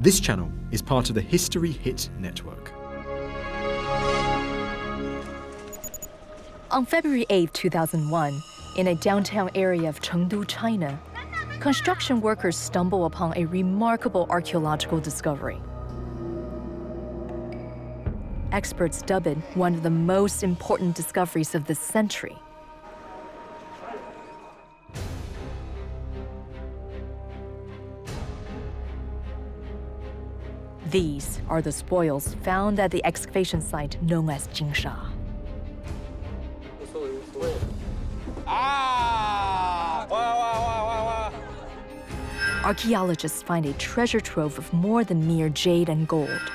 This channel is part of the History Hit network. On February 8, 2001, in a downtown area of Chengdu, China, construction workers stumble upon a remarkable archaeological discovery. Experts dub it one of the most important discoveries of this century. These are the spoils found at the excavation site known as Jinsha. Archaeologists find a treasure trove of more than mere jade and gold.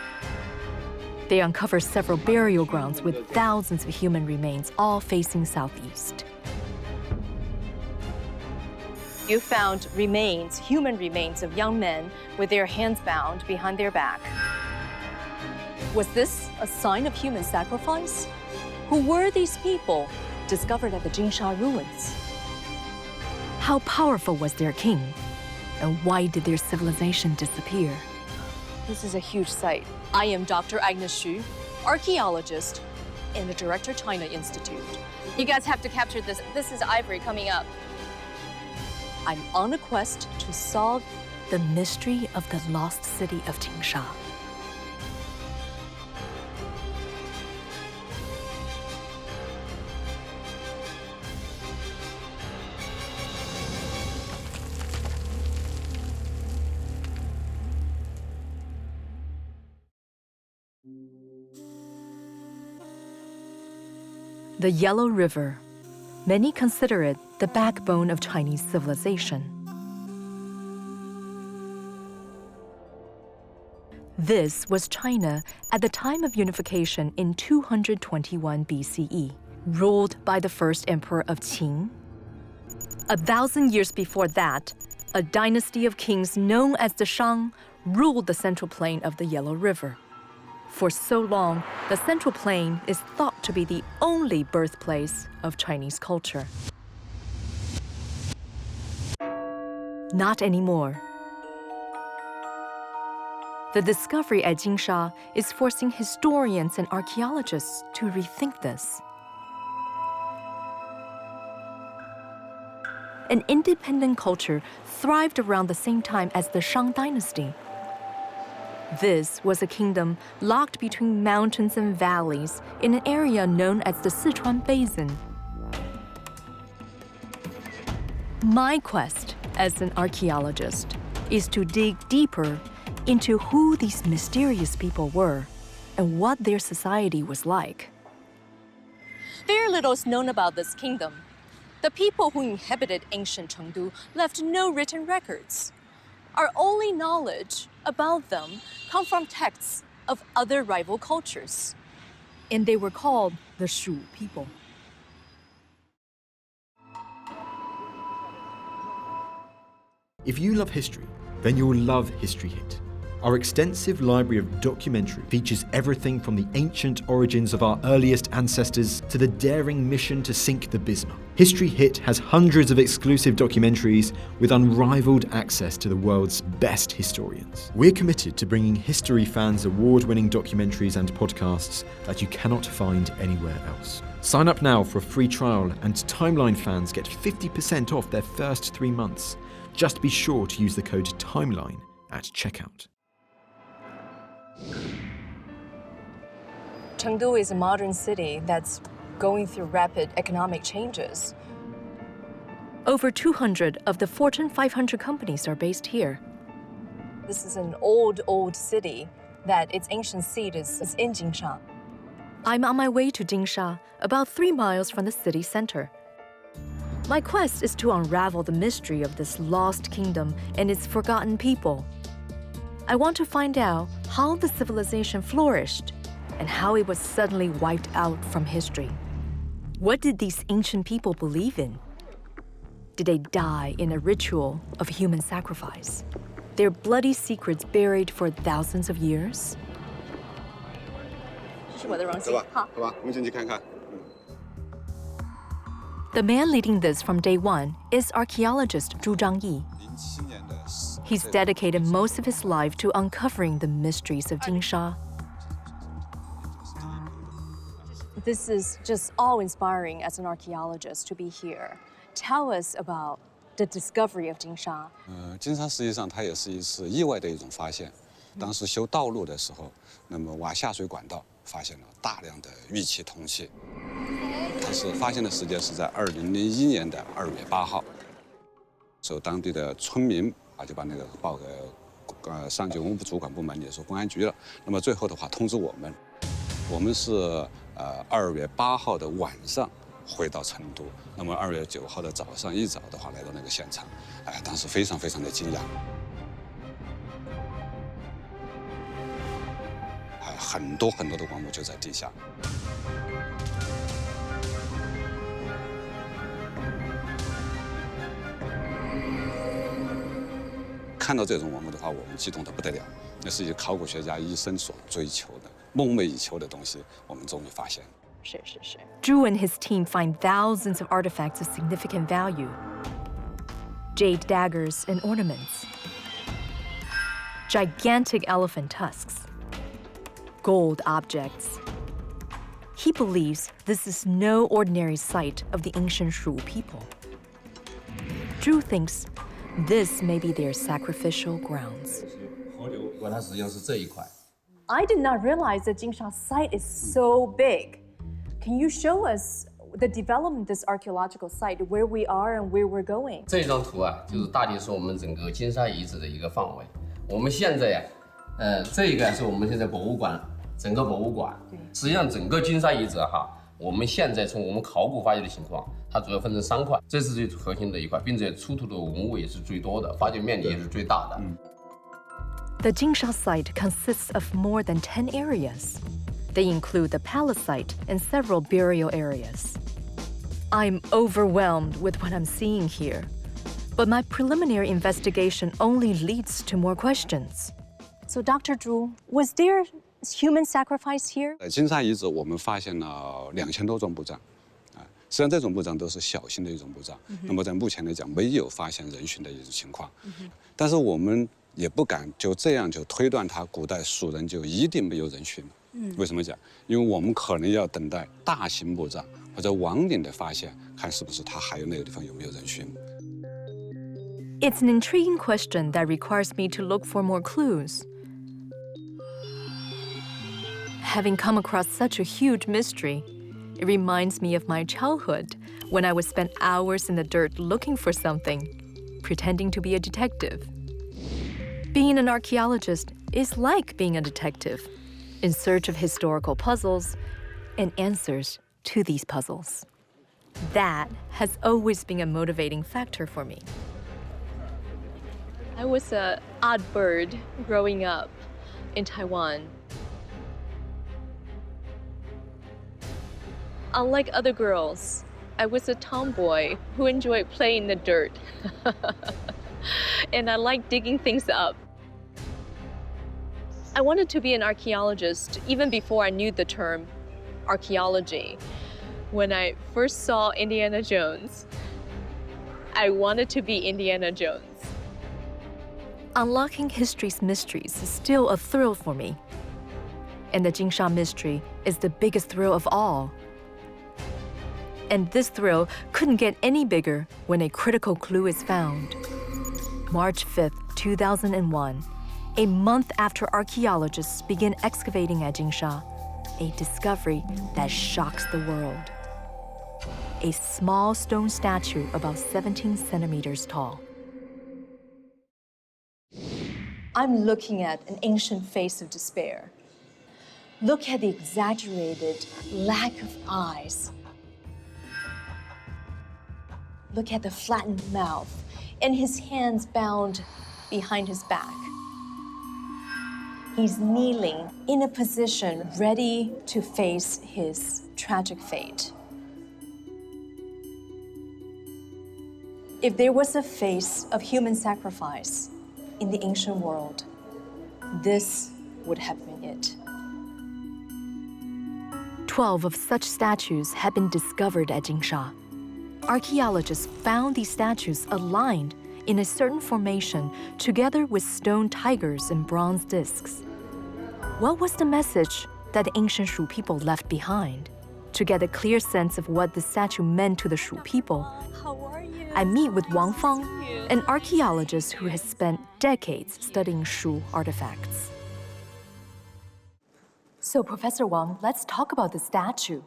They uncover several burial grounds with thousands of human remains, all facing southeast. You found remains, human remains of young men with their hands bound behind their back. Was this a sign of human sacrifice? Who were these people discovered at the Jinsha ruins? How powerful was their king? And why did their civilization disappear? This is a huge site. I am Dr. Agnes Hsu, archaeologist in the Director China Institute. You guys have to capture this. This is ivory coming up. I'm on a quest to solve the mystery of the lost city of Jinsha. The Yellow River. Many consider it the backbone of Chinese civilization. This was China at the time of unification in 221 BCE, ruled by the first emperor of Qin. 1,000 years before that, a dynasty of kings known as the Shang ruled the central plain of the Yellow River. For so long, the Central Plain is thought to be the only birthplace of Chinese culture. Not anymore. The discovery at Jinsha is forcing historians and archaeologists to rethink this. An independent culture thrived around the same time as the Shang dynasty. This was a kingdom locked between mountains and valleys in an area known as the Sichuan Basin. My quest as an archaeologist is to dig deeper into who these mysterious people were and what their society was like. Very little is known about this kingdom. The people who inhabited ancient Chengdu left no written records. Our only knowledge about them come from texts of other rival cultures. And they were called the Shu people. If you love history, then you'll love History Hit. Our extensive library of documentary features everything from the ancient origins of our earliest ancestors to the daring mission to sink the Bismarck. History Hit has hundreds of exclusive documentaries with unrivaled access to the world's best historians. We're committed to bringing history fans award-winning documentaries and podcasts that you cannot find anywhere else. Sign up now for a free trial, and Timeline fans get 50% off their first 3 months. Just be sure to use the code TIMELINE at checkout. Chengdu is a modern city that's going through rapid economic changes. Over 200 of the Fortune 500 companies are based here. This is an old city that its ancient seat is in Jinsha. I'm on my way to Jinsha, about 3 miles from the city center. My quest is to unravel the mystery of this lost kingdom and its forgotten people. I want to find out how the civilization flourished and how it was suddenly wiped out from history. What did these ancient people believe in? Did they die in a ritual of human sacrifice? Their bloody secrets buried for thousands of years? The man leading this from day one is archaeologist Zhu Zhangyi. He's dedicated most of his life to uncovering the mysteries of Jinsha. This is just awe-inspiring as an archaeologist to be here. Tell us about the discovery of Jinsha. 金沙实际上它也是一次意外的一种发现。当时修道路的时候，那么挖下水管道，发现了大量的玉器铜器。它是发现的时间是在2001年的2月8号，受当地的村民就把那个报给上级文物主管部门，也是公安局了。那么最后的话通知我们，我们是2月8号的晚上回到成都，那么2月9号的早上一早的话来到那个现场，当时非常非常的惊讶，很多很多的文物就在地下。看到这种文物的话，我们激动得不得了。那是一考古学家一生所追求的、梦寐以求的东西，我们终于发现了。是。Zhu and his team find thousands of artifacts of significant value. Jade daggers and ornaments. Gigantic elephant tusks. Gold objects. He believes this is no ordinary site of the ancient Shu people. Zhu thinks this may be their sacrificial grounds. I did not realize that Jinsha site is so big. Can you show us the development of this archaeological site, where we are and where we're going? 这张图就是大体是我们整个金沙遗址的一个范围。我们现在这个是我们现在博物馆整个博物馆。实际上整个金沙遗址我们现在从我们考古发掘的情况，它主要分成3块，这是最核心的一块，并且出土的文物也是最多的，发掘面积也是最大的。The Jinsha site consists of more than 10 areas. They include the palace site and several burial areas. I'm overwhelmed with what I'm seeing here, but my preliminary investigation only leads to more questions. So, Dr. Zhu, was there human sacrifice here? 在金沙遗址，我们发现了2000多种墓葬，实际上这种墓葬都是小型的一种墓葬。那么在目前来讲，没有发现人殉的一种情况。但是我们也不敢就这样就推断它古代蜀人就一定没有人殉。为什么讲？因为我们可能要等待大型墓葬或者王陵的发现，看是不是它还有那个地方有没有人殉。It's an intriguing question that requires me to look for more clues. Having come across such a huge mystery, it reminds me of my childhood when I would spend hours in the dirt looking for something, pretending to be a detective. Being an archaeologist is like being a detective, in search of historical puzzles and answers to these puzzles. That has always been a motivating factor for me. I was an odd bird growing up in Taiwan. Unlike other girls, I was a tomboy who enjoyed playing in the dirt. And I liked digging things up. I wanted to be an archaeologist even before I knew the term archaeology. When I first saw Indiana Jones, I wanted to be Indiana Jones. Unlocking history's mysteries is still a thrill for me. And the Jinsha mystery is the biggest thrill of all. And this thrill couldn't get any bigger when a critical clue is found. March 5th, 2001, a month after archaeologists begin excavating at Jinsha, a discovery that shocks the world. A small stone statue about 17 centimeters tall. I'm looking at an ancient face of despair. Look at the exaggerated lack of eyes. Look at the flattened mouth and his hands bound behind his back. He's kneeling in a position ready to face his tragic fate. If there was a face of human sacrifice in the ancient world, this would have been it. 12 of such statues had been discovered at Jinsha. Archaeologists found these statues aligned in a certain formation together with stone tigers and bronze discs. What was the message that the ancient Shu people left behind? To get a clear sense of what the statue meant to the Shu people, How are you? I meet with Wang Fang, Cute. an archaeologist who has spent decades studying Shu artifacts. So, Professor Wang, let's talk about the statue.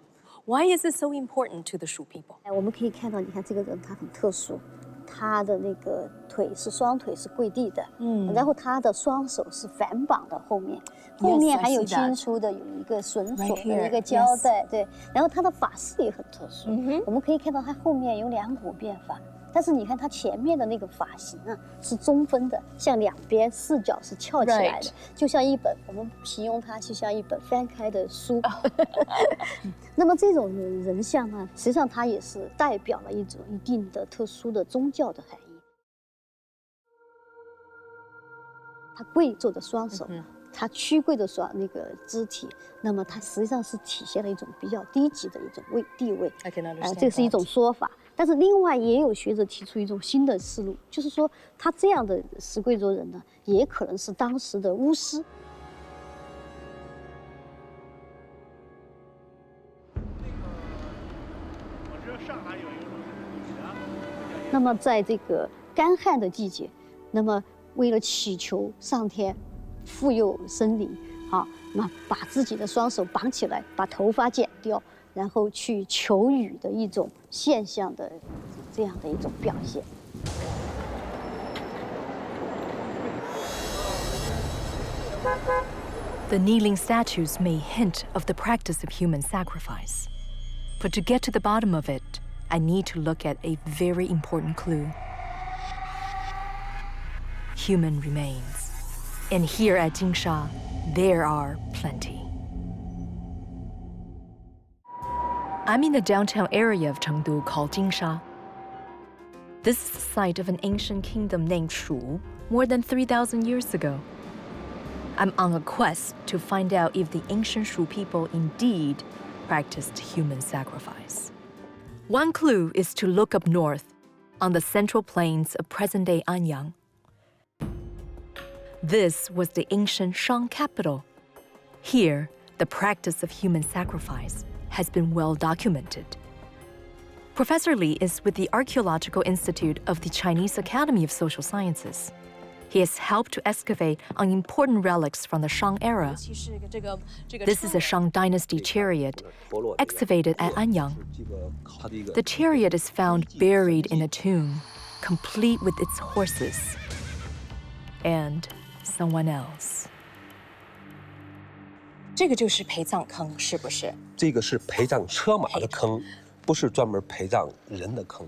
Why is it so important to the Shu people? 我们可以看到，你看这个人他很特殊，他的那个腿是双腿是跪地的，然后他的双手是反绑的后面，后面还有 I see that. 清出的有一个绳索 Right here, 有一个胶带，对，然后他的发饰也很特殊，我们可以看到他后面有2股辫发。但是你看他前面的那个发型啊，是中分的，向两边4角是翘起来的， Right. 就像一本我们形容它就像一本翻开的书。那么这种人像呢，实际上它也是代表了一种一定的特殊的宗教的含义。他跪坐的双手，他屈跪的那个肢体，那么它实际上是体现了一种比较低级的一种地位。 I can understand. 这是一种说法。但是另外也有学者提出一种新的思路，就是说他这样的石贵州人呢，也可能是当时的巫师。那么在这个干旱的季节，那么为了祈求上天富佑生灵，那把自己的双手绑起来，把头发剪掉。然后去求雨的一种现象的这样的一种表现。The kneeling statues may hint of the practice of human sacrifice. But to get to the bottom of it, I need to look at a very important clue. Human remains. And here at Jinsha, there are plenty. I'm in the downtown area of Chengdu called Jinsha. This is the site of an ancient kingdom named Shu, more than 3,000 years ago. I'm on a quest to find out if the ancient Shu people indeed practiced human sacrifice. One clue is to look up north, on the central plains of present-day Anyang. This was the ancient Shang capital. Here, the practice of human sacrifice has been well documented. Professor Li is with the Archaeological Institute of the Chinese Academy of Social Sciences. He has helped to excavate on important relics from the Shang era. This is a Shang dynasty chariot excavated at Anyang. The chariot is found buried in a tomb, complete with its horses and someone else. 这个就是陪葬坑，是不是？这个是陪葬车马的坑，不是专门陪葬人的坑。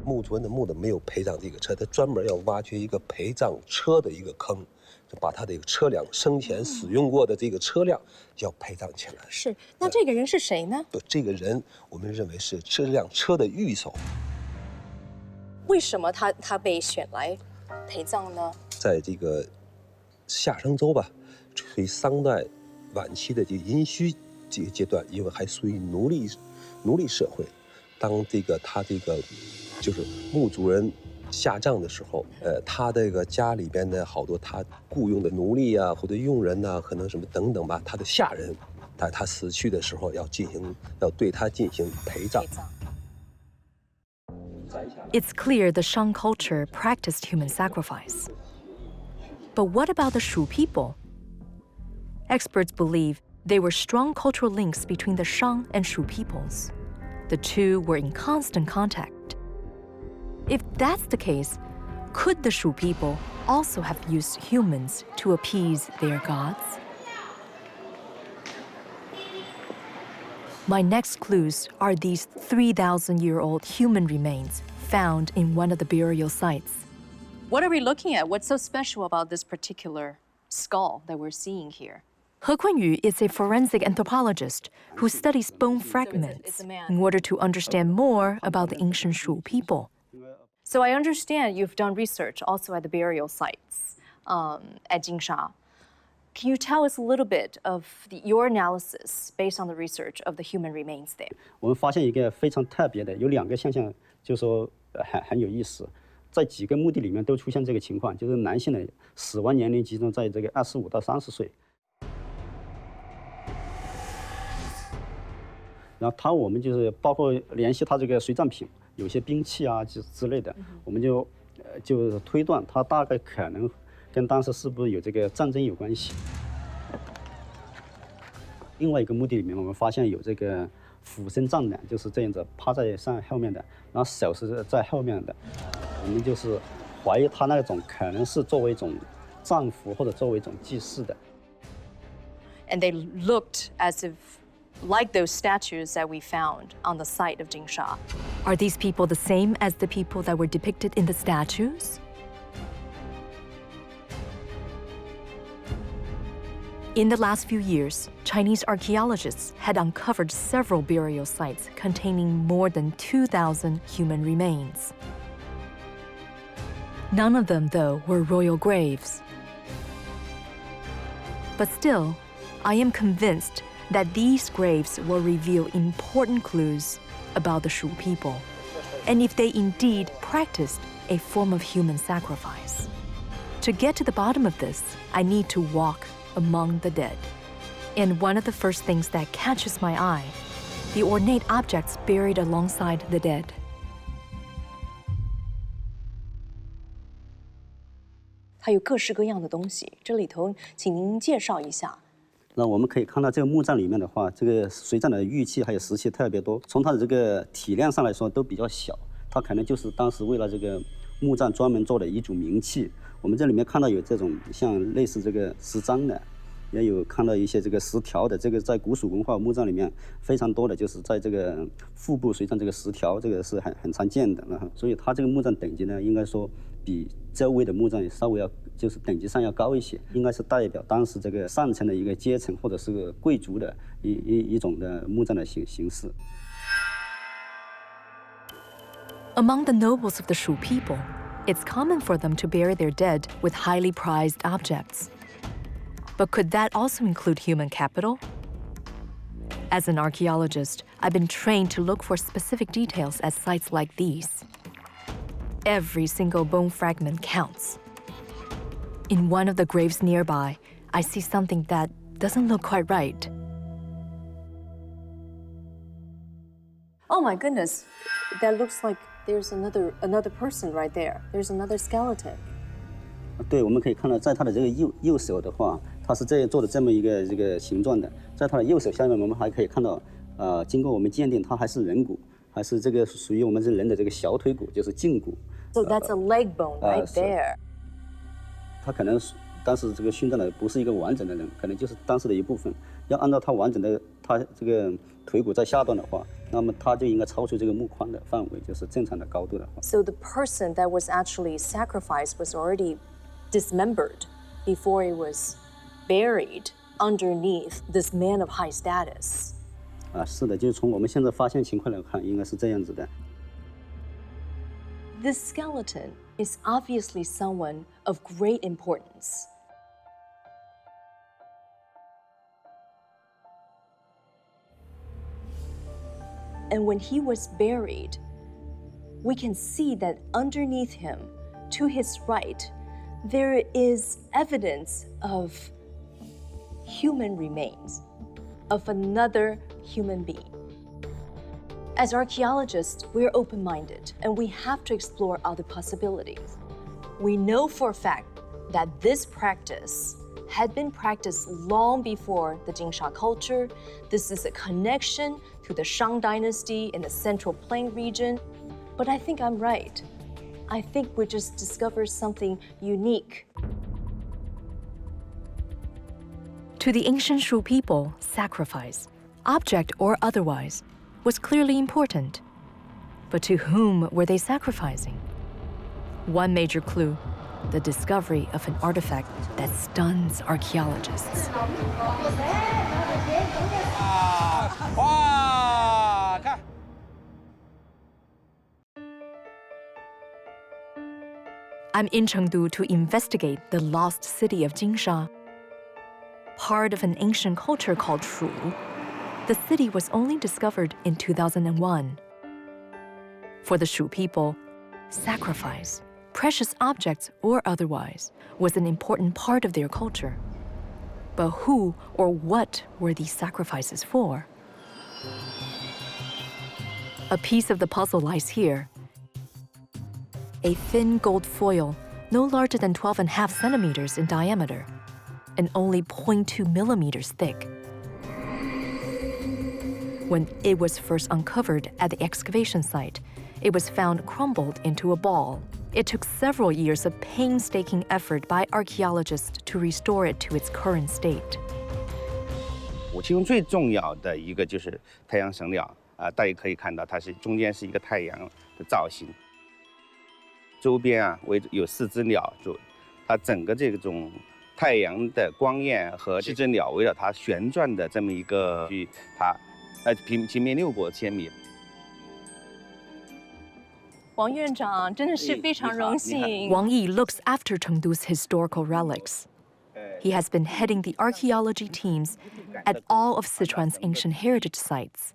墓族人的墓的没有陪葬这个车，他专门要挖掘一个陪葬车的一个坑，就把他这个车辆生前使用过的这个车辆要陪葬起来。是，那这个人是谁呢？这个人我们认为是这辆车的御手。为什么他被选来陪葬呢？在这个夏商周吧，属于商代晚期的这个殷墟这个阶段，因为还属于奴隶社会，当他就是墓族人下葬的时候，他这个家里边的好多他雇佣的奴隶啊，或者佣人呐，可能什么等等吧，他的下人，他死去的时候要对他进行陪葬。It's clear the Shang culture practiced human sacrifice. But what about the Shu people? Experts believe there were strong cultural links between the Shang and Shu peoples. The two were in constant contact. If that's the case, could the Shu people also have used humans to appease their gods? My next clues are these 3,000-year-old human remains found in one of the burial sites. What are we looking at? What's so special about this particular skull that we're seeing here? He Kunyu is a forensic anthropologist who studies bone fragments in order to understand more about the ancient Shu people. So I understand you've done research also at the burial sites at Jinsha. Can you tell us a little bit of your analysis based on the research of the human remains there? 我们发现一个非常特别的，有2个现象，就是说很有意思。在几个墓地里面都出现这个情况，就是男性的死亡年龄集中在这个25到30岁。然后我们就是包括联系他这个随葬品，有些兵器啊之类的，我们就推断他大概可能跟当时是不是有这个战争有关系。另外一个墓地里面，我们发现有这个俯身葬男，就是这样子趴在后面的，然后手是在后面的。我们就是怀疑他那种可能是作为一种葬服或者作为一种祭祀的。And they looked as if like those statues that we found on the site of Jinsha. Are these people the same as the people that were depicted in the statues? In the last few years, Chinese archaeologists had uncovered several burial sites containing more than 2,000 human remains. None of them, though, were royal graves. But still, I am convinced that these graves will reveal important clues about the Shu people, and if they indeed practiced a form of human sacrifice. To get to the bottom of this, I need to walk among the dead. And one of the first things that catches my eye, the ornate objects buried alongside the dead. 它有各式各样的东西，这里头请您介绍一下。那我们可以看到，这个墓葬里面的话，这个随葬的玉器还有石器特别多。从它的这个体量上来说，都比较小，它可能就是当时为了这个墓葬专门做的一组名器。我们这里面看到有这种像类似这个石章的，也有看到一些这个石条的。这个在古蜀文化墓葬里面非常多的，就是在这个腹部随葬这个石条，这个是很常见的。所以它这个墓葬等级呢，应该说比周围的墓葬稍微就是等级上要高一些，应该是代表当时这个上层的一个阶层或者是贵族的一种的墓葬的形式。Among the nobles of the Shu people, it's common for them to bury their dead with highly prized objects. But could that also include human capital? As an archaeologist, I've been trained to look for specific details at sites like these. Every single bone fragment counts. In one of the graves nearby, I see something that doesn't look quite right. Oh my goodness, that looks like there's another person right there. There's another skeleton. 对，我们可以看到，在他的这个右手的话，他是这样做的这么一个这个形状的。在他的右手下面，我们还可以看到，经过我们鉴定，它还是人骨，还是这个属于我们这人的这个小腿骨，就是胫骨。So that's a leg bone right there. 他可能当时这个殉葬的不是一个完整的人，可能就是当时的一部分。要按照他完整的他这个腿骨在下段的话，那么他就应该超出这个墓框的范围，就是正常的高度的话。So the person that was actually sacrificed was already dismembered before it was buried underneath this man of high status. 是的，就是从我们现在发现情况来看，应该是这样子的。This skeleton is obviously someone of great importance. And when he was buried, we can see that underneath him, to his right, there is evidence of human remains, of another human being. As archaeologists, we're open-minded and we have to explore other possibilities. We know for a fact that this practice had been practiced long before the Jinsha culture. This is a connection to the Shang dynasty in the Central Plain region. But I think I'm right. I think we just discovered something unique. To the ancient Shu people, sacrifice, object or otherwise, was clearly important. But to whom were they sacrificing? One major clue, the discovery of an artifact that stuns archaeologists. I'm in Chengdu to investigate the lost city of Jinsha. Part of an ancient culture called Shu, the city was only discovered in 2001. For the Shu people, sacrifice, precious objects or otherwise, was an important part of their culture. But who or what were these sacrifices for? A piece of the puzzle lies here. A thin gold foil, no larger than 12.5 centimeters in diameter, and only 0.2 millimeters thick. When it was first uncovered at the excavation site, it was found crumbled into a ball. It took several years of painstaking effort by archaeologists to restore it to its current state. 其中最重要的一个就是太阳神鸟大家可以看到，它是中间是一个太阳的造型，周边有4只鸟，它整个这种太阳的光焰和这只鸟围绕它旋转的这么一个它平面6过千米。王院长真的是非常荣幸。Wang Yi looks after Chengdu's historical relics. He has been heading the archaeology teams at all of Sichuan's ancient heritage sites.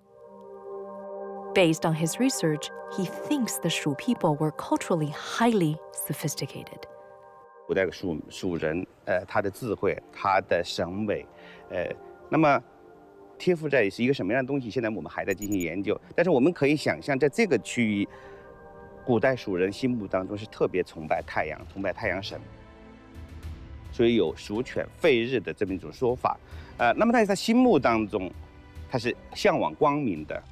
Based on his research, he thinks the Shu people were culturally highly sophisticated. 古代蜀人，他的智慧，他的审美，那么贴附在是一个什么样的东西？现在我们还在进行研究。但是我们可以想象，在这个区域，古代蜀人心目当中是特别崇拜太阳，崇拜太阳神，所以有蜀犬吠日的这么一种说法。那么在他心目当中，他是向往光明的。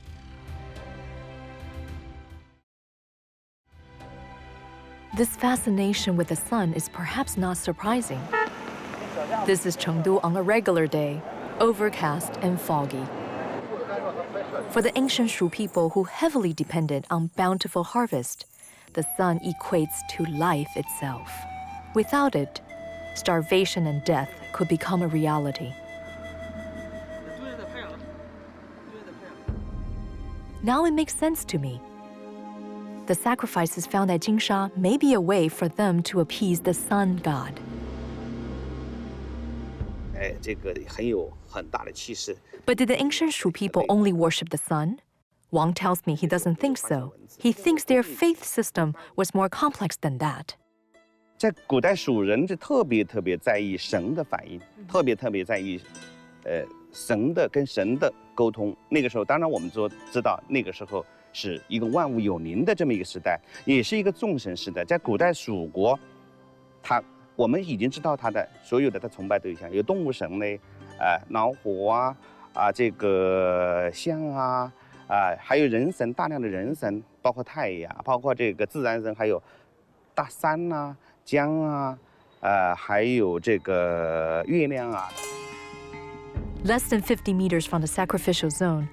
This fascination with the sun is perhaps not surprising. This is Chengdu on a regular day, overcast and foggy. For the ancient Shu people who heavily depended on bountiful harvest, the sun equates to life itself. Without it, starvation and death could become a reality. Now it makes sense to me. The sacrifices found at Jinsha may be a way for them to appease the sun god. 这个很有很大的气势。 But did the ancient Shu people only worship the sun? Wang tells me he doesn't think so. He thinks their faith system was more complex than that. 在古代蜀人是特别在意神的反应，特别在意，神的跟神的沟通。那个时候，当然我们知道那个时候是一个万物有灵的这么一个时代，也是一个众神时代。在古代蜀国，我们已经知道他的所有的他崇拜对象有动物神嘞，老虎这个象还有人神，大量的人神，包括太阳，包括这个自然神，还有大山江还有这个月亮Less than 50 meters from the sacrificial zone,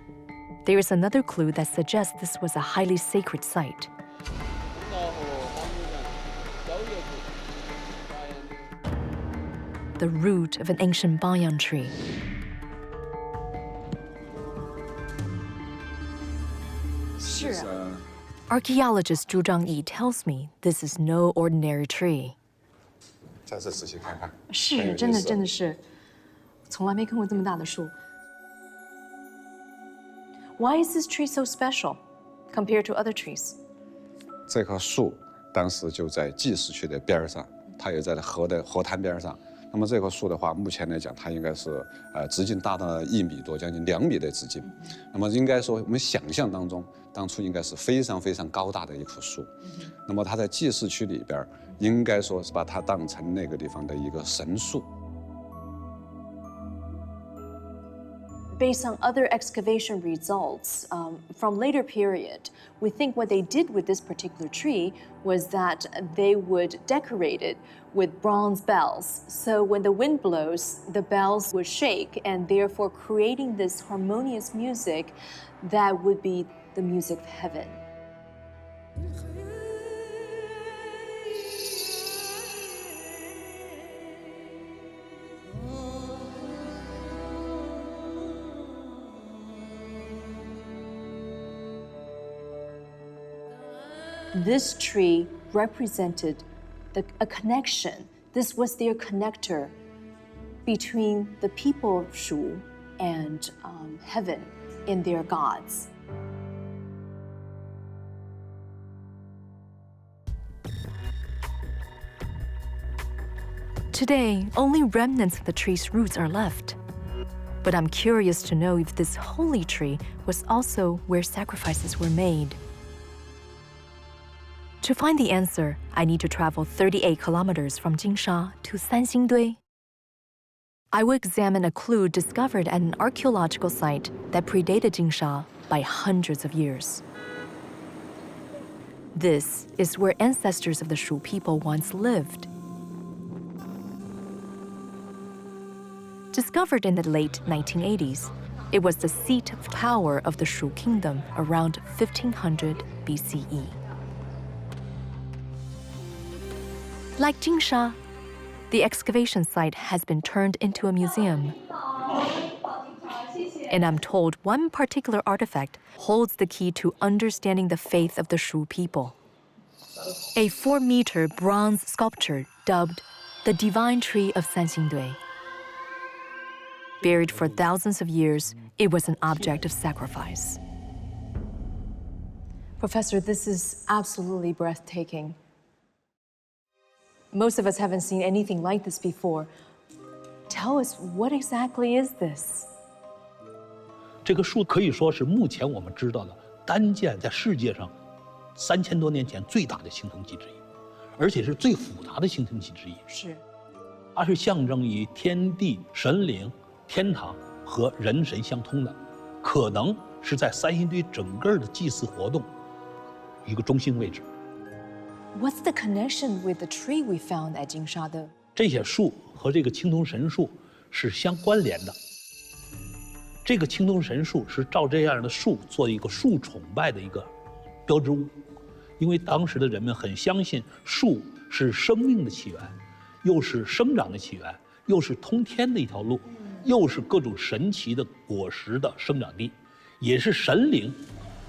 there is another clue that suggests this was a highly sacred site. The root of an ancient banyan tree. Archaeologist Zhu Zhangyi tells me this is no ordinary tree. 再次仔细看看，是，真的是，从来没看过这么大的树。Why is this tree so special compared to other trees? 这棵树当时就在祭祀区的边上，它也在河滩边上。那么这棵树的话，目前来讲，它应该是直径达到了1米多，将近2米的直径。那么应该说，我们想象当中，当初应该是非常高大的一棵树。那么它在祭祀区里边，应该说是把它当成那个地方的一个神树。 Based on other excavation results from later period, we think what they did with this particular tree was that they would decorate it with bronze bells. So when the wind blows, the bells would shake, and therefore creating this harmonious music that would be the music of heaven. This tree represented a connection. This was their connector between the people of Shu and heaven and their gods. Today, only remnants of the tree's roots are left. But I'm curious to know if this holy tree was also where sacrifices were made. To find the answer, I need to travel 38 kilometers from Jinsha to Sanxingdui. I will examine a clue discovered at an archaeological site that predated Jinsha by hundreds of years. This is where ancestors of the Shu people once lived. Discovered in the late 1980s, it was the seat of power of the Shu kingdom around 1500 BCE. Like Jinsha, the excavation site has been turned into a museum. And I'm told one particular artifact holds the key to understanding the faith of the Shu people. A 4-meter bronze sculpture dubbed the Divine Tree of Sanxingdui. Buried for thousands of years, it was an object of sacrifice. Professor, this is absolutely breathtaking. Most of us haven't seen anything like this before. Tell us, what exactly is this? 这个树可以说是目前我们知道的单件在世界上3000多年前最大的形成器之一，而且是最复杂的形成器之一。是，它是象征于天地、神灵、天堂和人神相通的，可能是在三星堆整个的祭祀活动一个中心位置。What's the connection with the tree we found at Jinsha? 这些树和这个青铜神树是相关联的。这个青铜神树是照这样的树做一个树崇拜的一个标志物，因为当时的人们很相信树是生命的起源，又是生长的起源，又是通天的一条路，又是各种神奇的果实的生长地，也是神灵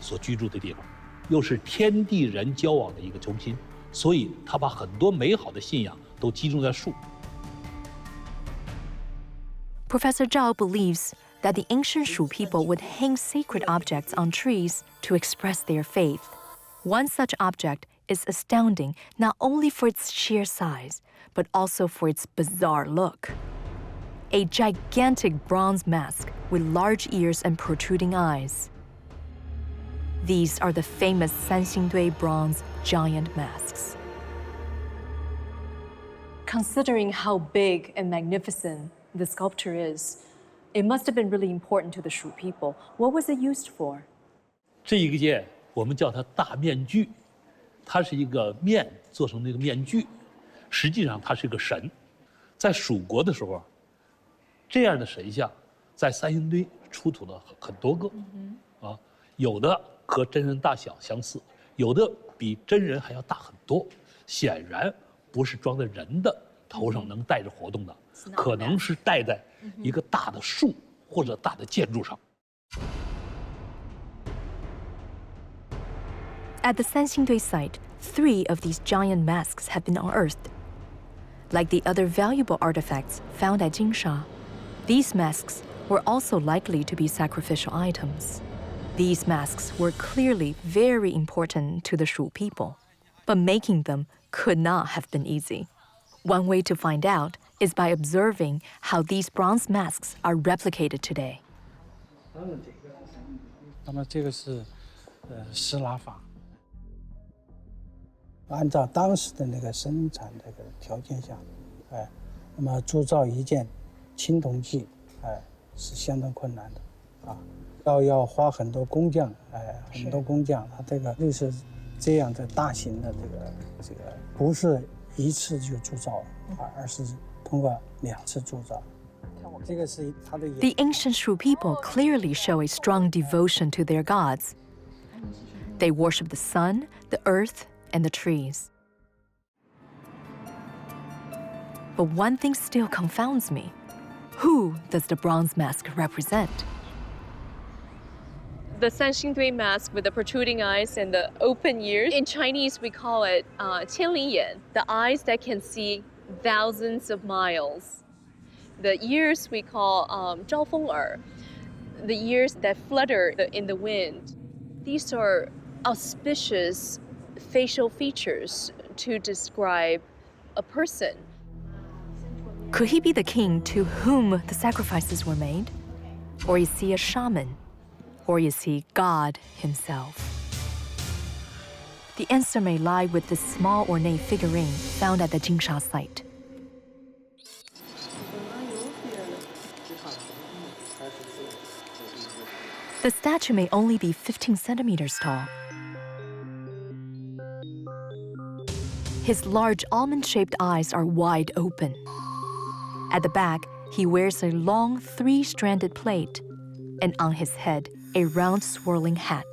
所居住的地方，又是天地人交往的一个中心，所以他把很多美好的信仰都集中在树。Professor Zhao believes that the ancient Shu people would hang sacred objects on trees to express their faith. One such object is astounding not only for its sheer size, but also for its bizarre look. A gigantic bronze mask with large ears and protruding eyes. These are the famous Sanxingdui bronze giant masks. Considering how big and magnificent the sculpture is, it must have been really important to the Shu people. What was it used for? 这一件我们叫它大面具，它是一个面做成那个面具，实际上它是个神。在蜀国的时候，这样的神像在三星堆出土了很多个，有的和真人大小相似，有的比真人还要大很多，显然不是装在人的头上能带着活动的，可能是戴在一个大的树或者大的建筑上。At the Sanxingdui site, 3 of these giant masks have been unearthed. Like the other valuable artifacts found at Jinsha, these masks were also likely to be sacrificial items. These masks were clearly very important to the Shu people, but making them could not have been easy. One way to find out is by observing how these bronze masks are replicated today. 那么这个是施拉法，按照当时的那个生产这个条件下，那么铸造一件青铜器，是相当困难的，要花很多工匠，很多工匠，他这个就是这样的大型的这个不是一次就铸造，而是通过2次铸造。这个是它的。The ancient Shu people clearly show a strong devotion to their gods. They worship the sun, the earth, and the trees. But one thing still confounds me. Who does the bronze mask represent? The Sanxingdui mask with the protruding eyes and the open ears. In Chinese, we call it 千里眼, the eyes that can see thousands of miles. The ears we call 招风耳, the ears that flutter in the wind. These are auspicious facial features to describe a person. Could he be the king to whom the sacrifices were made? Or is he a shaman? Or is he God himself? The answer may lie with this small ornate figurine found at the Jinsha site. The statue may only be 15 centimeters tall. His large almond-shaped eyes are wide open. At the back, he wears a long three-stranded plait, and on his head, a round swirling hat.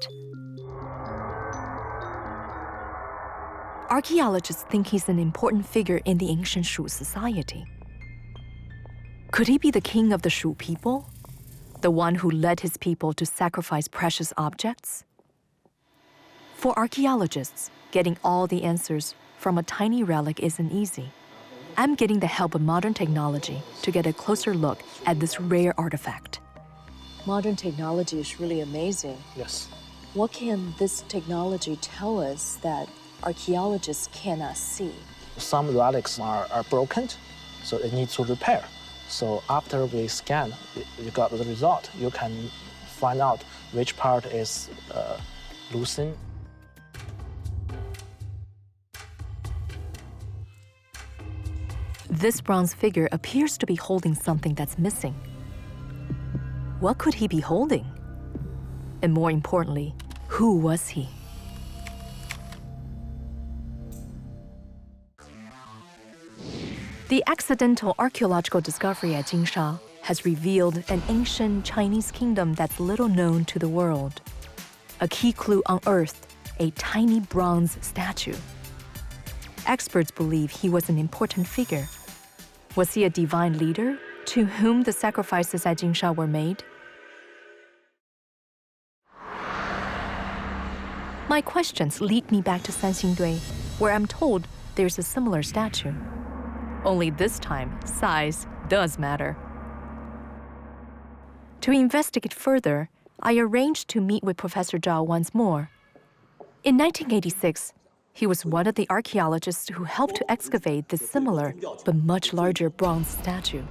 Archaeologists think he's an important figure in the ancient Shu society. Could he be the king of the Shu people? The one who led his people to sacrifice precious objects? For archaeologists, getting all the answers from a tiny relic isn't easy. I'm getting the help of modern technology to get a closer look at this rare artifact. Modern technology is really amazing. Yes. What can this technology tell us that archaeologists cannot see? Some relics are broken, so it needs to repair. So after we scan, you got the result. You can find out which part is loosened. This bronze figure appears to be holding something that's missing. What could he be holding? And more importantly, who was he? The accidental archaeological discovery at Jinsha has revealed an ancient Chinese kingdom that's little known to the world. A key clue unearthed, a tiny bronze statue. Experts believe he was an important figure. Was he a divine leader to whom the sacrifices at Jinsha were made? My questions lead me back to Sanxingdui, where I'm told there's a similar statue. Only this time, size does matter. To investigate further, I arranged to meet with Professor Zhao once more. In 1986, he was one of the archaeologists who helped to excavate this similar but much larger bronze statue.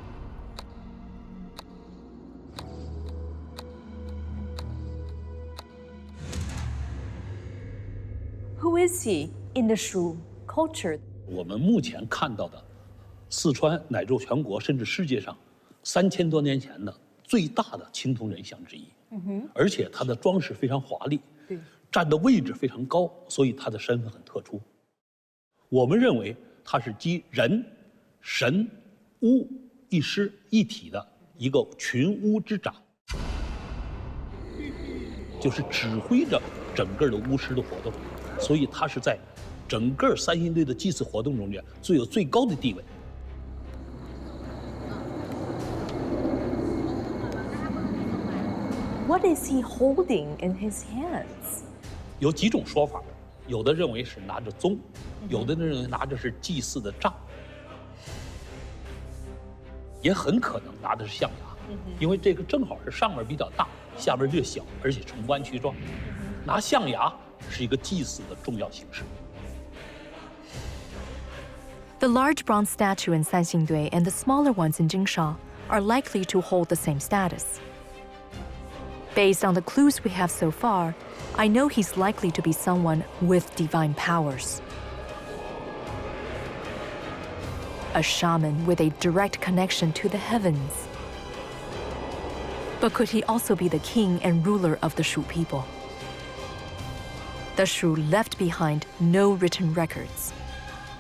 Who is he in the Shu culture? 我们目前看到的四川乃至全国甚至世界上3000多年前的最大的青铜人像之一，而且它的装饰非常华丽，站的位置非常高，所以它的身份很特殊。我们认为它是集人、神、巫一师一体的一个群巫之长，就是指挥着整个的巫师的活动，所以它是在整个三星堆的祭祀活动中间最有最高的地位。 What is he holding in his hands? 有几种说法，有的认为是拿着宗，有的认为拿着是祭祀的杖，也很可能拿的是象牙，因为这个正好是上面比较大，下面略小，而且呈弯曲状。拿象牙是一个祭祀的重要形式。 The large bronze statue in Sanxingdui and the smaller ones in Jinsha are likely to hold the same status. Based on the clues we have so far, I know he's likely to be someone with divine powers. A shaman with a direct connection to the heavens. But could he also be the king and ruler of the Shu people? The Shu left behind no written records.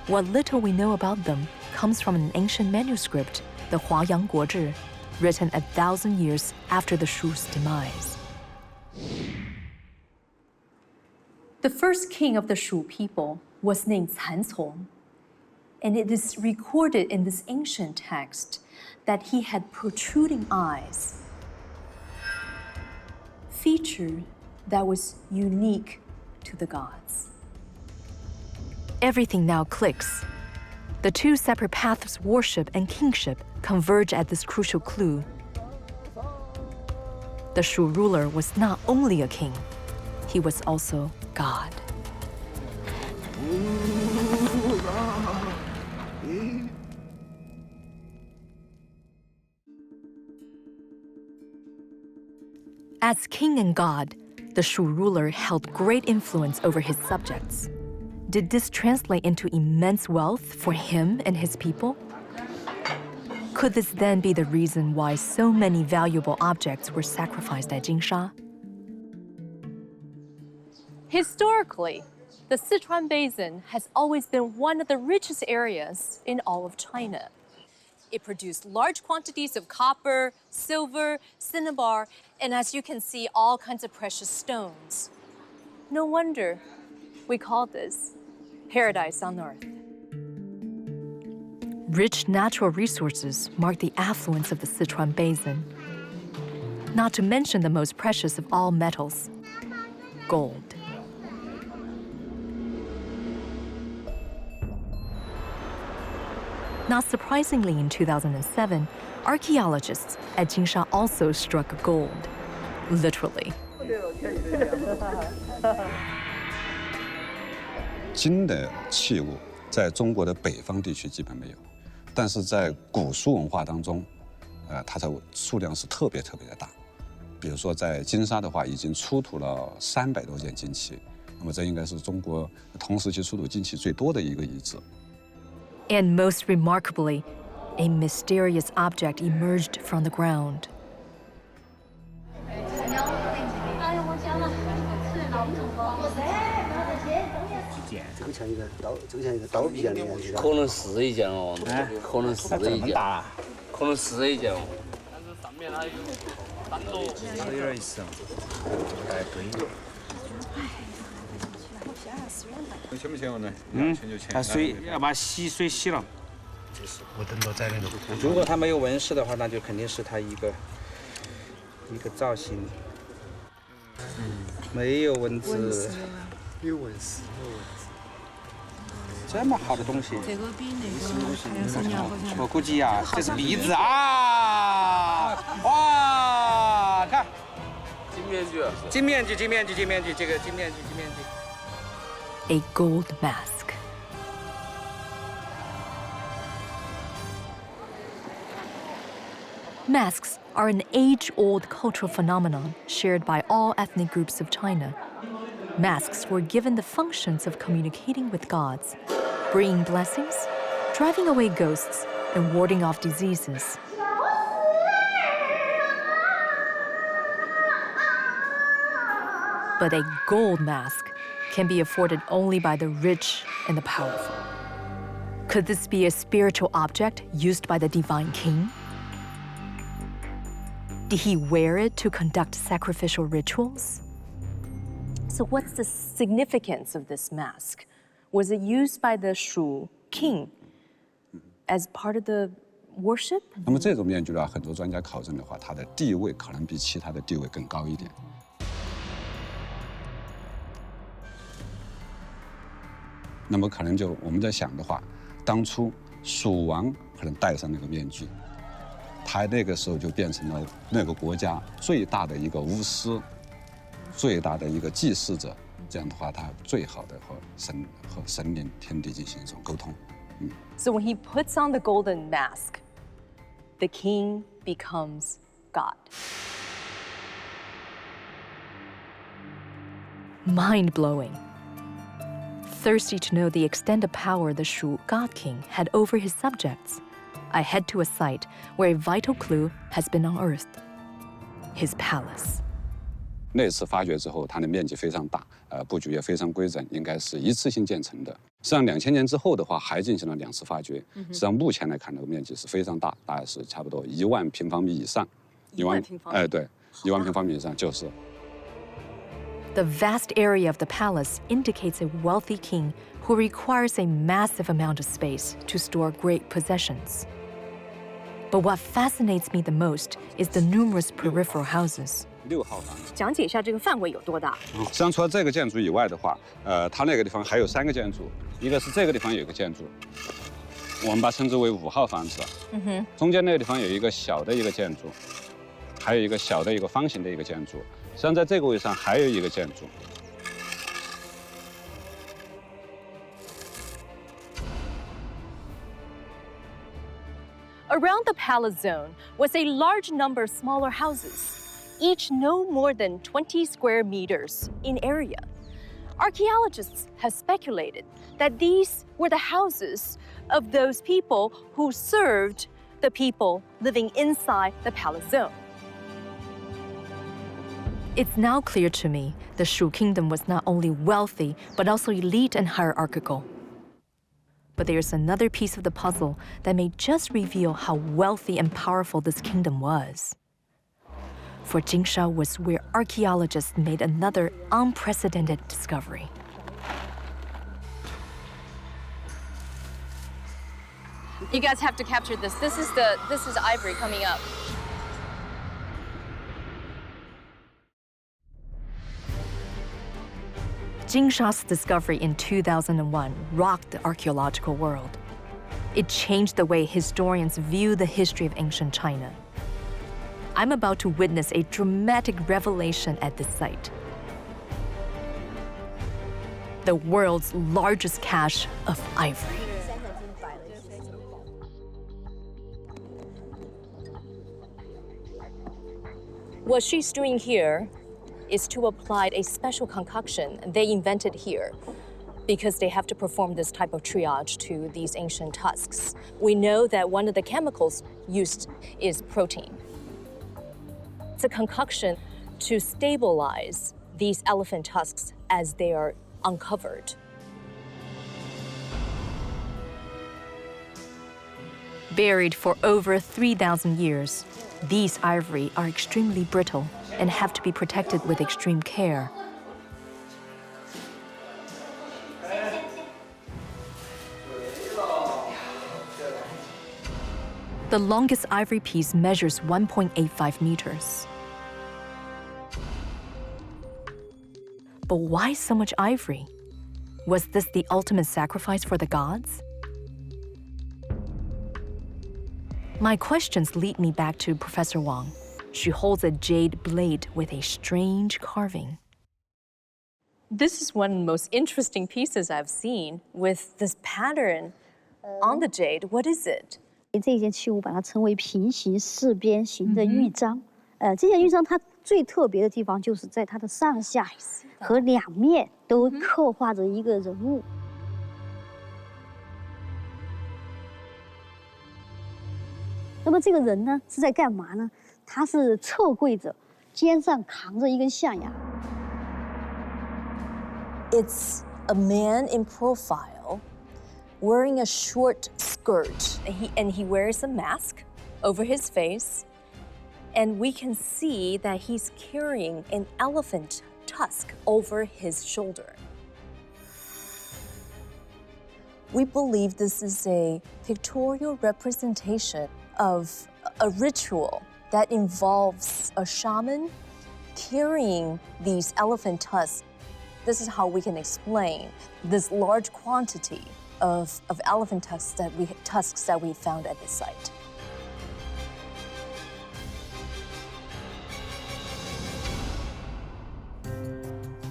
What little we know about them comes from an ancient manuscript, the Huayang Guozhi, written 1,000 years after the Shu's demise. The first king of the Shu people was named Cancong, and it is recorded in this ancient text that he had protruding eyes, feature that was unique to the gods. Everything now clicks. The two separate paths of worship and kingship converge at this crucial clue. The Shu ruler was not only a king, he was also God. As king and god, the Shu ruler held great influence over his subjects. Did this translate into immense wealth for him and his people? Could this then be the reason why so many valuable objects were sacrificed at Jinsha? Historically, the Sichuan Basin has always been one of the richest areas in all of China. It produced large quantities of copper, silver, cinnabar, and as you can see, all kinds of precious stones. No wonder we call this paradise on earth. Rich natural resources mark the affluence of the Sichuan Basin. Not to mention the most precious of all metals, gold. Not surprisingly, in 2007, archaeologists at Jinsha also struck gold, literally. 金的器物在中国的北方地区基本没有，但是在古书文化当中，它的数量是特别的大。比如说在金沙的话，已经出土了300多件金器，那么这应该是中国同时期出土金器最多的一个遗址。 And most remarkably, a mysterious object emerged from the ground. 这个像一个刀，这个像一个刀一样的样子。可能是一件哦，可能是一件，可能是一件哦。但是上面还有单独，有点意思。哎，对。行不行呢？把水要把水洗了。这是我等到在那个。如果它没有纹饰的话，那就肯定是它一个造型。没有纹饰。有纹饰。这么好的东西。这个比那个还要3年。我估计呀，这是梨子啊！哇，看。金面具。金面具，这个金面具。 A gold mask. Masks are an age-old cultural phenomenon shared by all ethnic groups of China. Masks were given the functions of communicating with gods, bringing blessings, driving away ghosts, and warding off diseases. But a gold mask can be afforded only by the rich and the powerful. Could this be a spiritual object used by the divine king? Did he wear it to conduct sacrificial rituals? So what's the significance of this mask? Was it used by the Shu king as part of the worship? 那么这种面具呢，很多专家考证的话，它的地位可能比其他的地位更高一点。 那么可能就我们在想的话，当初蜀王可能戴上那个面具，他那个时候就变成了那个国家最大的一个巫师，最大的一个祭祀者。这样的话，他最好的和神灵、天地进行一种沟通。So when he puts on the golden mask, the king becomes God. Mind-blowing. Thirsty to know the extent of power the Shu God King had over his subjects, I head to a site where a vital clue has been unearthed: his palace. 那次发掘之后，它的面积非常大，布局也非常规整，应该是一次性建成的。实际上，2000年之后的话，还进行了2次发掘。实际上，目前来看，这个面积是非常大，大概是差不多1万平方米以上。1万平方米？对，1万平方米以上就是。 The vast area of the palace indicates a wealthy king who requires a massive amount of space to store great possessions. But what fascinates me the most is the numerous peripheral houses. 6号房子。讲解一下这个范围有多大？实际上，除了这个建筑以外的话，它那个地方还有3个建筑，一个是这个地方有一个建筑，我们把它称之为5号房子。中间那个地方有一个小的一个建筑，还有一个小的一个方形的一个建筑。 实际上，在这个位置上还有一个建筑。 Around the palace zone was a large number of smaller houses. each no more than 20 square meters in area. Archaeologists have speculated that these were the houses of those people who served the people living inside the palace zone. It's now clear to me the Shu kingdom was not only wealthy, but also elite and hierarchical. But there's another piece of the puzzle that may just reveal how wealthy and powerful this kingdom was. For Jinsha was where archaeologists made another unprecedented discovery. You guys have to capture this. This is ivory coming up. Jinsha's discovery in 2001 rocked the archaeological world. It changed the way historians view the history of ancient China. I'm about to witness a dramatic revelation at this site. The world's largest cache of ivory. What she's doing here is to apply a special concoction they invented here because they have to perform this type of triage to these ancient tusks. We know that one of the chemicals used is protein. It's a concoction to stabilize these elephant tusks as they are uncovered. Buried for over 3,000 years, these ivory are extremely brittle and have to be protected with extreme care. The longest ivory piece measures 1.85 meters. But why so much ivory? Was this the ultimate sacrifice for the gods? My questions lead me back to Professor Wang. She holds a jade blade with a strange carving. This is one of the most interesting pieces I've seen with this pattern on the jade. What is it? 这件器物把它称为平行四边形的玉章。这件玉章它最特别的地方就是在它的上下和两面都刻画着一个人物。那么这个人呢是在干嘛呢？他是侧跪着，肩上扛着一根象牙。It's a man in profile, wearing a short skirt, and he wears a mask over his face, and we can see that he's carrying an elephant tusk over his shoulder. We believe this is a pictorial representation of a ritual that involves a shaman carrying these elephant tusks. This is how we can explain this large quantity of elephant tusks that we found at this site.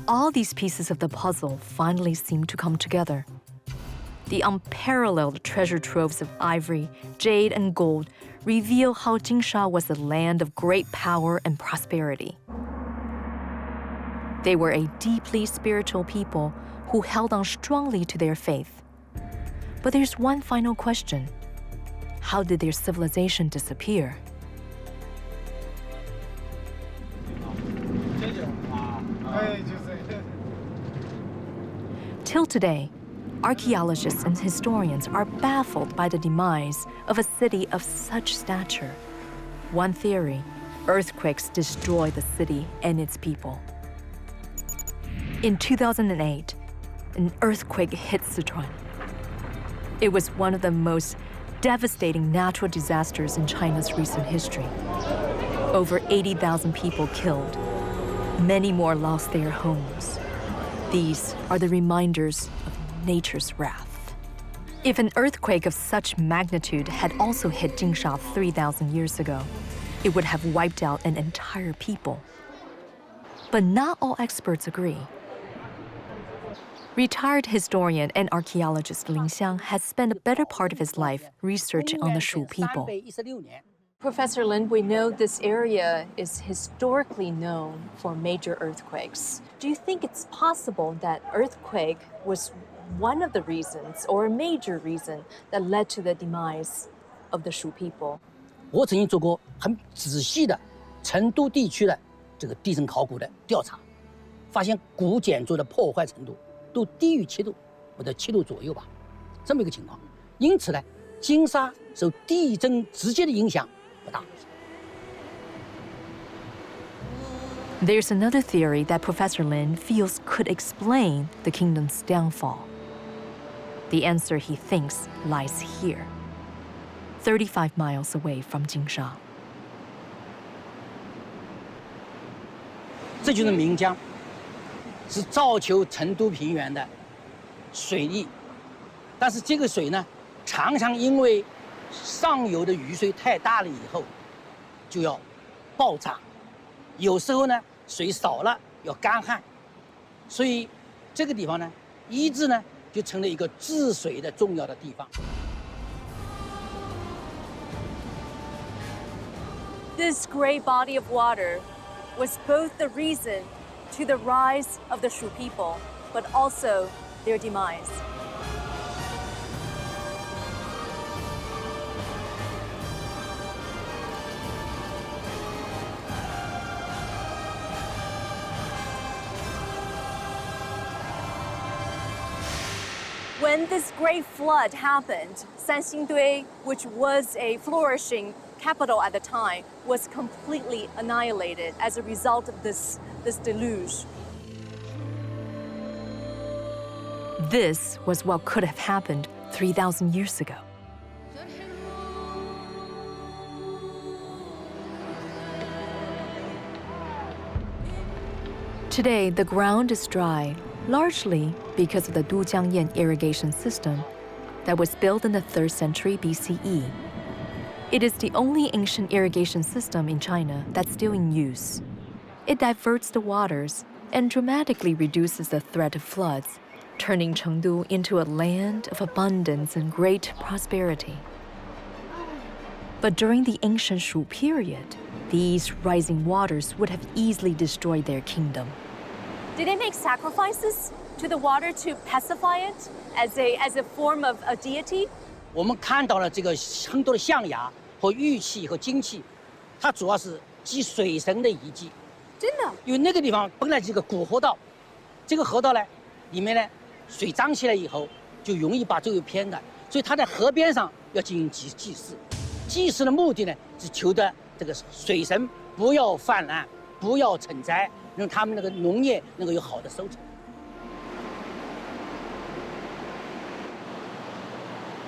All these pieces of the puzzle finally seem to come together. The unparalleled treasure troves of ivory, jade, and gold reveal how Jinsha was a land of great power and prosperity. They were a deeply spiritual people who held on strongly to their faith. But there's one final question. How did their civilization disappear? Till today, archaeologists and historians are baffled by the demise of a city of such stature. One theory, earthquakes destroy the city and its people. In 2008, an earthquake hit Sichuan. It was one of the most devastating natural disasters in China's recent history. Over 80,000 people killed. Many more lost their homes. These are the reminders of nature's wrath. If an earthquake of such magnitude had also hit Jinsha 3,000 years ago, it would have wiped out an entire people. But not all experts agree. Retired historian and archaeologist Lin Xiang has spent a better part of his life researching on the Shu people. Professor Lin, we know this area is historically known for major earthquakes. Do you think it's possible that earthquake was one of the reasons or a major reason that led to the demise of the Shu people? 我曾经做过很仔细的成都地区的这个地震考古的调查，发现古建筑的破坏程度都低于7度，或者7度左右吧，这么一个情况。因此呢，金沙受地震直接的影响不大。 There's another theory that Professor Lin feels could explain the kingdom's downfall. The answer he thinks lies here, 35 miles away from Jinsha. 这就是岷江，是造就成都平原的水利，但是这个水呢，常常因为上游的雨水太大了以后，就要爆炸。有时候呢，水少了要干旱，所以这个地方呢，一直呢就成了一个治水的重要的地方。 This great body of water was both the reason to the rise of the Shu people, but also their demise. When this great flood happened, Sanxingdui, which was a flourishing capital at the time, was completely annihilated as a result of this deluge. This was what could have happened 3,000 years ago. Today, the ground is dry, largely because of the Dujiangyan irrigation system that was built in the 3rd century BCE. It is the only ancient irrigation system in China that's still in use. It diverts the waters and dramatically reduces the threat of floods, turning Chengdu into a land of abundance and great prosperity. But during the ancient Shu period, these rising waters would have easily destroyed their kingdom. Did they make sacrifices to the water to pacify it as a form of a deity? 我们看到了这个很多的象牙和玉器和金器，它主要是祭水神的遗迹。真的？因为那个地方本来是个古河道，这个河道呢，里面呢水涨起来以后，就容易把周围偏的，所以它在河边上要进行祭祀。祭祀的目的呢，是求得这个水神不要泛滥，不要成灾，让他们那个农业能够有好的收成。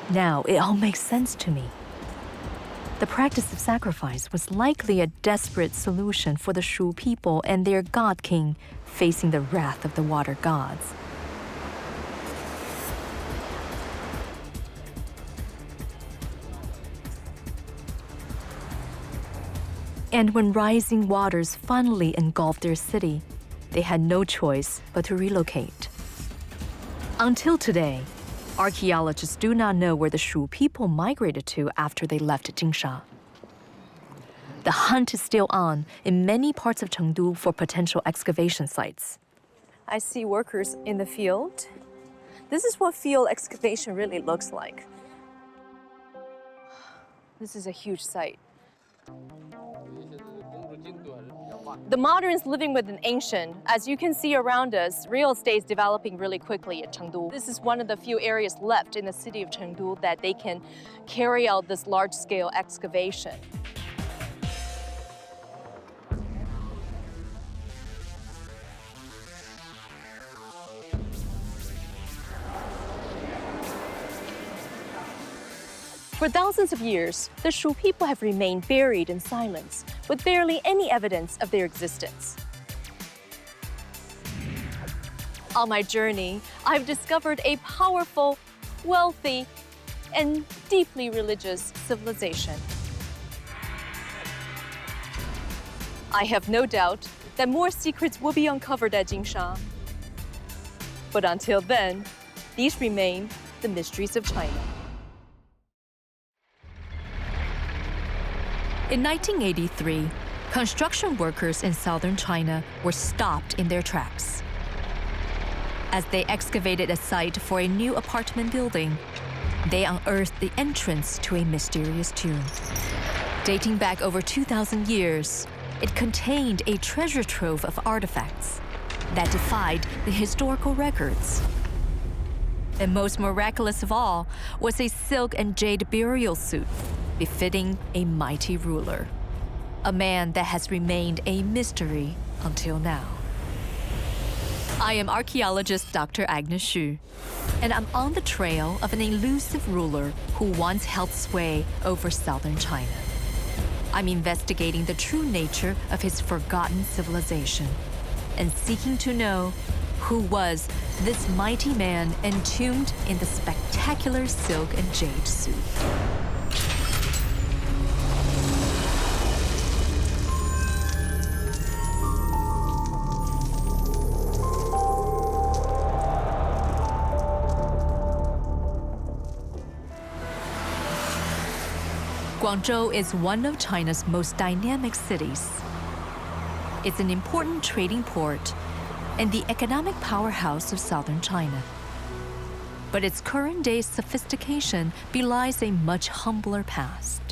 Now it all makes sense to me. The practice of sacrifice was likely a desperate solution for the Shu people and their god king facing the wrath of the water gods. And when rising waters finally engulfed their city, they had no choice but to relocate. Until today, archaeologists do not know where the Shu people migrated to after they left Jinsha. The hunt is still on in many parts of Chengdu for potential excavation sites. I see workers in the field. This is what field excavation really looks like. This is a huge site. The moderns living with an ancient. As you can see around us, real estate is developing really quickly at Chengdu. This is one of the few areas left in the city of Chengdu that they can carry out this large-scale excavation. For thousands of years, the Shu people have remained buried in silence, with barely any evidence of their existence. On my journey, I've discovered a powerful, wealthy, and deeply religious civilization. I have no doubt that more secrets will be uncovered at Jinsha. But until then, these remain the mysteries of China. In 1983, construction workers in southern China were stopped in their tracks. As they excavated a site for a new apartment building, they unearthed the entrance to a mysterious tomb. Dating back over 2,000 years, it contained a treasure trove of artifacts that defied the historical records. And most miraculous of all was a silk and jade burial suit befitting a mighty ruler, a man that has remained a mystery until now. I am archaeologist Dr. Agnes Hsu, and I'm on the trail of an elusive ruler who once held sway over southern China. I'm investigating the true nature of his forgotten civilization and seeking to know who was this mighty man entombed in the spectacular silk and jade suit. Guangzhou is one of China's most dynamic cities. It's an important trading port and the economic powerhouse of southern China. But its current-day sophistication belies a much humbler past.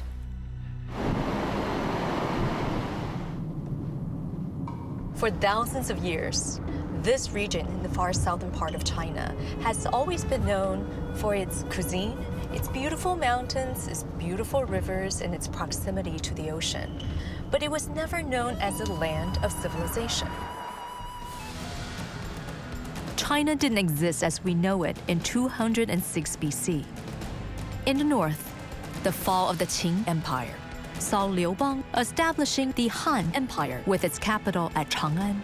For thousands of years, this region in the far southern part of China has always been known for its cuisine, its beautiful mountains, its beautiful rivers, and its proximity to the ocean. But it was never known as a land of civilization. China didn't exist as we know it in 206 BC. In the north, the fall of the Qing Empire saw Liu Bang establishing the Han Empire with its capital at Chang'an.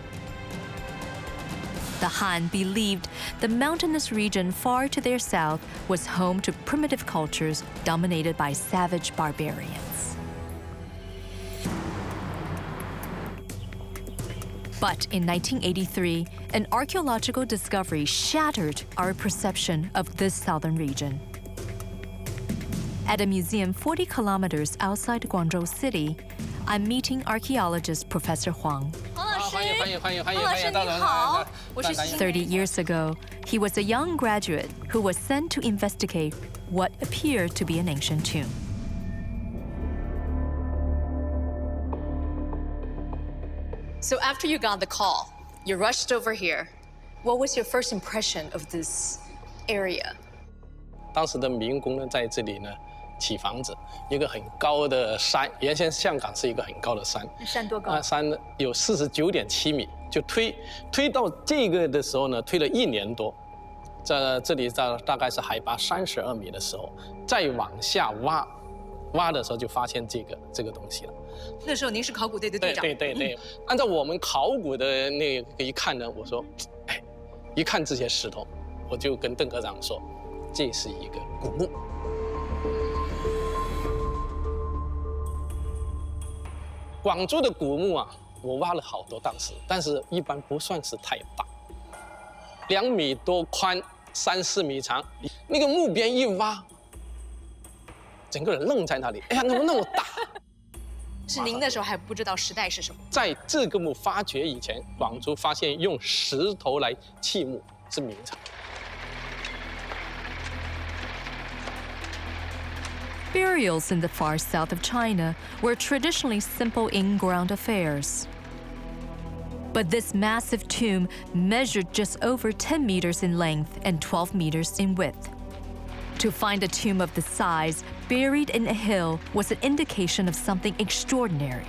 The Han believed the mountainous region far to their south was home to primitive cultures dominated by savage barbarians. But in 1983, an archaeological discovery shattered our perception of this southern region. At a museum 40 kilometers outside Guangzhou City, I'm meeting archaeologist Professor Huang. 30 years ago, he was a young graduate who was sent to investigate what appeared to be an ancient tomb. So after you got the call, you rushed over here. What was your first impression of this area? 当时的民工呢，在这里呢起房子，一个很高的山，原先象岗是一个很高的山。山多高？山有49.7米，就推到这个的时候呢，推了1年多。在这里大概是海拔32米的时候，再往下挖的时候就发现这个东西了。那时候您是考古队的队长。对，按照我们考古的那个一看呢，我说，哎，一看这些石头，我就跟邓科长说，这是一个古墓。广州的古墓啊，我挖了好多当时，但是一般不算是太大，2米多宽，3、4米长。那个墓边一挖，整个人愣在那里，哎呀，怎么那么大？是您那时候还不知道时代是什么？在这个墓发掘以前，广州发现用石头来砌墓是明朝。Burials in the far south of China were traditionally simple in-ground affairs. But this massive tomb measured just over 10 meters in length and 12 meters in width. To find a tomb of this size buried in a hill was an indication of something extraordinary.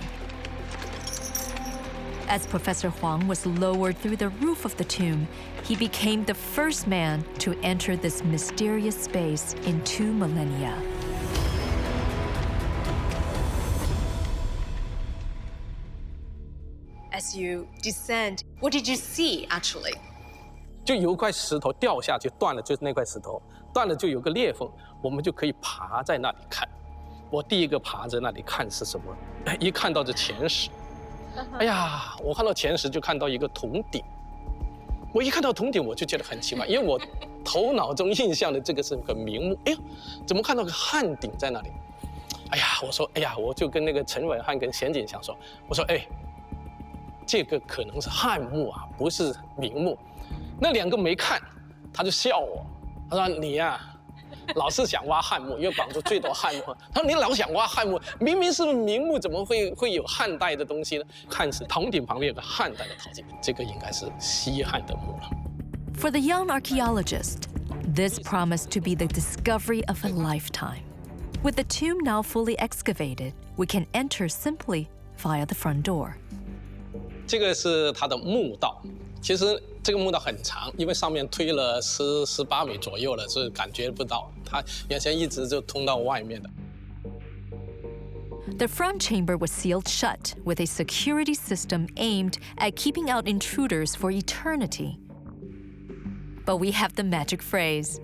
As Professor Huang was lowered through the roof of the tomb, he became the first man to enter this mysterious space in 2 millennia. As you descend, what did you see actually? 就有一块石头掉下去断了，就是那块石头断了就有个裂缝，我们就可以爬在那里看。我第一个爬在那里看是什么？一看到这前石，哎呀，我看到前石就看到一个铜鼎。我一看到铜鼎我就觉得很奇怪，因为我头脑中印象的这个是个名墓，哎呦，怎么看到个汉鼎在那里？哎呀，我说，哎呀，我就跟那个陈文翰跟贤景祥说，我说，哎，这个可能是汉墓啊，不是明墓。那2个没看，他就笑我，他说你呀、老是想挖汉墓，因为广州最多汉墓。他说你老想挖汉墓，明明是明墓，怎么会有汉代的东西呢？看是铜鼎旁边有个汉代的陶器，这个应该是西汉的墓了。For the young archaeologist, this promised to be the discovery of a lifetime. With the tomb now fully excavated, we can enter simply via the front door. 这个是它的墓道，其实这个墓道很长，因为上面推了18米左右了，所以感觉不到。它原先一直就通到外面的。The front chamber was sealed shut with a security system aimed at keeping out intruders for eternity. But we have the magic phrase.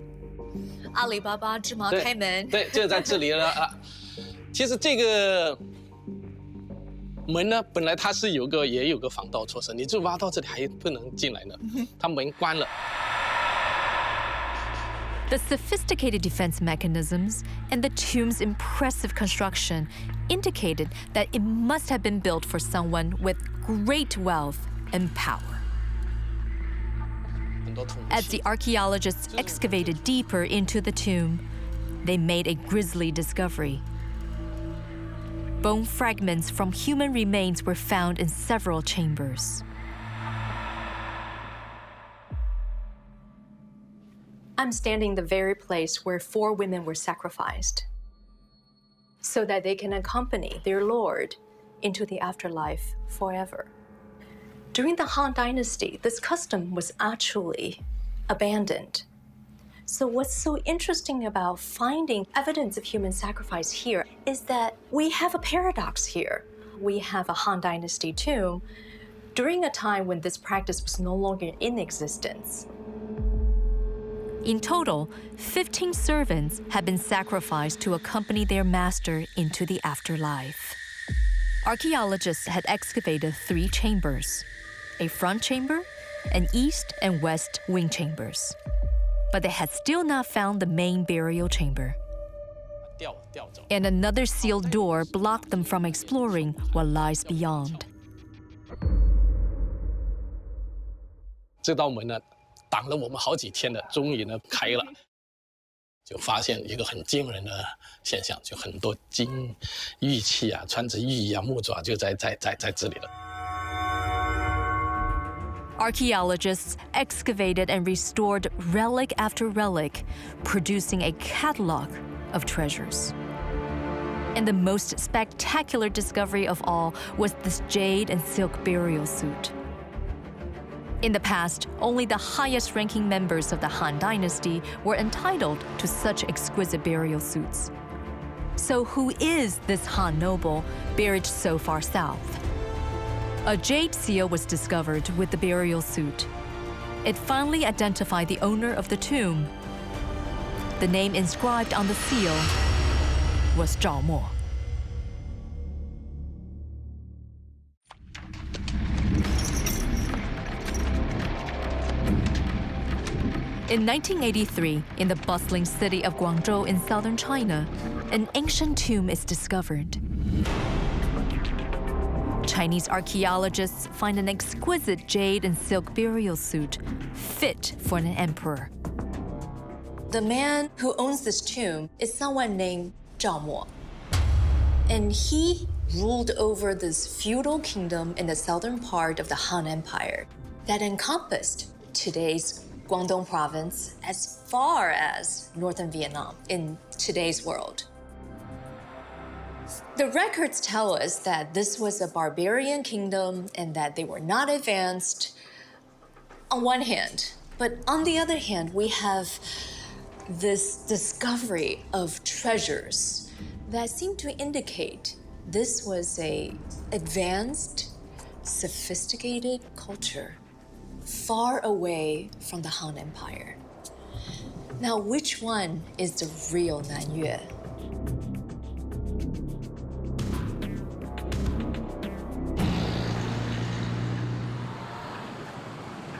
阿里巴巴芝麻开门。对，就在这里了啊。其实这个门呢，本来它是也有个防盗措施，你就挖到这里还不能进来呢，它门关了。The sophisticated defense mechanisms and the tomb's impressive construction indicated that it must have been built for someone with great wealth and power. As the archaeologists excavated deeper into the tomb, they made a grisly discovery. Bone fragments from human remains were found in several chambers. I'm standing in the very place where 4 women were sacrificed so that they can accompany their lord into the afterlife forever. During the Han Dynasty, this custom was actually abandoned. So what's so interesting about finding evidence of human sacrifice here is that we have a paradox here. We have a Han Dynasty tomb during a time when this practice was no longer in existence. In total, 15 servants had been sacrificed to accompany their master into the afterlife. Archaeologists had excavated 3 chambers, a front chamber, an east and west wing chambers. But they had still not found the main burial chamber. And another sealed door blocked them from exploring what lies beyond. 这道门呢，挡了我们好几天了，终于呢开了，就发现一个很惊人的现象，就很多金玉器啊，穿着玉衣啊，木爪就在这里了。Archaeologists excavated and restored relic after relic, producing a catalog of treasures. And the most spectacular discovery of all was this jade and silk burial suit. In the past, only the highest-ranking members of the Han Dynasty were entitled to such exquisite burial suits. So who is this Han noble buried so far south? A jade seal was discovered with the burial suit. It finally identified the owner of the tomb. The name inscribed on the seal was Zhao Mo. In 1983, in the bustling city of Guangzhou in southern China, an ancient tomb is discovered. Chinese archaeologists find an exquisite jade and silk burial suit fit for an emperor. The man who owns this tomb is someone named Zhao Mo. And he ruled over this feudal kingdom in the southern part of the Han Empire that encompassed today's Guangdong province as far as northern Vietnam in today's world. The records tell us that this was a barbarian kingdom and that they were not advanced on one hand. But on the other hand, we have this discovery of treasures that seem to indicate this was an advanced, sophisticated culture far away from the Han Empire. Now, which one is the real Nanyue?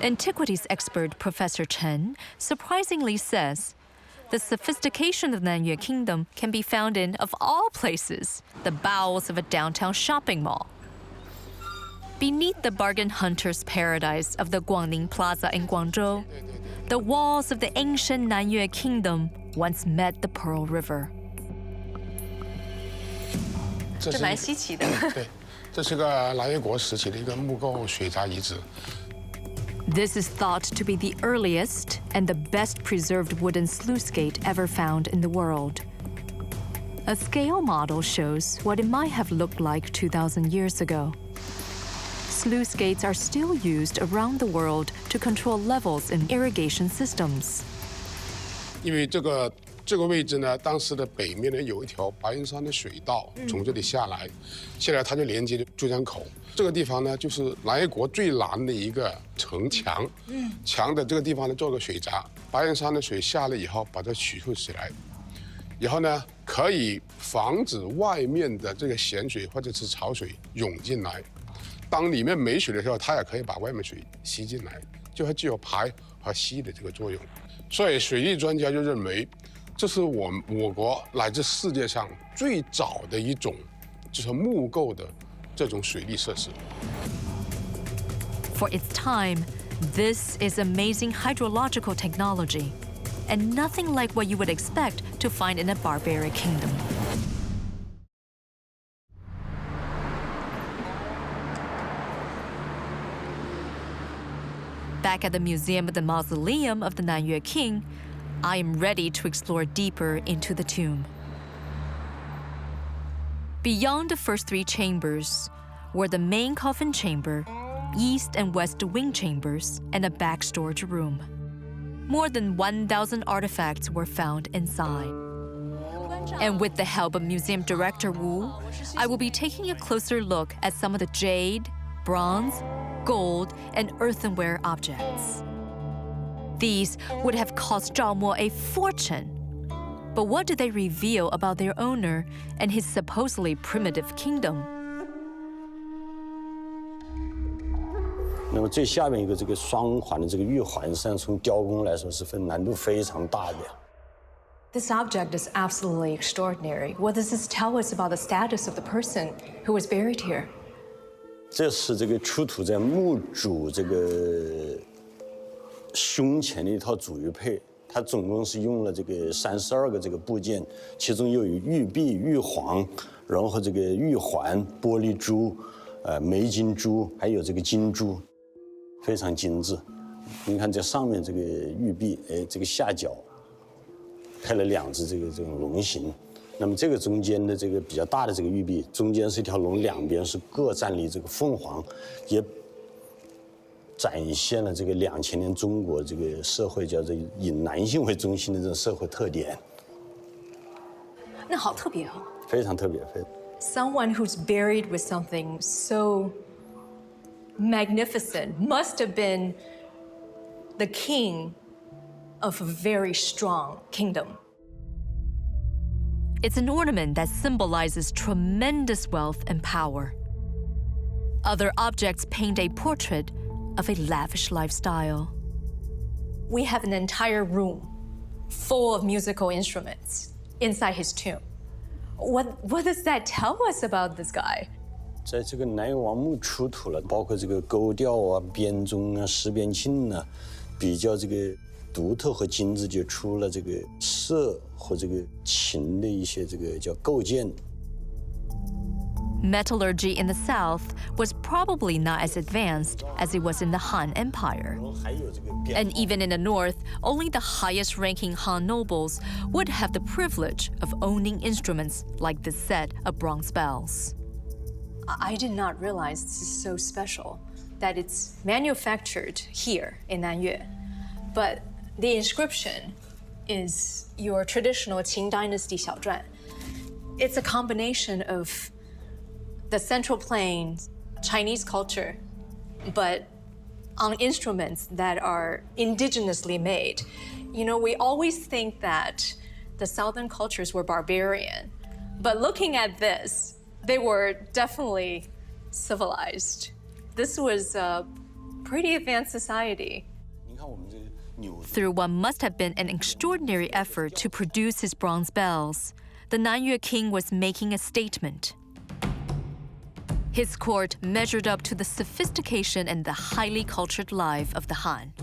Antiquities expert Professor Chen surprisingly says The sophistication of the Nanyue Kingdom can be found in, of all places, the bowels of a downtown shopping mall. Beneath the bargain hunter's paradise of the Guangning Plaza in Guangzhou, the walls of the ancient Nanyue Kingdom once met the Pearl River. 这蛮稀奇的。对，这是个南越国时期的一个木构水闸遗址。 This is thought to be the earliest and the best preserved wooden sluice gate ever found in the world. A scale model shows what it might have looked like 2,000 years ago. Sluice gates are still used around the world to control levels in irrigation systems. 因为这个位置呢，当时的北面呢有一条白云山的水道从这里下来，它就连接珠江口。这个地方呢，就是南越国最南的一个城墙。墙的这个地方呢，做个水闸，白云山的水下来以后，把它取出起来，以后呢，可以防止外面的这个咸水或者是潮水涌进来。当里面没水的时候，它也可以把外面水吸进来，就具有排和吸的这个作用。所以水利专家就认为，这是我国乃至世界上最早的一种就是木构的这种水利设施。For its time, this is amazing hydrological technology, and nothing like what you would expect to find in a barbaric kingdom. Back at the Museum of the Mausoleum of the Nanyue King, I am ready to explore deeper into the tomb. Beyond the first three chambers were the main coffin chamber, east and west wing chambers, and a back storage room. More than 1,000 artifacts were found inside. And with the help of museum director Wu, I will be taking a closer look at some of the jade, bronze, gold, and earthenware objects. These would have cost Zhao Mo a fortune. But what do they reveal about their owner and his supposedly primitive kingdom? 那么最下面一个这个双环的这个玉环，实际上从雕工来说是难度非常大的。This object is absolutely extraordinary. What does this tell us about the status of the person who was buried here? 这是这个出土在墓主这个胸前的一套主玉佩。 它总共是用了这个32个这个部件，其中又有玉璧、玉环，然后这个玉环、玻璃珠、梅金珠，还有这个金珠，非常精致。你看这上面这个玉璧，这个下角配了2只这种龙形。那么这个中间的这个比较大的这个玉璧，中间是一条龙，两边是各站立这个凤凰，也 展现了这个2000年中国这个社会叫做以男性为中心的这种社会特点。那好特别哦。非常特别，Someone who's buried with something so magnificent must have been the king of a very strong kingdom. It's an ornament that symbolizes tremendous wealth and power. Other objects paint a portrait of a lavish lifestyle. We have an entire room full of musical instruments inside his tomb. What does that tell us about this guy? 在这个南越王墓出土了，包括这个钩调啊、编钟啊、十边磬啊，比较这个独特和精致，就出了这个瑟和这个琴的一些这个叫构件。 Metallurgy in the south was probably not as advanced as it was in the Han Empire. And even in the north, only the highest-ranking Han nobles would have the privilege of owning instruments like this set of bronze bells. I did not realize this is so special, that it's manufactured here in Nanyue. But the inscription is your traditional Qing Dynasty 小篆. It's a combination of the Central Plains, Chinese culture, but on instruments that are indigenously made. You know, we always think that the southern cultures were barbarian, but looking at this, they were definitely civilized. This was a pretty advanced society. 你看我们这 Through what must have been an extraordinary effort to produce his bronze bells, the Nanyue king was making a statement. His court measured up to the sophistication and the highly cultured life of the Han.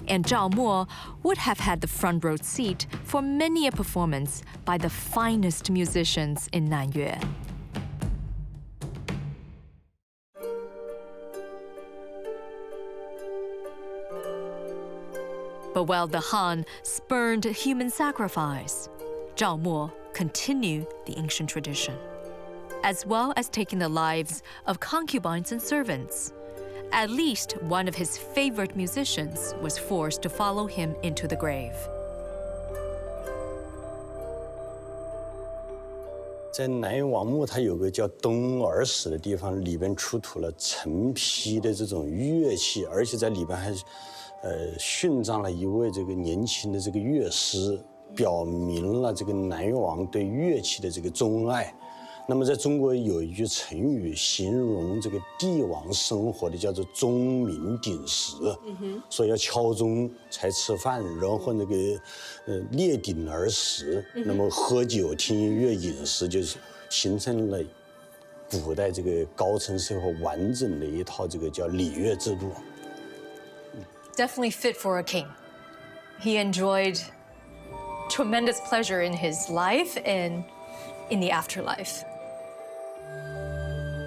And Zhao Mo would have had the front row seat for many a performance by the finest musicians in Nanyue. But while the Han spurned human sacrifice, Zhao Mo continued the ancient tradition, as well as taking the lives of concubines and servants. At least one of his favorite musicians was forced to follow him into the grave. 在南越王墓，它有个叫东耳室的地方，里边出土了成批的这种乐器，而且在里边还殉葬了一位这个年轻的这个乐师，表明了这个南越王对乐器的这个钟爱。那么在中国有一句成语形容这个帝王生活的，叫做钟鸣鼎食，说要敲钟才吃饭，然后那个列鼎而食，那么喝酒、听音乐、饮食，就是形成了古代这个高层社会完整的一套这个叫礼乐制度。Definitely fit for a king. He enjoyed tremendous pleasure in his life and in the afterlife.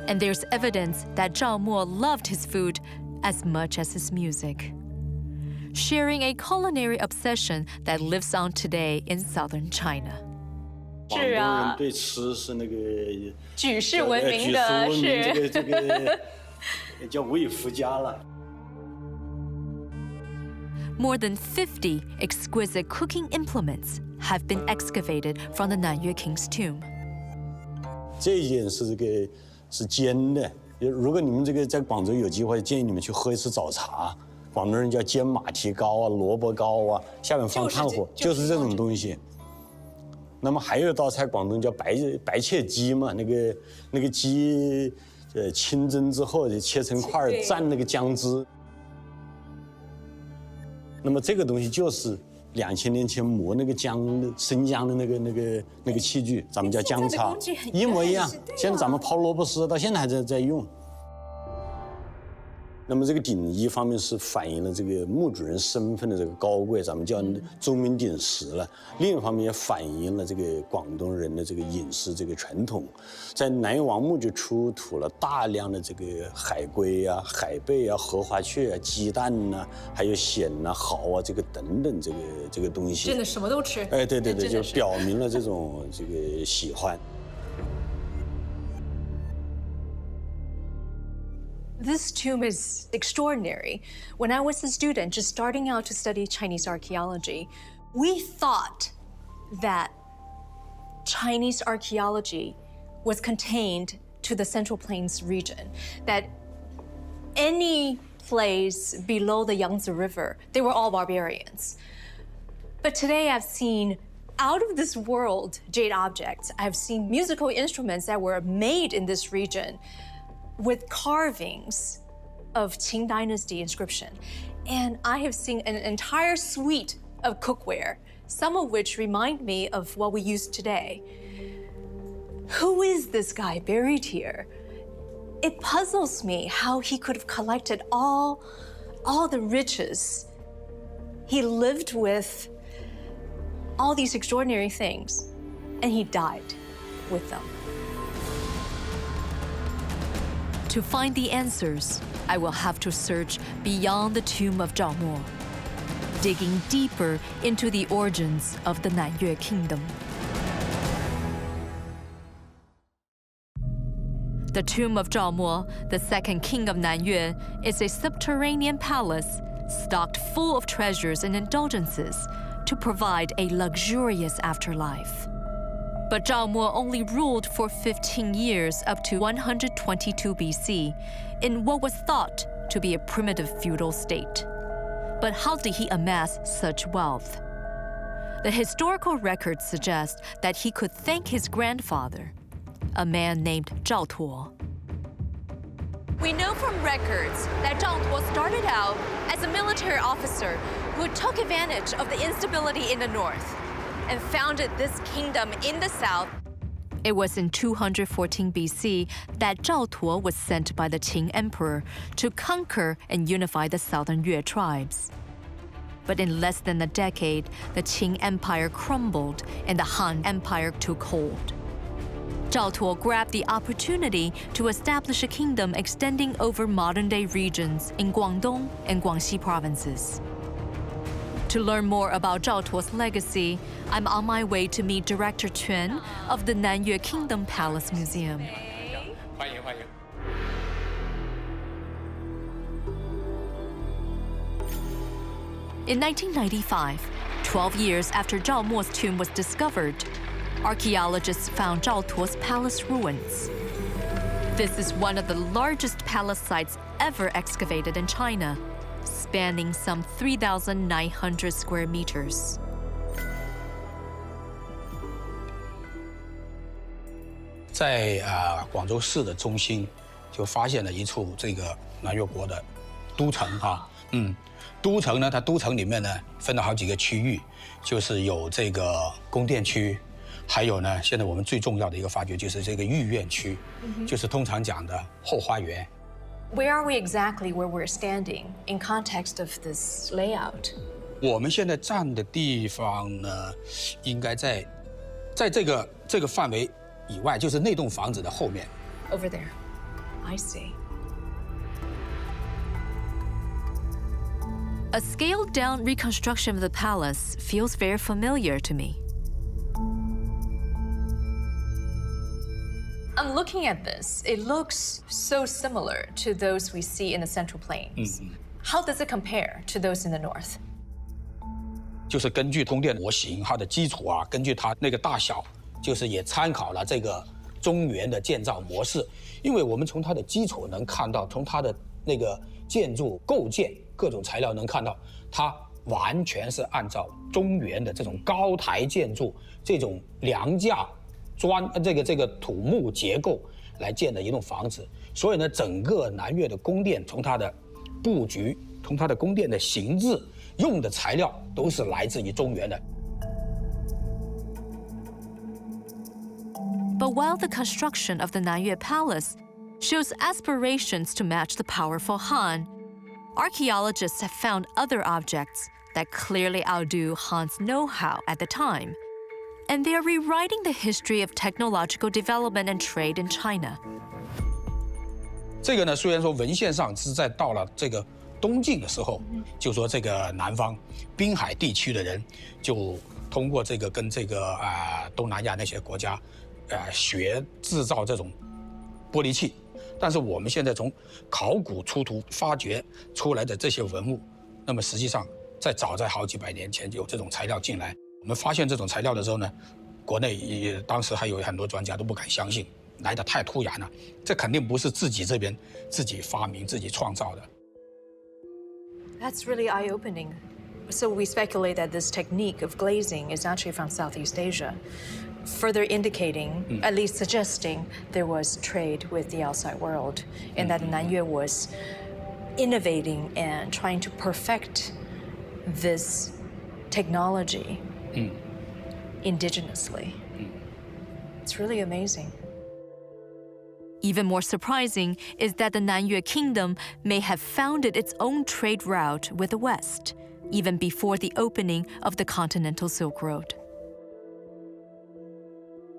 And there's evidence that Zhao Mo loved his food as much as his music, sharing a culinary obsession that lives on today in southern China. 广东人对吃是那个举世闻名的，是这个叫无以复加了。More than 50 exquisite cooking implements have been excavated from the Nanyue king's tomb. 这一件是是煎的，如果你们在广州有机会，建议你们去喝一次早茶。广东人叫煎马蹄糕啊、萝卜糕啊，下面放炭火，就是这种东西。那么还有一道菜，广东叫白切鸡嘛，那个鸡清蒸之后就切成块儿，蘸那个姜汁。那么这个东西就是2000年前磨那个生姜的那个器具，咱们叫姜叉，一模一样。现在咱们泡萝卜丝到现在还在用。那么这个鼎一方面是反映了这个墓主人身份的这个高贵，咱们叫钟鸣鼎食了；另一方面也反映了这个广东人的这个饮食这个传统。在南越王墓就出土了大量的这个海龟啊、海贝啊、荷花雀啊、鸡蛋呐、还有蚬呐、蚝啊这个等等这个东西。真的什么都吃。哎，对，就表明了这种这个喜欢。This tomb is extraordinary. When I was a student just starting out to study Chinese archaeology, we thought that Chinese archaeology was contained to the Central Plains region, that any place below the Yangtze River, they were all barbarians. But today I've seen out of this world jade objects. I've seen musical instruments that were made in this region with carvings of Qing Dynasty inscription. And I have seen an entire suite of cookware, some of which remind me of what we use today. Who is this guy buried here? It puzzles me how he could have collected all the riches. He lived with all these extraordinary things, and he died with them. To find the answers, I will have to search beyond the tomb of Zhao Mo, digging deeper into the origins of the Nanyue kingdom. The tomb of Zhao Mo, the second king of Nanyue, is a subterranean palace stocked full of treasures and indulgences to provide a luxurious afterlife. But Zhao Mo only ruled for 15 years up to 122 BC in what was thought to be a primitive feudal state. But how did he amass such wealth? The historical records suggest that he could thank his grandfather, a man named Zhao Tuo. We know from records that Zhao Tuo started out as a military officer who took advantage of the instability in the north and founded this kingdom in the south. It was in 214 BC that Zhao Tuo was sent by the Qing emperor to conquer and unify the southern Yue tribes. But in less than a decade, the Qing Empire crumbled and the Han Empire took hold. Zhao Tuo grabbed the opportunity to establish a kingdom extending over modern-day regions in Guangdong and Guangxi provinces. To learn more about Zhao Tuo's legacy, I'm on my way to meet Director Quan of the Nanyue Kingdom Palace Museum. In 1995, 12 years after Zhao Mo's tomb was discovered, archaeologists found Zhao Tuo's palace ruins. This is one of the largest palace sites ever excavated in China, spanning some 3,900 square meters. 在广州市的中心，就发现了一处这个南越国的都城啊，都城呢，它都城里面呢分了好几个区域，就是有这个宫殿区，还有呢，现在我们最重要的一个发掘就是这个御苑区，就是通常讲的后花园。Where are we exactly where we're standing in context of this layout? 我们现在站的地方呢，应该在这个范围以外，就是那栋房子的后面。Over there. I see. A scaled-down reconstruction of the palace feels very familiar to me. I'm looking at this. It looks so similar to those we see in the Central Plains. How does it compare to those in the north? 就是根据宫殿模型它的基础啊，根据它那个大小，就是也参考了这个中原的建造模式。因为我们从它的基础能看到，从它的那个建筑构建各种材料能看到，它完全是按照中原的这种高台建筑、这种梁架、这个土木结构来建的一栋房子。所以呢，整个南越的宫殿，从它的布局，从它的宫殿的形制，用的材料都是来自于中原的。But while the construction of the Nanyue Palace shows aspirations to match the powerful Han, archaeologists have found other objects that clearly outdo Han's know-how at the time, and they are rewriting the history of technological development and trade in China. 这个呢，虽然说文献上是在到了这个东晋的时候，就说这个南方滨海地区的人就通过这个跟这个东南亚那些国家学制造这种玻璃器，但是我们现在从考古出土发掘出来的这些文物，那么实际上早在好几百年前就有这种材料进来。我们发现这种材料的时候呢，国内也当时还有很多专家都不敢相信，来得太突然了，这肯定不是自己这边自己发明、自己创造的。That's really eye-opening. So we speculate that this technique of glazing is actually from Southeast Asia, further indicating, at least suggesting, there was trade with the outside world, and that Nanyue was innovating and trying to perfect this technology indigenously. It's really amazing. Even more surprising is that the Nanyue Kingdom may have founded its own trade route with the West, even before the opening of the continental Silk Road.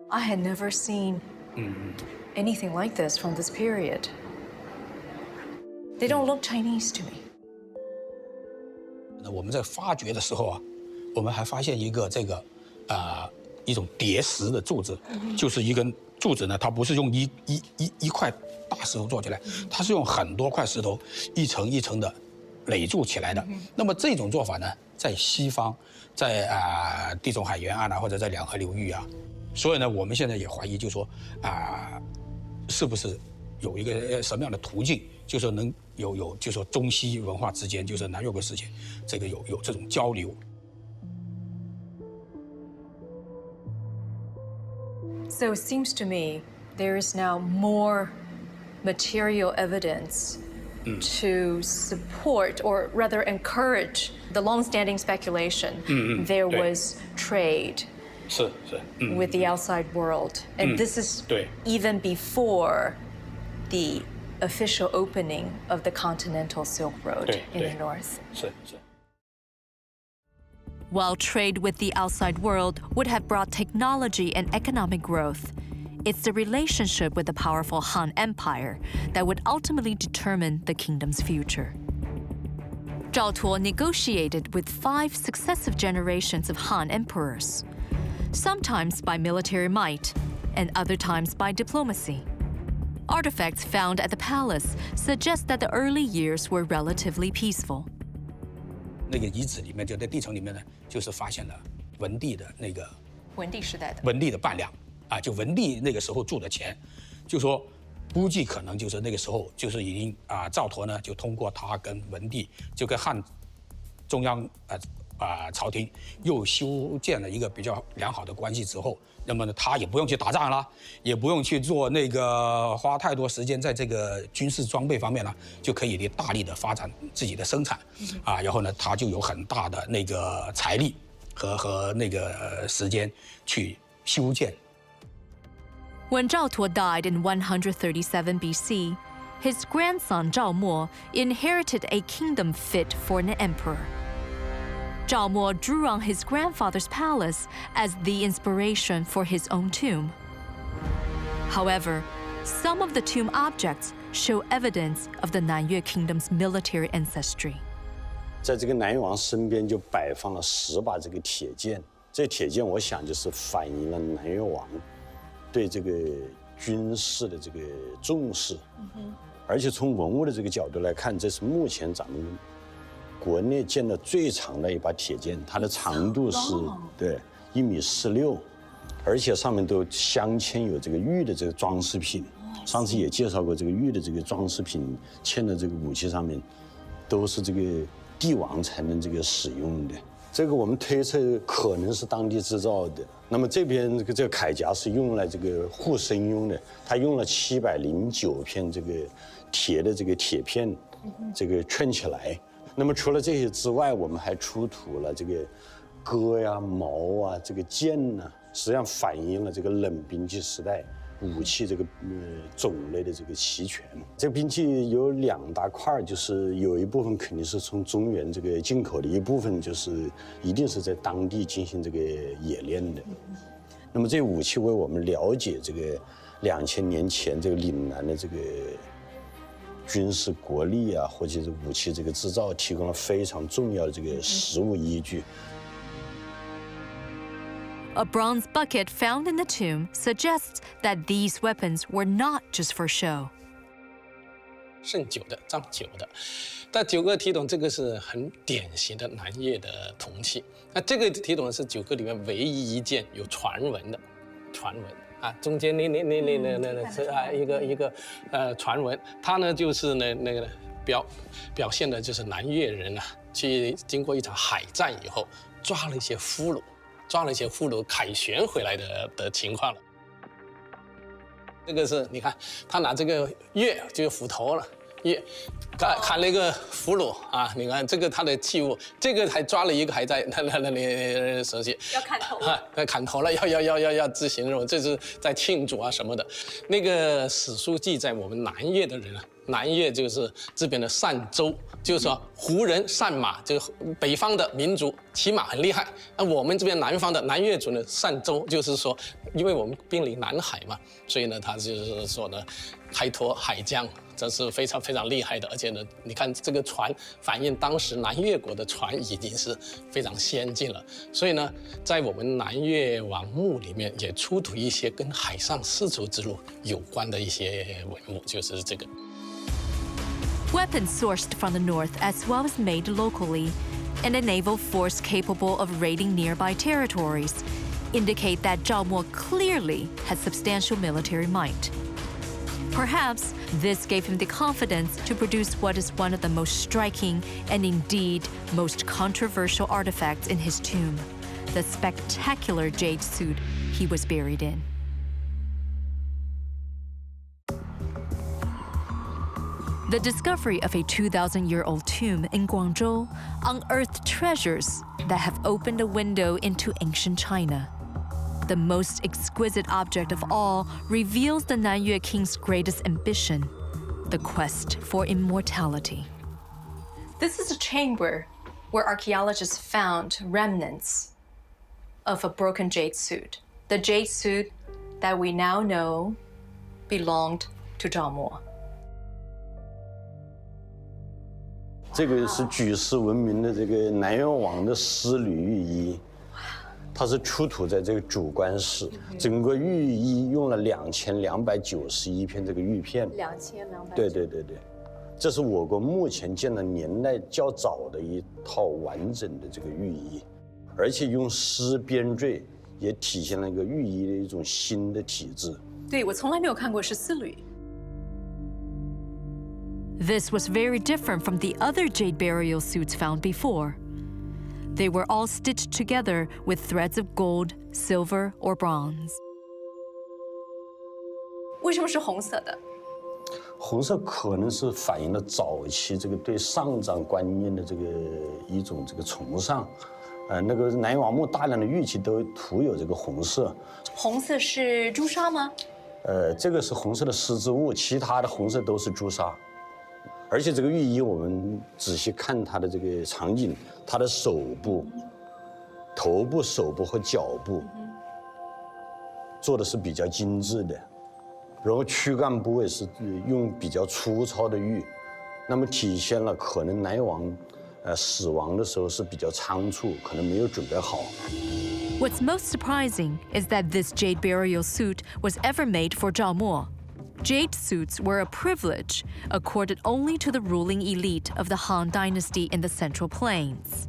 I had never seen anything like this from this period. They don't look Chinese to me. 我们在发掘的时候啊，我们还发现一个一种叠石的柱子，就是一根柱子呢，它不是用一块大石头做起来，它是用很多块石头一层一层的垒筑起来的。那么这种做法呢，在西方，在地中海沿岸啊，或者在两河流域啊，所以呢，我们现在也怀疑，就说是不是有一个什么样的途径，就是说能有，就说中西文化之间，就是南越国之间，这个有这种交流。So it seems to me there is now more material evidence to support, or rather encourage, the long-standing speculation there was trade with the outside world. And this is even before the official opening of the continental Silk Road in the north. While trade with the outside world would have brought technology and economic growth, it's the relationship with the powerful Han Empire that would ultimately determine the kingdom's future. Zhao Tuo negotiated with 5 successive generations of Han emperors, sometimes by military might and other times by diplomacy. Artifacts found at the palace suggest that the early years were relatively peaceful. 那个遗址里面，就在地层里面呢，就是发现了文帝的那个文帝时代的文帝的伴娘啊，就文帝那个时候住的钱，就说估计可能就是那个时候就是已经赵佗呢就通过他跟文帝就跟汉中央朝廷又修建了一个比较良好的关系之后，那么呢他也不用去打仗了，也不用去做那个花太多时间在这个军事装备方面了，就可以大力的发展自己的生产然后呢他就有很大的那个财力和那个时间去修建。When Zhao Tuo died in 137 BC, his grandson Zhao Mo inherited a kingdom fit for an emperor. Zhao Mo drew on his grandfather's palace as the inspiration for his own tomb. However, some of the tomb objects show evidence of the Nanyue kingdom's military ancestry. 在这个南越王身边就摆放了10把这个铁剑，这铁剑我想就是反映了南越王对这个军事的这个重视，而且从文物的这个角度来看，这是目前咱们国内见的最长的一把铁剑，它的长度是1.46米，而且上面都镶嵌有这个玉的这个装饰品。上次也介绍过，这个玉的这个装饰品嵌的这个武器上面，都是这个帝王才能这个使用的。这个我们推测可能是当地制造的。那么这边这个铠甲是用来这个护身用的，它用了709片这个铁的这个铁片，这个圈起来。那么除了这些之外，我们还出土了这个戈呀、矛啊、这个剑呐，实际上反映了这个冷兵器时代武器这个种类的这个齐全。这个兵器有2大块，就是有一部分肯定是从中原这个进口的，一部分就是一定是在当地进行这个冶炼的。那么这武器为我们了解这个2000年前这个岭南的这个军事国力啊，或者是武器这个制造，提供了非常重要的这个实物依据。A bronze bucket found in the tomb suggests that these weapons were not just for show. 盛酒的、藏酒的，但9个铁桶这个是很典型的南越的铜器。那这个铁桶是9个里面唯一一件有传闻的，传闻啊，中间那是一个传闻，它呢就是那个表现的就是南越人啊，去经过一场海战以后，抓了一些俘虏凯旋回来的情况了。这个是你看，他拿这个钺就是斧头了，钺砍了一个俘虏啊！你看这个他的器物，这个还抓了一个还在那里手起要砍头啊，砍头了，要执行任务，这是在庆祝啊什么的。那个史书记载，我们南越的人啊，南越就是这边的善州，就是说胡人善马，就是北方的民族骑马很厉害。那我们这边南方的南越族呢，善州就是说，因为我们濒临南海嘛，所以呢，他就是说呢，开拓海疆，这是非常非常厉害的。而且呢，你看这个船反映当时南越国的船已经是非常先进了。所以呢，在我们南越王墓里面也出土一些跟海上丝绸之路有关的一些文物，就是这个。Weapons sourced from the north as well as made locally, and a naval force capable of raiding nearby territories, indicate that Zhao Mo clearly had substantial military might. Perhaps this gave him the confidence to produce what is one of the most striking and indeed most controversial artifacts in his tomb, the spectacular jade suit he was buried in. The discovery of a 2,000-year-old tomb in Guangzhou unearthed treasures that have opened a window into ancient China. The most exquisite object of all reveals the Nanyue king's greatest ambition, the quest for immortality. This is a chamber where archaeologists found remnants of a broken jade suit. The jade suit that we now know belonged to Zhao Mo. 这个是举世闻名的这个南越王的丝缕玉衣，它是出土在这个主棺室，整个玉衣用了2291片这个玉片。2291。对。这是我国目前见的年代较早的一套完整的这个玉衣，而且用丝编缀，也体现了一个玉衣的一种新的体制。对，我从来没有看过是丝缕。This was very different from the other jade burial suits found before. They were all stitched together with threads of gold, silver, or bronze. 为什么是红色的？红色可能是反映了早期这个对上葬观念的这个一种这个崇尚，那个南越王墓大量的玉器都涂有这个红色。红色是朱砂吗？这个是红色的丝织物，其他的红色都是朱砂。而且这个玉衣，我们仔细看它的这个场景，它的手部、头部、手部和脚部做的是比较精致的。然后躯干部位是用比较粗糙的玉，那么体现了可能南越王死亡的时候是比较仓促，可能没有准备好。What's most surprising is that this jade burial suit was ever made for Zhao Mo. Jade suits were a privilege accorded only to the ruling elite of the Han Dynasty in the Central Plains.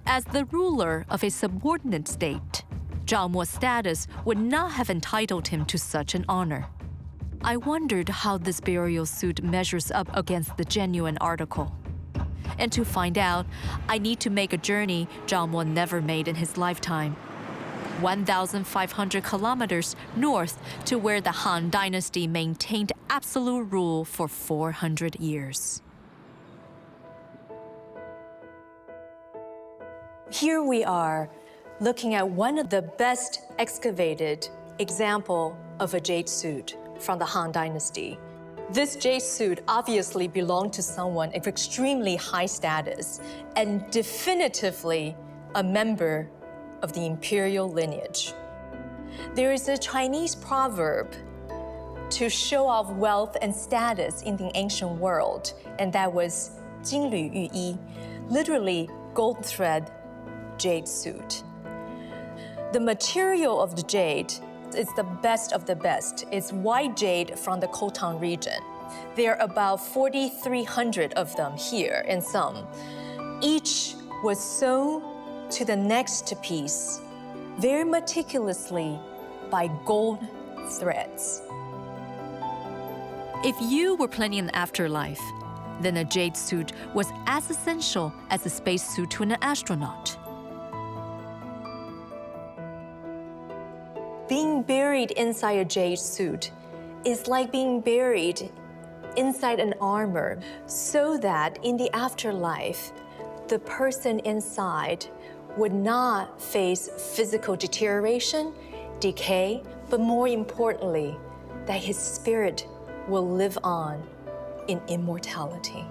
As the ruler of a subordinate state, Zhao Mo's status would not have entitled him to such an honor. I wondered how this burial suit measures up against the genuine article. And to find out, I need to make a journey Zhao Mo never made in his lifetime. 1,500 kilometers north to where the Han Dynasty maintained absolute rule for 400 years. Here we are, looking at one of the best excavated example of a jade suit from the Han Dynasty. This jade suit obviously belonged to someone of extremely high status and definitively a member of the imperial lineage. There is a Chinese proverb to show off wealth and status in the ancient world, and that was 金缕玉衣, literally gold thread jade suit. The material of the jade is the best of the best. It's white jade from the Khotang region. There are about 4,300 of them here in some. Each was sewn to the next piece very meticulously by gold threads. If you were planning an afterlife, then a jade suit was as essential as a spacesuit to an astronaut. Being buried inside a jade suit is like being buried inside an armor, so that in the afterlife, the person inside would not face physical deterioration, decay, but more importantly, that his spirit will live on in immortality.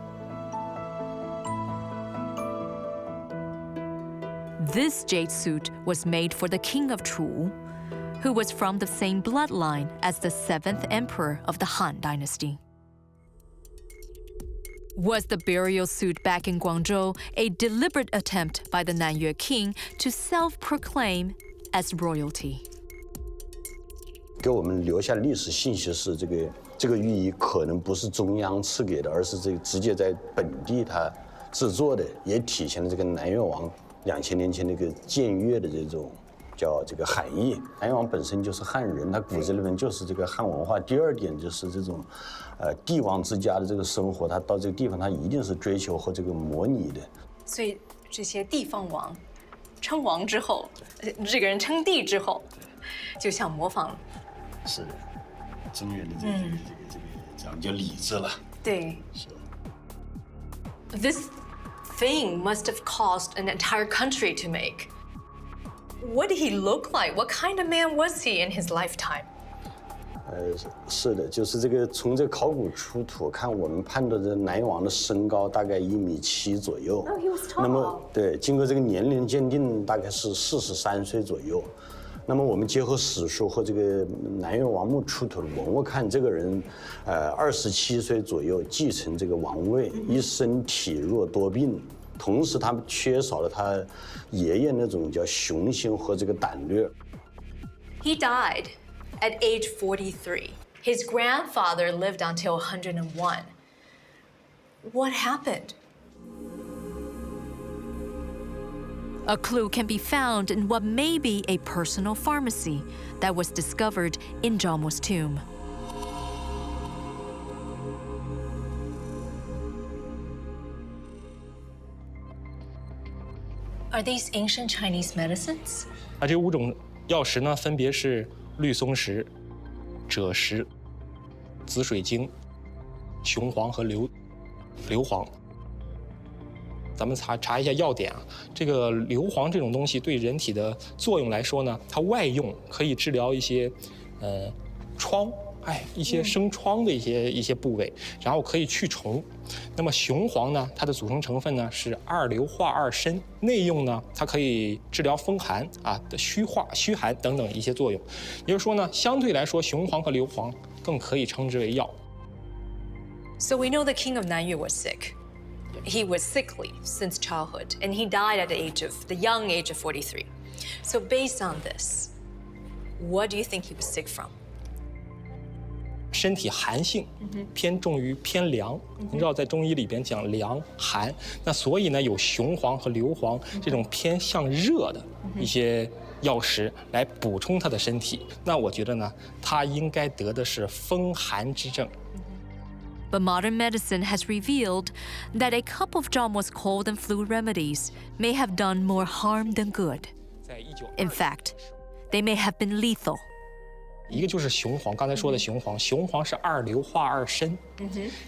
This jade suit was made for the king of Chu, who was from the same bloodline as the 7th emperor of the Han Dynasty. Was the burial suit back in Guangzhou a deliberate attempt by the Nanyue king to self-proclaim as royalty? 给我们留下历史信息是这个玉衣可能不是中央赐给的，而是这个直接在本地它制作的，也体现了这个南越王2000年前那个僭越的这种叫这个含义。南越王本身就是汉人，他骨子里面就是这个汉文化。第二点就是这种，帝王之家的这个生活，他到这个地方他一定是追求和这个模拟的。所以这些地方王称王之后，这个人称帝之后，就想模仿。是的，中原的这个讲究礼制了。对。This thing must have cost an entire country to make. What did he look like? What kind of man was he in his lifetime? 是的，就是这个从这考古出土看，我们判断这南越王的身高大概1.7米左右。Oh, he was tall. 那么对，经过这个年龄鉴定，大概是43岁左右。那么我们结合史书和这个南越王墓出土的文物看，这个人，27岁左右继承这个王位，一生体弱多病，同时他缺少了他爷爷那种叫雄心和这个胆略。He died at age 43. His grandfather lived until 101. What happened? A clue can be found in what may be a personal pharmacy that was discovered in Zhao Mo's tomb. Are these ancient Chinese medicines? 这5种药石呢，分别是绿松石、赭石、紫水晶、雄黄和硫磺。咱们查一下要点啊。这个硫磺这种东西对人体的作用来说呢，它外用可以治疗一些疮，一些生疮的一些部位，然后可以去虫。那么雄黄呢，它的组成成分呢是2硫化2砷，内用呢它可以治疗风寒的虚寒等等一些作用。也就是说呢，相对来说雄黄和硫磺更可以称之为药。So we know the king of Nanyue was sick. He was sickly since childhood, and he died at the young age of 43. So based on this, what do you think he was sick from? 身体寒性偏重于偏凉，你知道在中医里边讲凉寒，那所以呢有雄黄和硫磺这种偏向热的一些药石来补充他的身体。那我觉得呢，他应该得的是风寒之症。But modern medicine has revealed that a cup of Zhao Mo's cold and flu remedies may have done more harm than good. In fact, they may have been lethal. 一个就是雄黄，刚才说的雄黄，雄黄是2硫化2砷，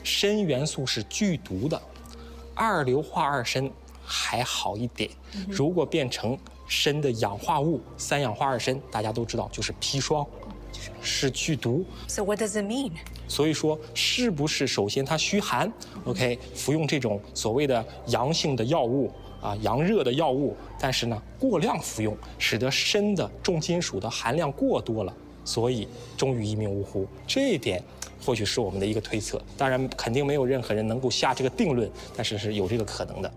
砷元素是剧毒的，2硫化2砷还好一点，如果变成砷的氧化物3氧化2砷，大家都知道就是砒霜，是剧毒。So what does it mean? 所以说，是不是首先它虚寒 ，OK， 服用这种所谓的阳性的药物阳热的药物，但是呢过量服用，使得砷的重金属的含量过多了，所以终于一命呜呼。这一点或许是我们的一个推测，当然肯定没有任何人能够下这个定论，但是是有这个可能的。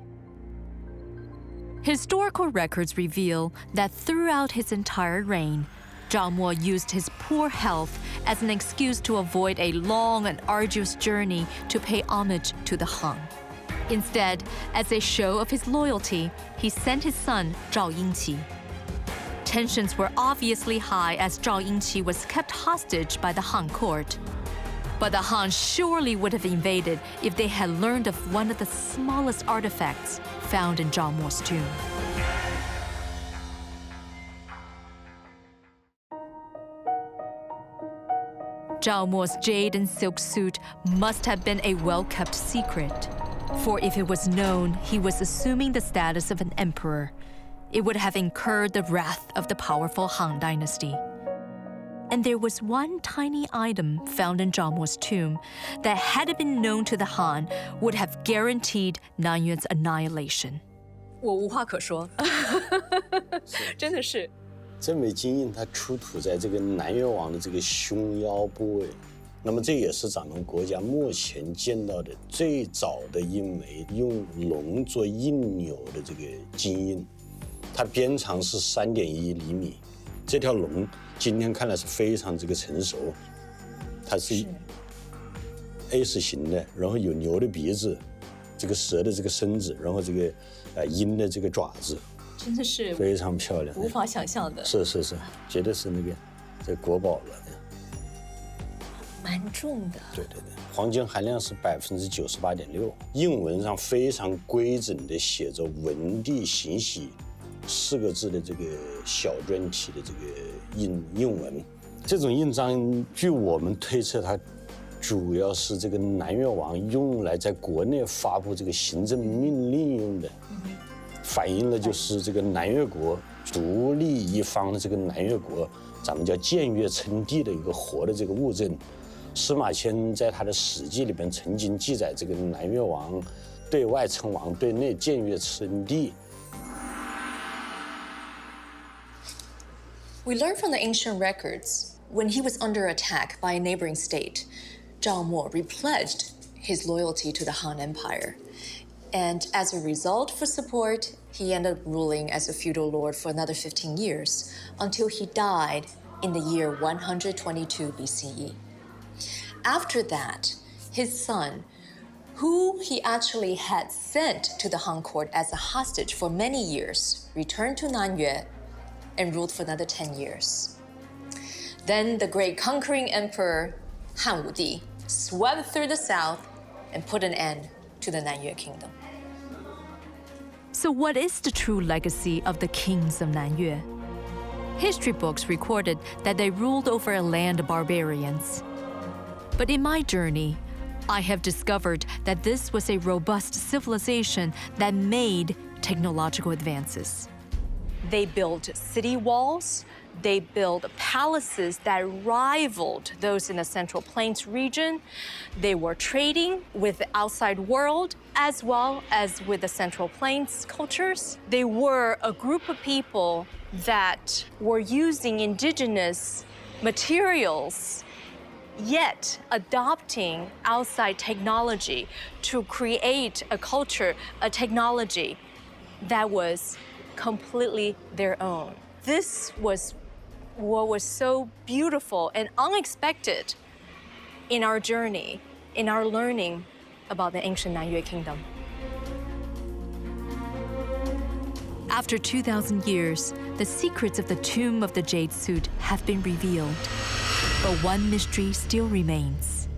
Historical records reveal that throughout his entire reign, Zhao Mo used his poor health as an excuse to avoid a long and arduous journey to pay homage to the Han. Instead, as a show of his loyalty, he sent his son Zhao Yingqi. Tensions were obviously high as Zhao Yingqi was kept hostage by the Han court. But the Han surely would have invaded if they had learned of one of the smallest artifacts found in Zhao Mo's tomb. Zhao Mo's jade and silk suit must have been a well-kept secret. For if it was known he was assuming the status of an emperor, it would have incurred the wrath of the powerful Han dynasty. And there was one tiny item found in Zhao Mo's tomb that, had it been known to the Han, would have guaranteed Nanyue's annihilation. 我无话可说，真的是。这枚金印它出土在这个南越王的这个胸腰部位，那么这也是咱们国家目前见到的最早的一枚用龙做印钮的这个金印，它边长是3.1厘米。这条龙今天看来是非常这个成熟，它是 S 型的，然后有牛的鼻子，这个蛇的这个身子，然后这个鹰的这个爪子。真的是非常漂亮，无法想象的。是，绝对是这国宝了。蛮重的。对，黄金含量是98.6%，印文上非常规整的写着"文帝行喜"4个字的这个小篆体的这个印文。这种印章，据我们推测，它主要是这个南越王用来在国内发布这个行政命令用的，反映了就是这个南越国独立一方的这个南越国，咱们叫僭越称帝的一个活的这个物证。司马迁在他的《史记》里边曾经记载，这个南越王对外称王，对内僭越称帝。 We learn from the ancient records, when he was under attack by a neighboring state, Zhao Mo repledged his loyalty to the Han Empire. And as a result, for support, he ended up ruling as a feudal lord for another 15 years, until he died in the year 122 BCE. After that, his son, who he actually had sent to the Han court as a hostage for many years, returned to Nanyue and ruled for another 10 years. Then the great conquering emperor Han Wudi swept through the south and put an end to the Nanyue kingdom. So what is the true legacy of the kings of Nanyue? History books recorded that they ruled over a land of barbarians. But in my journey, I have discovered that this was a robust civilization that made technological advances. They built city walls, they built palaces that rivaled those in the Central Plains region. They were trading with the outside world as well as with the Central Plains cultures. They were a group of people that were using indigenous materials, yet adopting outside technology to create a culture, a technology that was completely their own. This was what was so beautiful and unexpected in our journey, in our learning about the ancient Nanyue kingdom. After 2,000 years, the secrets of the tomb of the Jade suit have been revealed, but one mystery still remains.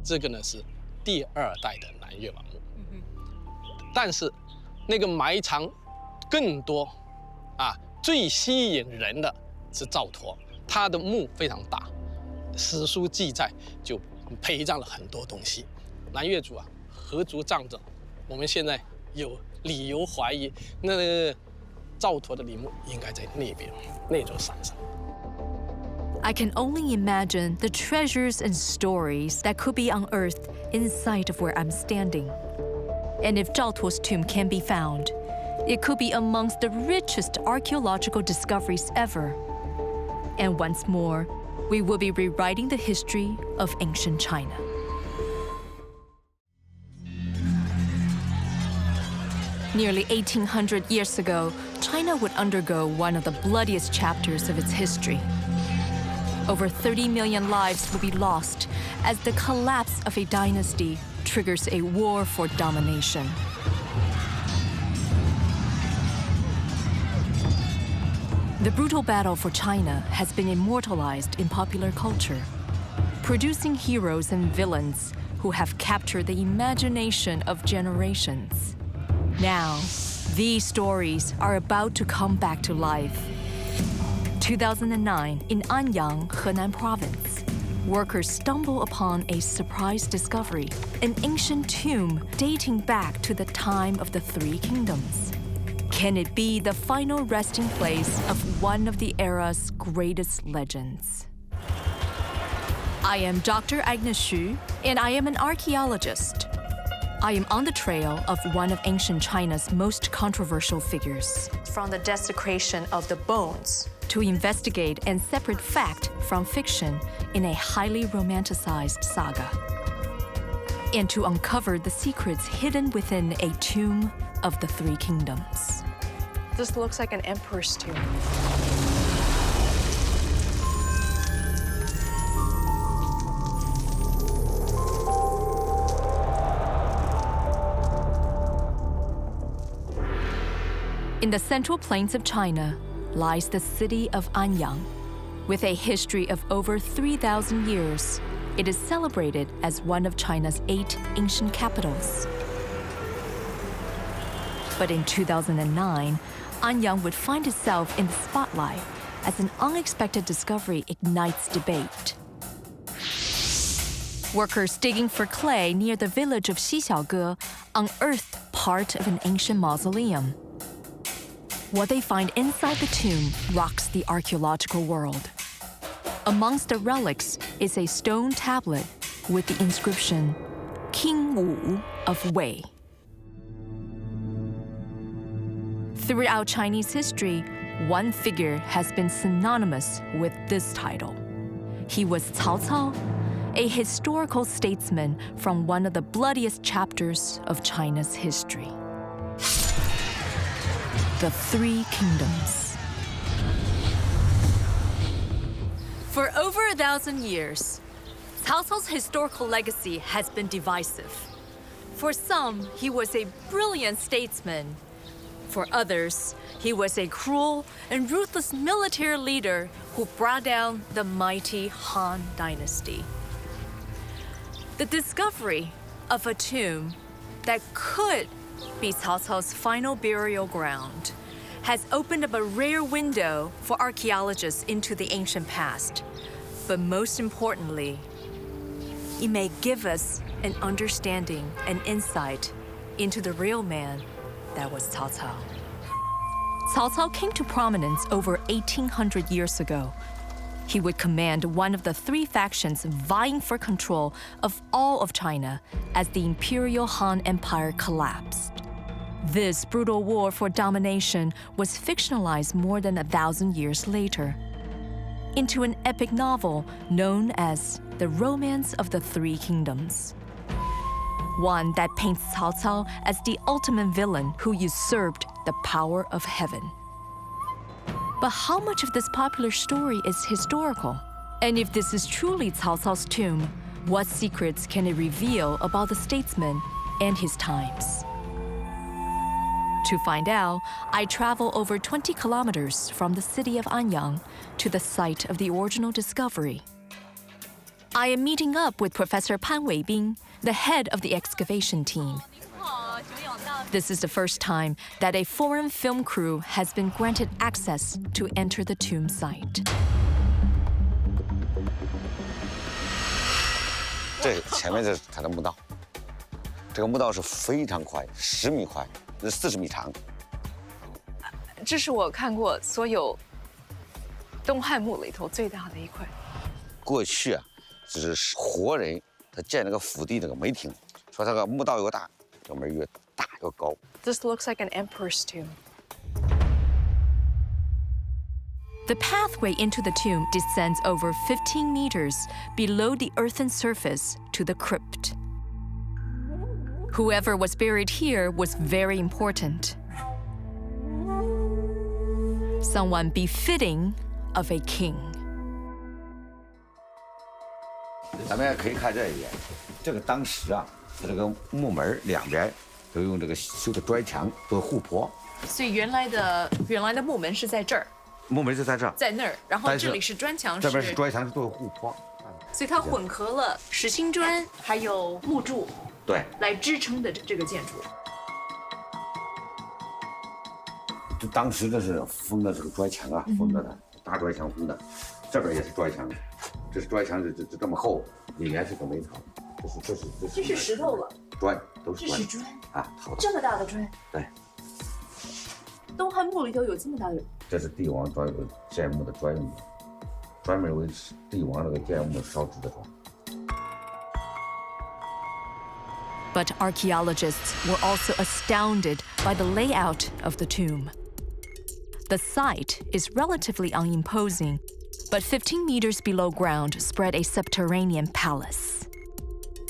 这个呢是第2代的南越王墓。 但是，那个埋藏更多，最吸引人的是赵佗，他的墓非常大，史书记载就陪葬了很多东西。南越族何足葬着？我们现在有理由怀疑，那个赵佗的陵墓应该在那边那座山上。 I can only imagine the treasures and stories that could be unearthed inside of where I'm standing. And if Zhao Tuo's tomb can be found, it could be amongst the richest archaeological discoveries ever. And once more, we will be rewriting the history of ancient China. Nearly 1,800 years ago, China would undergo one of the bloodiest chapters of its history. Over 30 million lives will be lost as the collapse of a dynasty triggers a war for domination. The brutal battle for China has been immortalized in popular culture, producing heroes and villains who have captured the imagination of generations. Now, these stories are about to come back to life. 2009, in Anyang, Henan Province, workers stumble upon a surprise discovery, an ancient tomb dating back to the time of the Three Kingdoms. Can it be the final resting place of one of the era's greatest legends? I am Dr. Agnes Hsu, and I am an archaeologist. I am on the trail of one of ancient China's most controversial figures. From the desecration of the bones to investigate and separate fact from fiction in a highly romanticized saga, and to uncover the secrets hidden within a tomb of the Three Kingdoms. This looks like an emperor's tomb. In the central plains of China lies the city of Anyang. With a history of over 3,000 years, it is celebrated as one of China's 8 ancient capitals. But in 2009, Anyang would find itself in the spotlight as an unexpected discovery ignites debate. Workers digging for clay near the village of Xixiaoge unearthed part of an ancient mausoleum. What they find inside the tomb rocks the archaeological world. Amongst the relics is a stone tablet with the inscription, King Wu of Wei. Throughout Chinese history, one figure has been synonymous with this title. He was Cao Cao, a historical statesman from one of the bloodiest chapters of China's history. The Three Kingdoms. For over 1,000 years, Cao Cao's historical legacy has been divisive. For some, he was a brilliant statesman. For others, he was a cruel and ruthless military leader who brought down the mighty Han Dynasty. The discovery of a tomb that could be Cao Cao's final burial ground has opened up a rare window for archaeologists into the ancient past. But most importantly, it may give us an understanding and insight into the real man that was Cao Cao. Cao Cao came to prominence over 1,800 years ago. He would command one of the three factions vying for control of all of China as the imperial Han Empire collapsed. This brutal war for domination was fictionalized more than 1,000 years later into an epic novel known as The Romance of the Three Kingdoms. One that paints Cao Cao as the ultimate villain who usurped the power of heaven. But how much of this popular story is historical? And if this is truly Cao Cao's tomb, what secrets can it reveal about the statesman and his times? To find out, I travel over 20 kilometers from the city of Anyang to the site of the original discovery. I am meeting up with Professor Pan Weibing, the head of the excavation team. This is the first time that a foreign film crew has been granted access to enter the tomb site. 这前面是它的墓道，这个墓道是非常宽，10米宽，40米长。这是我看过所有东汉墓里头最大的一块。过去啊，只是活人他建那个府邸那个没听，说这个墓道越大，这门越大越高。This looks like an emperor's tomb. The pathway into the tomb descends over 15 meters below the earthen surface to the crypt. Whoever was buried here was very important. Someone befitting of a king. 咱们也可以看这一点，这个当时啊，它这个木门两边都用这个修的砖墙做护坡。所以原来的木门是在这儿。 木门就在这儿，在那儿，然后这里是砖墙，这边是砖墙，是做护坡，所以它混合了实心砖还有木柱，对，来支撑的这个建筑。就当时这是封的这个砖墙啊，封着的，大砖墙封的，这边也是砖墙，这是砖墙，这么厚，里面是个煤槽，这是石头了，砖都是砖，这是砖啊，好的，这么大的砖，对。 东汉墓里头有这么大的。这是帝王建墓的专用的，专门为帝王那个建墓烧制的砖。But archaeologists were also astounded by the layout of the tomb. The site is relatively unimposing, but 15 meters below ground spread a subterranean palace.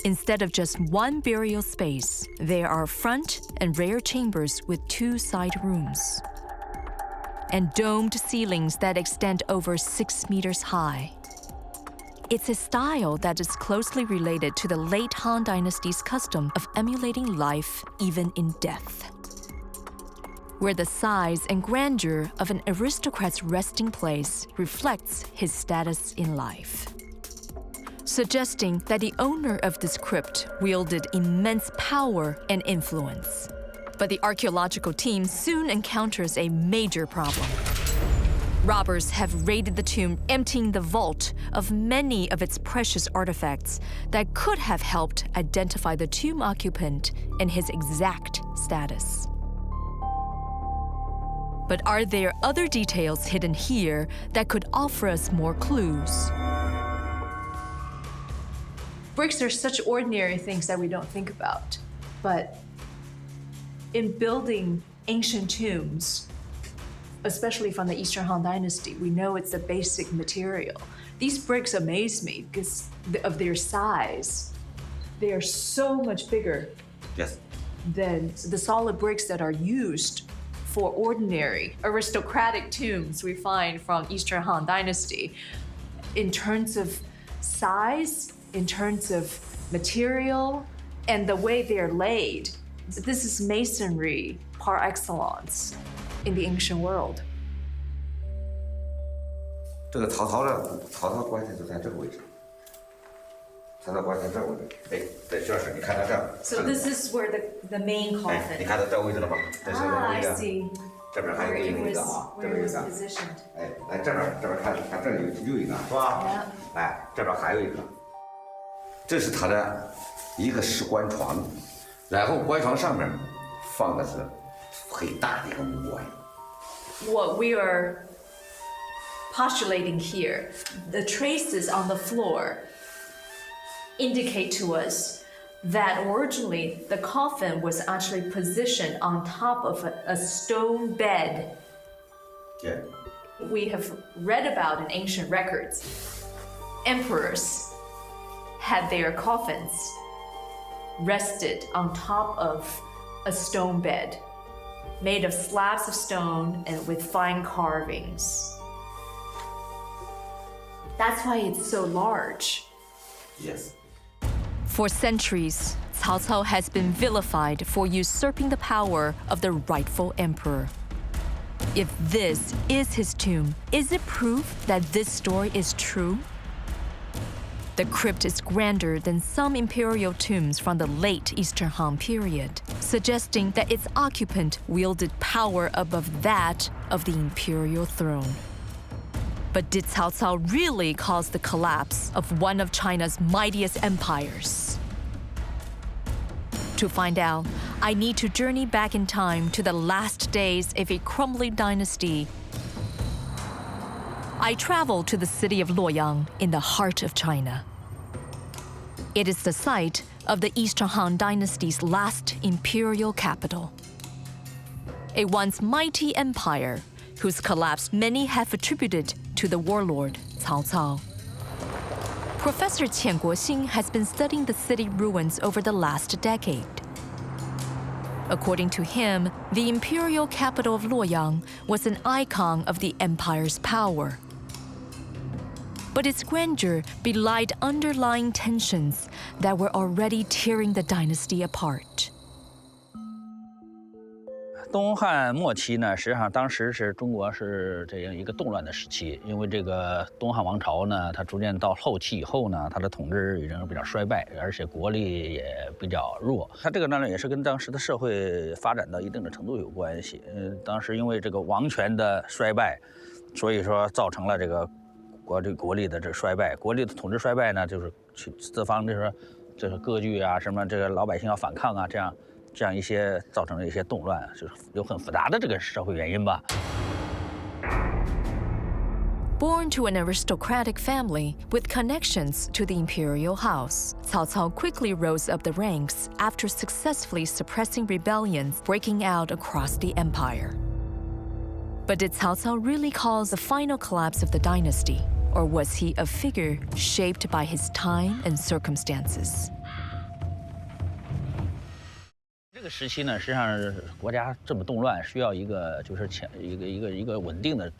Instead of just one burial space, there are front and rear chambers with 2 side rooms, and domed ceilings that extend over 6 meters high. It's a style that is closely related to the late Han Dynasty's custom of emulating life even in death, where the size and grandeur of an aristocrat's resting place reflects his status in life, suggesting that the owner of this crypt wielded immense power and influence. But the archaeological team soon encounters a major problem. Robbers have raided the tomb, emptying the vault of many of its precious artifacts that could have helped identify the tomb occupant and his exact status. But are there other details hidden here that could offer us more clues? Bricks are such ordinary things that we don't think about, but in building ancient tombs, especially from the Eastern Han Dynasty, we know it's a basic material. These bricks amaze me because of their size. They are so much bigger than the solid bricks that are used for ordinary aristocratic tombs we find from Eastern Han Dynasty. In terms of size, in terms of material, and the way they're laid, this is masonry par excellence in the ancient world. 这个曹操棺材就在这个位置，曹操棺材这个位置，哎，对，就是，你看到这儿。So this is where the main coffin. 哎，你看到这个位置了吗？这是这个位 I 置。see. 这边还有一个啊，这边有一个。哎，来这边看这里有一个，是吧？哎，这边还有一个。这是他的一个石棺床，然后棺床上面放的是很大的一个木棺。What we are postulating here, the traces on the floor indicate to us that originally the coffin was actually positioned on top of a stone bed. Yeah. We have read about in ancient records, emperors had their coffins rested on top of a stone bed made of slabs of stone and with fine carvings. That's why it's so large. Yes. For centuries, Cao Cao has been vilified for usurping the power of the rightful emperor. If this is his tomb, is it proof that this story is true? The crypt is grander than some imperial tombs from the late Eastern Han period, suggesting that its occupant wielded power above that of the imperial throne. But did Cao Cao really cause the collapse of one of China's mightiest empires? To find out, I need to journey back in time to the last days of a crumbling dynasty. I travel to the city of Luoyang in the heart of China. It is the site of the Eastern Han Dynasty's last imperial capital. A once mighty empire whose collapse many have attributed to the warlord Cao Cao. Professor Qian Guoxing has been studying the city ruins over the last decade. According to him, the imperial capital of Luoyang was an icon of the empire's power. But its grandeur belied underlying tensions that were already tearing the dynasty apart. 东汉末期呢，实际上当时是中国是这样一个动乱的时期，因为这个东汉王朝呢，它逐渐到后期以后呢，它的统治已经比较衰败，而且国力也比较弱。它这个呢也是跟当时的社会发展到一定的程度有关系。当时因为这个王权的衰败，所以说造成了这个国力的这个衰败，国力的统治衰败呢，就是去四方就是这个割据啊，什么这个老百姓要反抗啊，这样一些造成了一些动乱，就是有很复杂的这个社会原因吧。Born to an aristocratic family with connections to the imperial house, Cao Cao quickly rose up the ranks after successfully suppressing rebellions breaking out across the empire. But did Cao Cao really cause the final collapse of the dynasty, or was he a figure shaped by his time and circumstances? 这个时期呢，实际上国家这么动乱，需要一个就是一个稳定的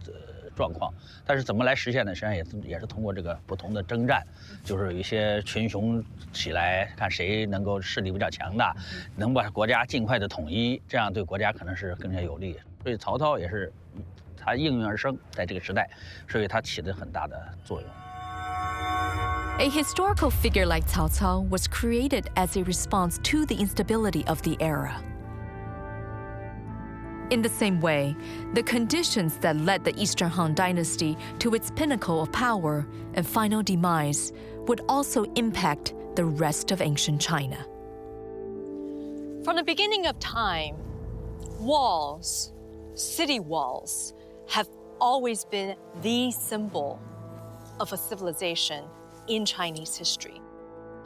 状况。但是怎么来实现呢？实际上也是通过这个不同的征战，就是有一些群雄起来，看谁能够势力比较强大，能把国家尽快的统一，这样对国家可能是更加有利。所以曹操也是他应运而生，在这个时代，所以他起了很大的作用。 A historical figure like Cao Cao was created as a response to the instability of the era. In the same way, the conditions that led the Eastern Han Dynasty to its pinnacle of power and final demise would also impact the rest of ancient China. From the beginning of time, walls, city walls, have always been the symbol of a civilization in Chinese history.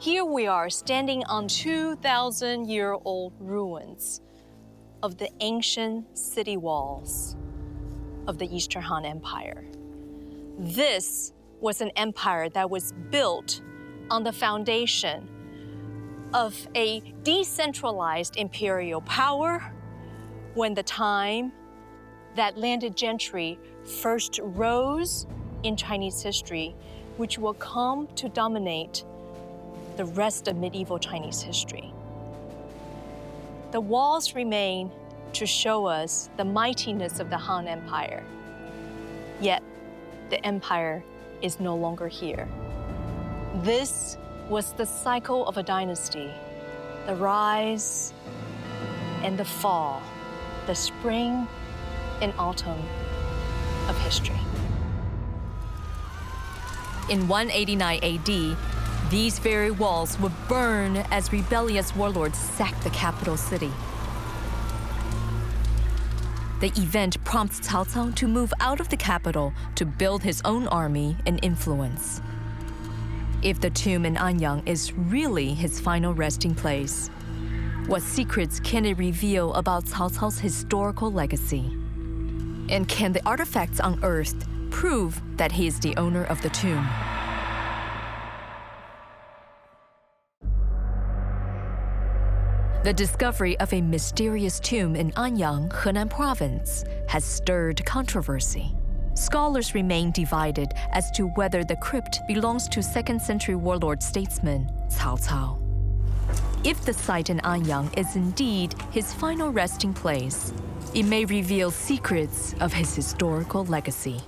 Here we are standing on 2,000-year-old ruins of the ancient city walls of the Eastern Han Empire. This was an empire that was built on the foundation of a decentralized imperial power when the time that landed gentry first rose in Chinese history, which will come to dominate the rest of medieval Chinese history. The walls remain to show us the mightiness of the Han Empire. Yet, the empire is no longer here. This was the cycle of a dynasty, the rise and the fall, the spring and autumn of history. In 189 AD, these very walls would burn as rebellious warlords sacked the capital city. The event prompts Cao Cao to move out of the capital to build his own army and influence. If the tomb in Anyang is really his final resting place, what secrets can it reveal about Cao Cao's historical legacy? And can the artifacts unearthed prove that he is the owner of the tomb? The discovery of a mysterious tomb in Anyang, Henan Province, has stirred controversy. Scholars remain divided as to whether the crypt belongs to 2nd century warlord statesman Cao Cao. If the site in Anyang is indeed his final resting place, it may reveal secrets of his historical legacy.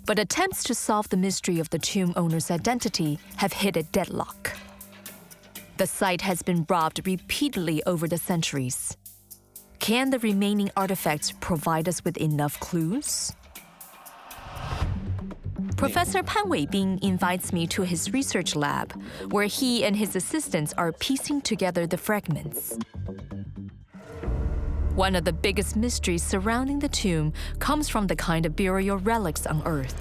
But attempts to solve the mystery of the tomb owner's identity have hit a deadlock. The site has been robbed repeatedly over the centuries. Can the remaining artifacts provide us with enough clues? Professor Pan Weibing invites me to his research lab, where he and his assistants are piecing together the fragments. One of the biggest mysteries surrounding the tomb comes from the kind of burial relics unearthed.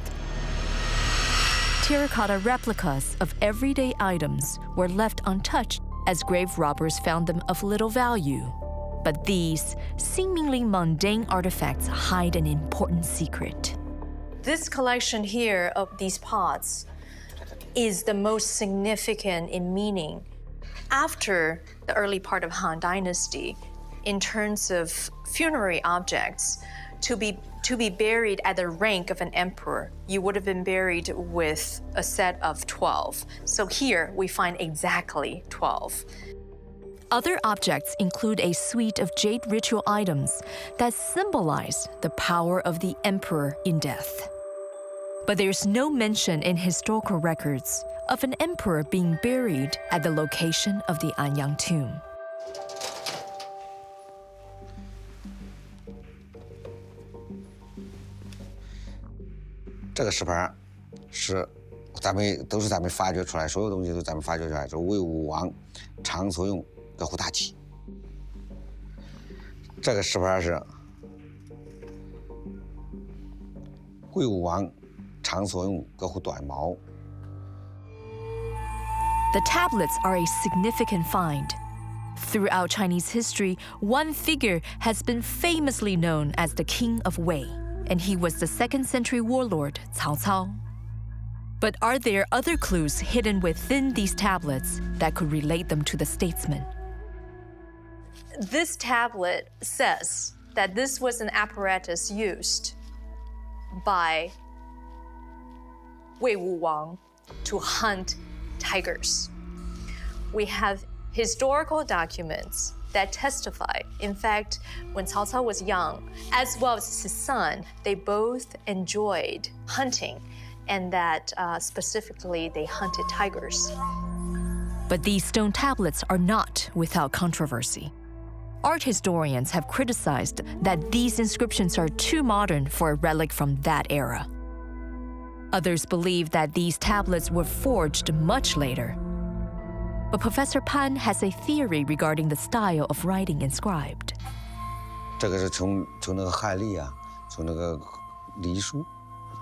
Terracotta replicas of everyday items were left untouched as grave robbers found them of little value. But these seemingly mundane artifacts hide an important secret. This collection here of these pots is the most significant in meaning after the early part of Han Dynasty in terms of funerary objects. To be buried at the rank of an emperor, you would have been buried with a set of 12. So here we find exactly 12. Other objects include a suite of jade ritual items that symbolize the power of the emperor in death. But there's no mention in historical records of an emperor being buried at the location of the Anyang tomb.这个石盘是咱们发掘出来，所有东西都咱们发掘出来，就是魏武王常所用各户大旗。这个石盘是魏武王常所用各户短矛。 The tablets are a significant find. Throughout Chinese history, one figure has been famously known as the King of Wei, and he was the 2nd century warlord Cao Cao. But are there other clues hidden within these tablets that could relate them to the statesman? This tablet says that this was an apparatus used by Wei Wu Wang to hunt tigers. We have historical documents that testify. In fact, when Cao Cao was young, as well as his son, they both enjoyed hunting, and that specifically they hunted tigers. But these stone tablets are not without controversy. Art historians have criticized that these inscriptions are too modern for a relic from that era. Others believe that these tablets were forged much later. But Professor Pan has a theory regarding the style of writing inscribed. 这个是从那个汉隶啊，从那个隶书，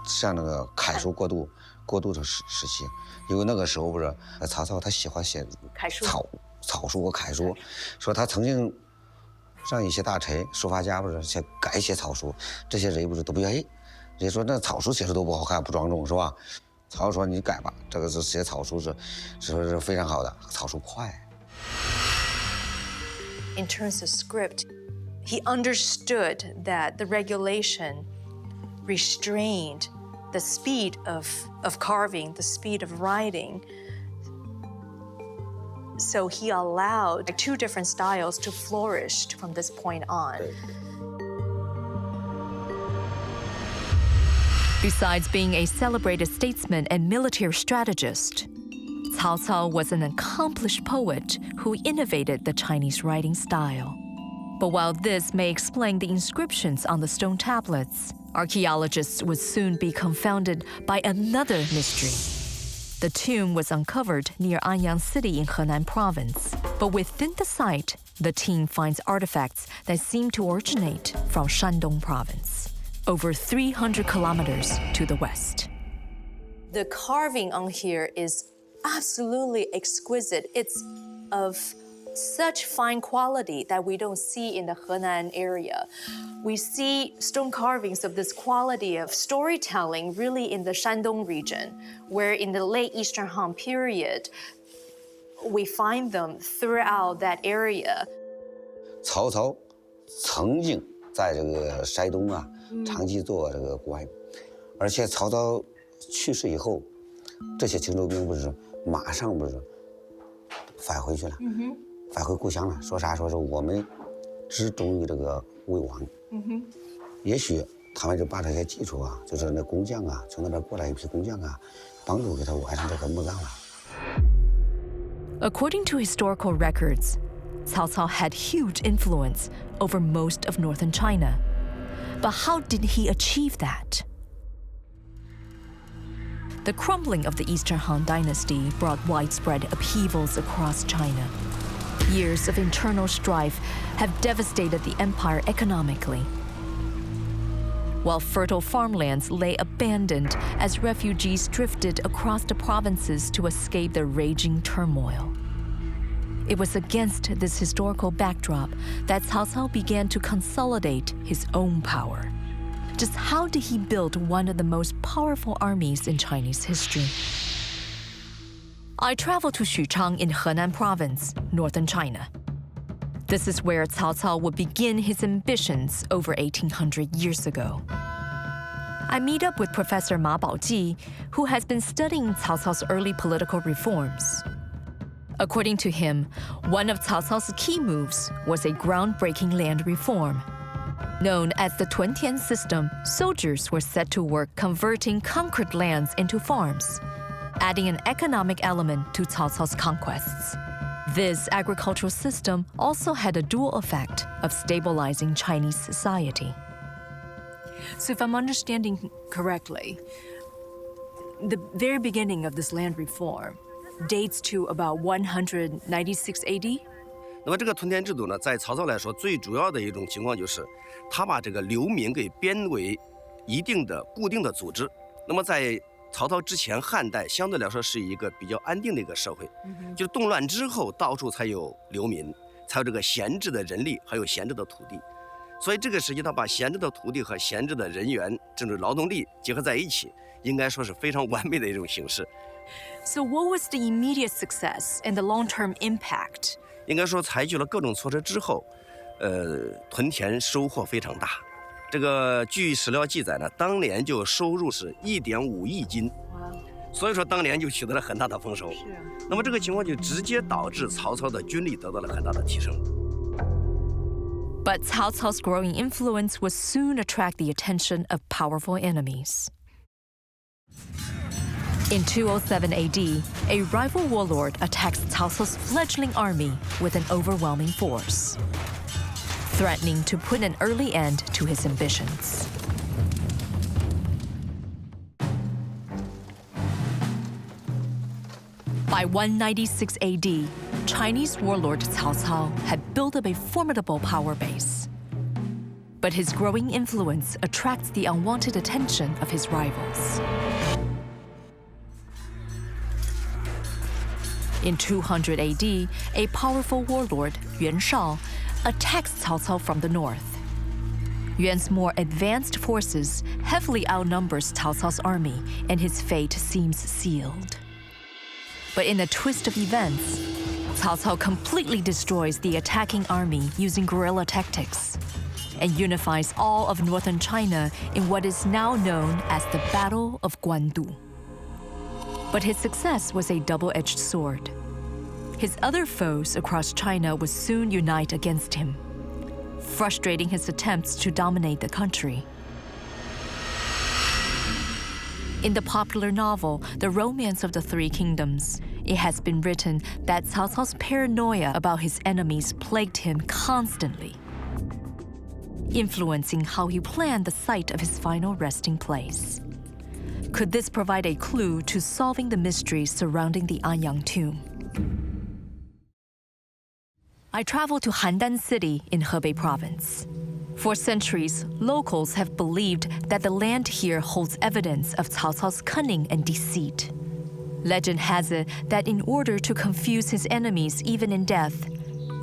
向那个楷书过渡的时期，因为那个时候不是曹操他喜欢写草书和楷书，说他曾经让一些大臣、书法家不是改写草书，这些人不是都不愿意，人家说那草书写的都不好看，不庄重是吧？曹操说你改吧，这个是写草书是非常好的，草书快。In terms of script, he understood that the regulation restrained the speed of carving, the speed of writing. So he allowed two different styles to flourish from this point on. Besides being a celebrated statesman and military strategist, Cao Cao was an accomplished poet who innovated the Chinese writing style. But while this may explain the inscriptions on the stone tablets, archaeologists would soon be confounded by another mystery. The tomb was uncovered near Anyang City in Henan Province. But within the site, the team finds artifacts that seem to originate from Shandong Province, over 300 kilometers to the west. The carving on here is absolutely exquisite. It's of such fine quality that we don't see in the Henan area. We see stone carvings of this quality of storytelling really in the Shandong region, where in the late Eastern Han period, we find them throughout that area. 曹操曾经在这个山东啊，长期做这个官，而且曹操去世以后，这些青州兵不是马上不是返回去了，返回故乡了，说啥？说是我们只忠于这个魏王。也许他们就把这些技术啊，就是那工匠啊，从那边过来一批工匠啊，帮助给他完成这个墓葬了。According to historical records, Cao Cao had huge influence over most of northern China. But how did he achieve that? The crumbling of the Eastern Han Dynasty brought widespread upheavals across China. Years of internal strife have devastated the empire economically. While fertile farmlands lay abandoned as refugees drifted across the provinces to escape the raging turmoil. It was against this historical backdrop that Cao Cao began to consolidate his own power. Just how did he build one of the most powerful armies in Chinese history? I traveled to Xuchang in Henan Province, northern China. This is where Cao Cao would begin his ambitions over 1800 years ago. I meet up with Professor Ma Baoji, who has been studying Cao Cao's early political reforms. According to him, one of Cao Cao's key moves was a groundbreaking land reform. Known as the Tuntian system, soldiers were set to work converting conquered lands into farms, adding an economic element to Cao Cao's conquests. This agricultural system also had a dual effect of stabilizing Chinese society. So if I'm understanding correctly, the very beginning of this land reform dates to about 196 AD? 那么这个屯田制度呢，在曹操来说，最主要的一种情况就是，他把这个流民给编为一定的固定的组织。那么在曹操之前，汉代相对来说是一个比较安定的一个社会，就动乱之后，到处才有流民，才有这个闲置的人力，还有闲置的土地。所以这个时期，他把闲置的土地和闲置的人员，这种劳动力结合在一起，应该说是非常完美的一种形式。So what was the immediate success and the long-term impact? 应该说，采取了各种措施之后，屯田收获非常大。这个据史料记载呢，当年就收入是1.5亿斤，所以说当年就取得了很大的丰收。那么这个情况就直接导致曹操的军力得到了很大的提升。But Cao Cao's growing influence would soon attract the attention of powerful enemies. In 207 AD, a rival warlord attacks Cao Cao's fledgling army with an overwhelming force. threatening to put an early end to his ambitions. By 196 AD, Chinese warlord Cao Cao had built up a formidable power base. But his growing influence attracts the unwanted attention of his rivals. In 200 AD, a powerful warlord, Yuan Shao, attacks Cao Cao from the north. Yuan's more advanced forces heavily outnumbers Cao Cao's army, and his fate seems sealed. But in a twist of events, Cao Cao completely destroys the attacking army using guerrilla tactics and unifies all of northern China in what is now known as the Battle of Guangzhou. But his success was a double-edged sword. His other foes across China would soon unite against him, frustrating his attempts to dominate the country. In the popular novel, The Romance of the Three Kingdoms, it has been written that Cao Cao's paranoia about his enemies plagued him constantly, influencing how he planned the site of his final resting place. Could this provide a clue to solving the mystery surrounding the Anyang tomb? I traveled to Handan City in Hebei Province. For centuries, locals have believed that the land here holds evidence of Cao Cao's cunning and deceit. Legend has it that in order to confuse his enemies even in death,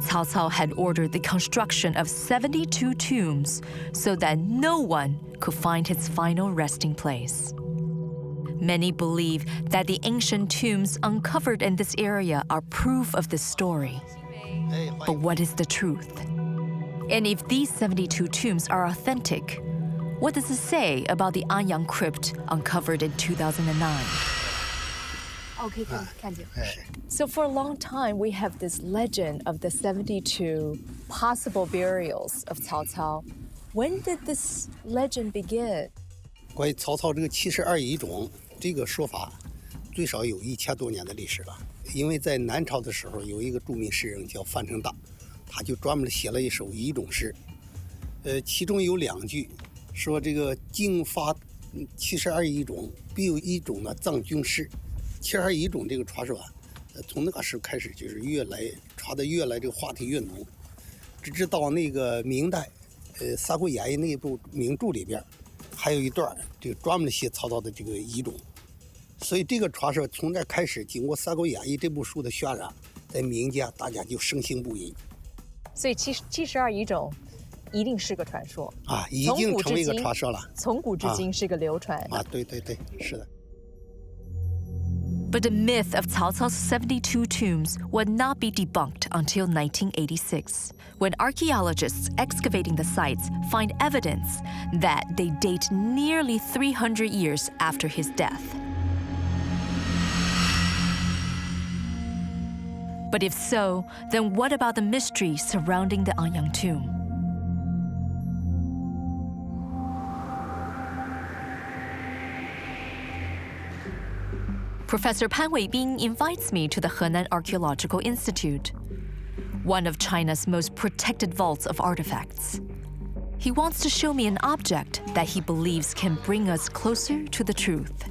Cao Cao had ordered the construction of 72 tombs so that no one could find his final resting place. Many believe that the ancient tombs uncovered in this area are proof of this story. But what is the truth? And if these 72 tombs are authentic, what does it say about the Anyang crypt uncovered in 2009? Okay, so for a long time, we have this legend of the 72 possible burials of Cao Cao. When did this legend begin? 关于曹操这个72遗种这个说法，最少有1000多年的历史了。因为在南朝的时候，有一个著名诗人叫范成大，他就专门写了一首遗种诗。其中有2句说这个经发72遗种，必有一种呢葬军师。72遗种这个传说啊，从那个时候开始就是传的越来这个话题越浓，直到那个明代，《三国演义》那部名著里边，还有一段这个专门写曹操的这个遗种。所以这个传说从这开始，经过《三国演义》这部书的渲染，在民间大家就深信不疑。所以72遗种一定是个传说啊，已经成为一个传说了。从古至今是个流传啊，对，是的。But the myth of Cao Cao's 72 tombs would not be debunked until 1986, when archaeologists excavating the sites find evidence that they date nearly 300 years after his death. But if so, then what about the mystery surrounding the Anyang tomb? Professor Pan Weibing invites me to the Henan Archaeological Institute, one of China's most protected vaults of artifacts. He wants to show me an object that he believes can bring us closer to the truth.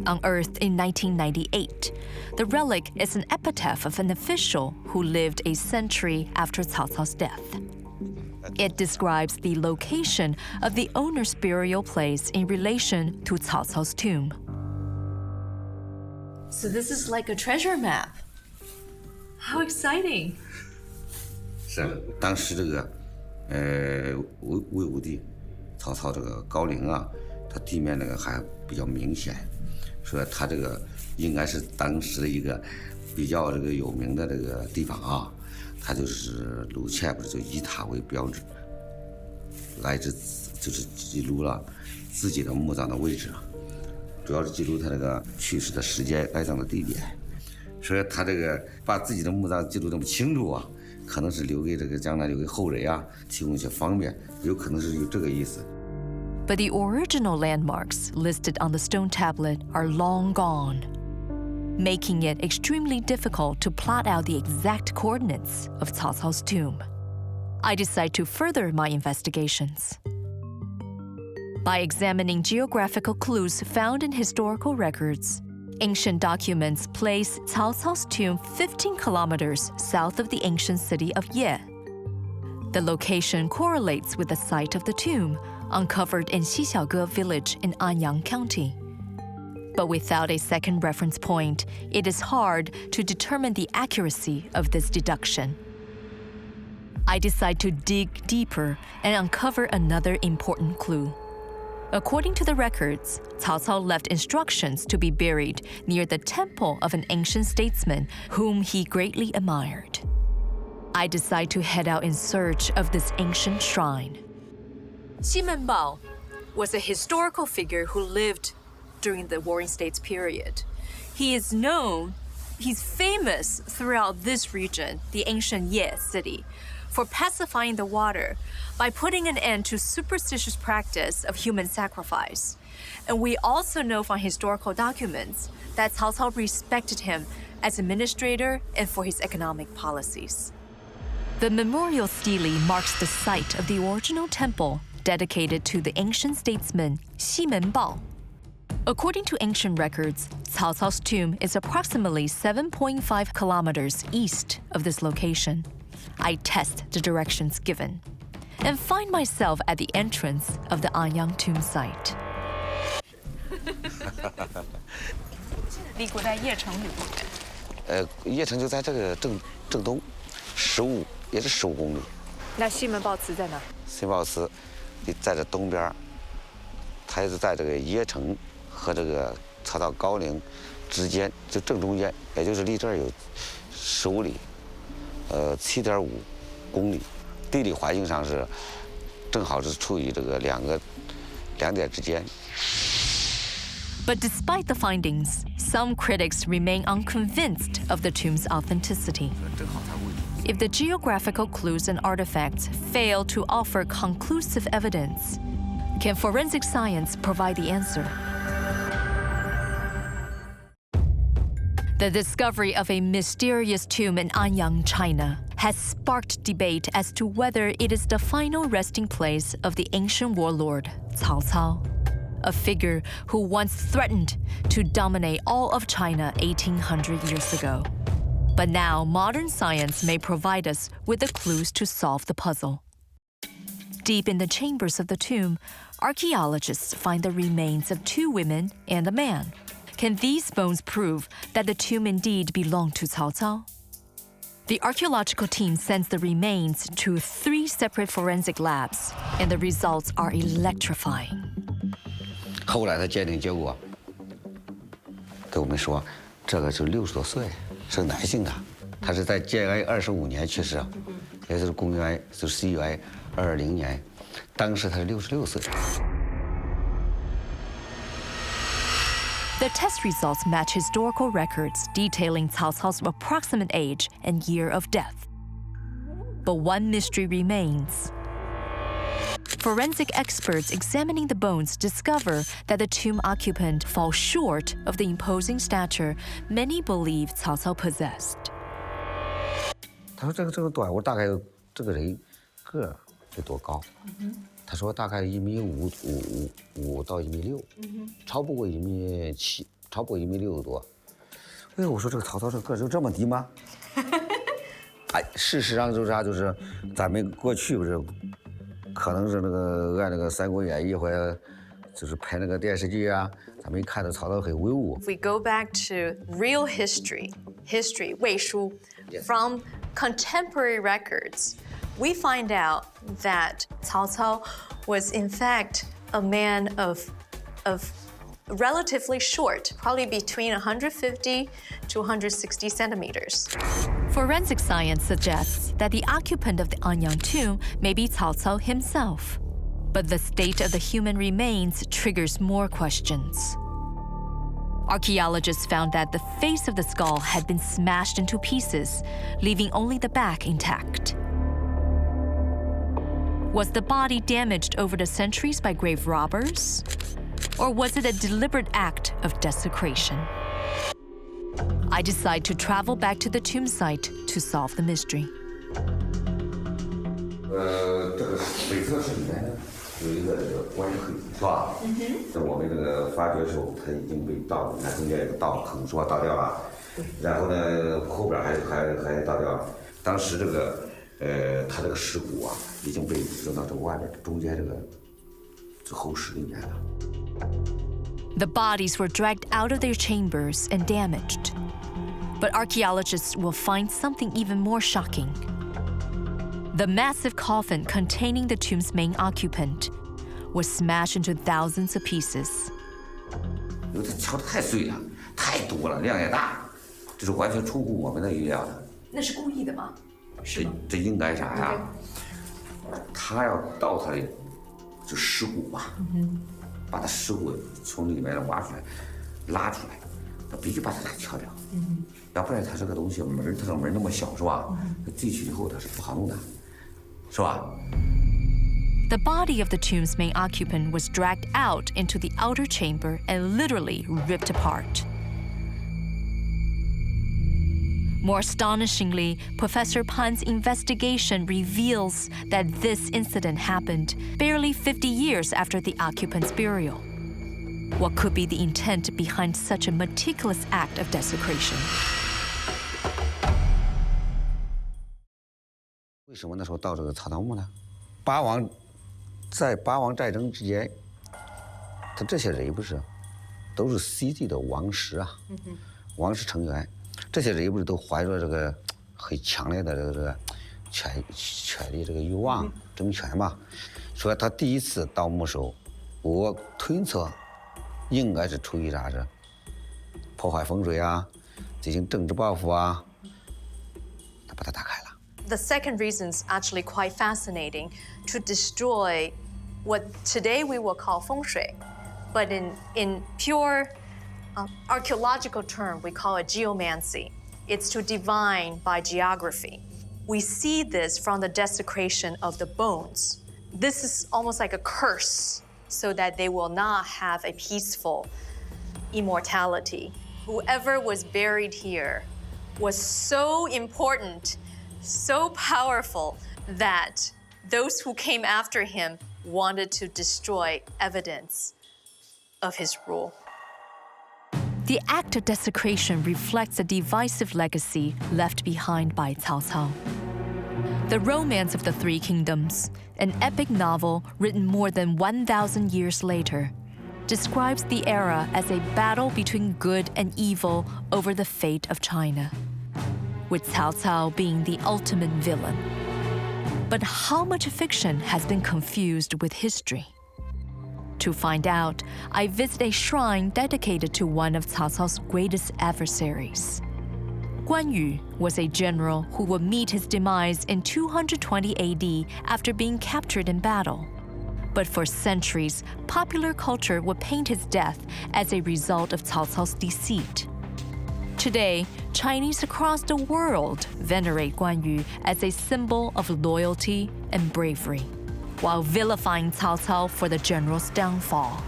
Unearthed in 1998, the relic is an epitaph of an official who lived a century after Cao Cao's death. It describes the location of the owner's burial place in relation to Cao Cao's tomb. So this is like a treasure map. How exciting! 是当时这个魏武帝曹操这个高陵啊，它地面那个还比较明显，所以它这个应该是当时的一个比较这个有名的这个地方啊。它就是鲁切不是就以它为标志，来自就是记录了自己的墓葬的位置，主要是记录他这个去世的时间、埋葬的地点。所以他这个把自己的墓葬记录这么清楚啊，可能是留给这个将来留给后人啊，提供一些方便，有可能是有这个意思。But the original landmarks listed on the stone tablet are long gone. making it extremely difficult to plot out the exact coordinates of Cao Cao's tomb. I decide to further my investigations. By examining geographical clues found in historical records, ancient documents place Cao Cao's tomb 15 kilometers south of the ancient city of Ye. The location correlates with the site of the tomb, uncovered in Xixiaoge village in Anyang County. But without a second reference point, it is hard to determine the accuracy of this deduction. I decide to dig deeper and uncover another important clue. According to the records, Cao Cao left instructions to be buried near the temple of an ancient statesman whom he greatly admired. I decide to head out in search of this ancient shrine. Xi Menbao was a historical figure who lived during the Warring States period. He's famous throughout this region, the ancient Ye city, for pacifying the water by putting an end to superstitious practice of human sacrifice. And we also know from historical documents that Cao Cao respected him as administrator and for his economic policies. The memorial stele marks the site of the original temple dedicated to the ancient statesman Xi Menbao. According to ancient records, Cao Cao's tomb is approximately 7.5 kilometers east of this location. I test the directions given and find myself at the entrance of the Anyang tomb site. 离古代邺城有多远？邺城就在这个正东，15也是15公里。那西门豹祠在哪？西门豹祠在这东边，它也是在这个邺城和这个曹操高陵之间，就正中间，也就是离这儿有15里，7.5公里。地理环境上是正好是处于这个两点之间。 But despite the findings, some critics remain unconvinced of the tomb's authenticity. If the geographical clues and artifacts fail to offer conclusive evidence, can forensic science provide the answer? The discovery of a mysterious tomb in Anyang, China, has sparked debate as to whether it is the final resting place of the ancient warlord Cao Cao, a figure who once threatened to dominate all of China 1800 years ago. But now modern science may provide us with the clues to solve the puzzle. Deep in the chambers of the tomb, archaeologists find the remains of 2 women and a man. Can these bones prove that the tomb indeed belonged to Cao Cao? The archaeological team sends the remains to 3 separate forensic labs, and the results are electrifying. 后来的鉴定结果给我们说，这个是60多岁，是男性的，他是在建安25年去世，也就是公元11月20年，当时他是66岁。 The test results match historical records detailing Cao Cao's approximate age and year of death. But one mystery remains. Forensic experts examining the bones discover that the tomb occupant falls short of the imposing stature many believe Cao Cao possessed. 他说这个短，我大概这个人个得多高？他说大概1.55米到1.6米，超不过1.7米，超不过1.6米多。哎，我说这个曹操这个就这么低吗？哎，事实上就是啥，就是咱们过去不是，可能是那个按那个《三国演义》或者就是拍那个电视剧啊，咱们一看到曹操很威武。 If we go back to real history, 魏书, from contemporary records, we find out that Cao Cao was in fact a man of relatively short, probably between 150 to 160 centimeters. Forensic science suggests that the occupant of the Anyang tomb may be Cao Cao himself. But the state of the human remains triggers more questions. Archaeologists found that the face of the skull had been smashed into pieces, leaving only the back intact. Was the body damaged over the centuries by grave robbers? Or was it a deliberate act of desecration? I decide to travel back to the tomb site to solve the mystery. 这个北侧是里面有一个这个关黑，是吧？我们这个发掘的时候，它已经被盗，你看中间有个盗坑，是吧？盗掉了。然后呢，后边还盗掉了。当时这个它这个尸骨啊，已经被扔到这外边中间这后室里面了。 The bodies were dragged out of their chambers and damaged. But archaeologists will find something even more shocking. The massive coffin containing the tomb's main occupant was smashed into thousands of pieces. 因为它敲得太碎了，太多了，量也大，这是完全出乎我们的预料的。那是故意的吗？这应该啥呀？他要盗他的就尸骨嘛，把他尸骨从里面挖出来，拉出来，他必须把它给敲掉。要不然他这个东西门，它这个门那么小是吧？进去以后它是不好弄的，是吧？ The body of the tomb's main occupant was dragged out into the outer chamber and literally ripped apart. More astonishingly, Professor Pan's investigation reveals that this incident happened barely 50 years after the occupant's burial. What could be the intent behind such a meticulous act of desecration? 为什么那时候盗这个草堂木呢？在八王战争之间，他这些人不是都是 CZ 的王室啊，王室成员，这些人不是都怀着这个很强烈的这个权力这个欲望、争权嘛？所以他第一次盗墓时候，我推测应该是出于啥子？破坏风水啊，进行政治报复啊，他把它打开了。 The second reason is actually quite fascinating, to destroy what today we will call feng shui, but in pure archaeological term, we call it geomancy. It's to divine by geography. We see this from the desecration of the bones. This is almost like a curse, so that they will not have a peaceful immortality. Whoever was buried here was so important, so powerful, that those who came after him wanted to destroy evidence of his rule. The act of desecration reflects a divisive legacy left behind by Cao Cao. The Romance of the Three Kingdoms, an epic novel written more than 1,000 years later, describes the era as a battle between good and evil over the fate of China, with Cao Cao being the ultimate villain. But how much fiction has been confused with history? To find out, I visit a shrine dedicated to one of Cao Cao's greatest adversaries. Guan Yu was a general who would meet his demise in 220 AD after being captured in battle. But for centuries, popular culture would paint his death as a result of Cao Cao's deceit. Today, Chinese across the world venerate Guan Yu as a symbol of loyalty and bravery, while vilifying Cao Cao for the general's downfall.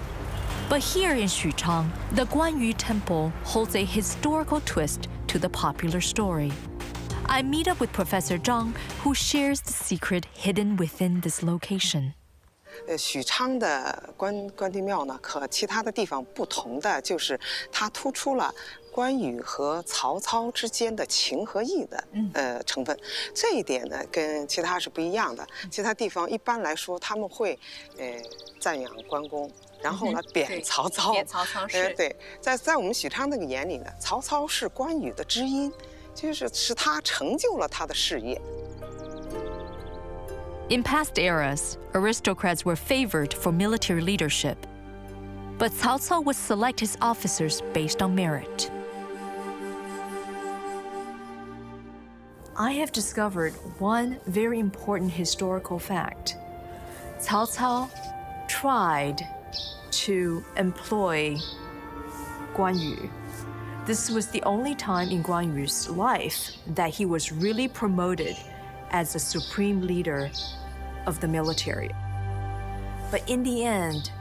But here in Xuchang, the Guan Yu temple holds a historical twist to the popular story. I meet up with Professor Zhang, who shares the secret hidden within this location. 许昌的关帝庙呢，和其他的地方不同的就是它突出了关羽和曹操之间的情和义的成分。这一点呢，跟其他是不一样的。其他地方一般来说他们会赞扬关公，然后呢贬曹操。贬曹操是。对，在我们许昌那个眼里呢，曹操是关羽的知音，是他成就了他的事业。 In past eras, aristocrats were favored for military leadership. But Cao Cao would select his officers based on merit. I have discovered one very important historical fact. Cao Cao tried to employ Guan Yu. This was the only time in Guan Yu's life that he was really promoted as a supreme leader of the military. But in the end,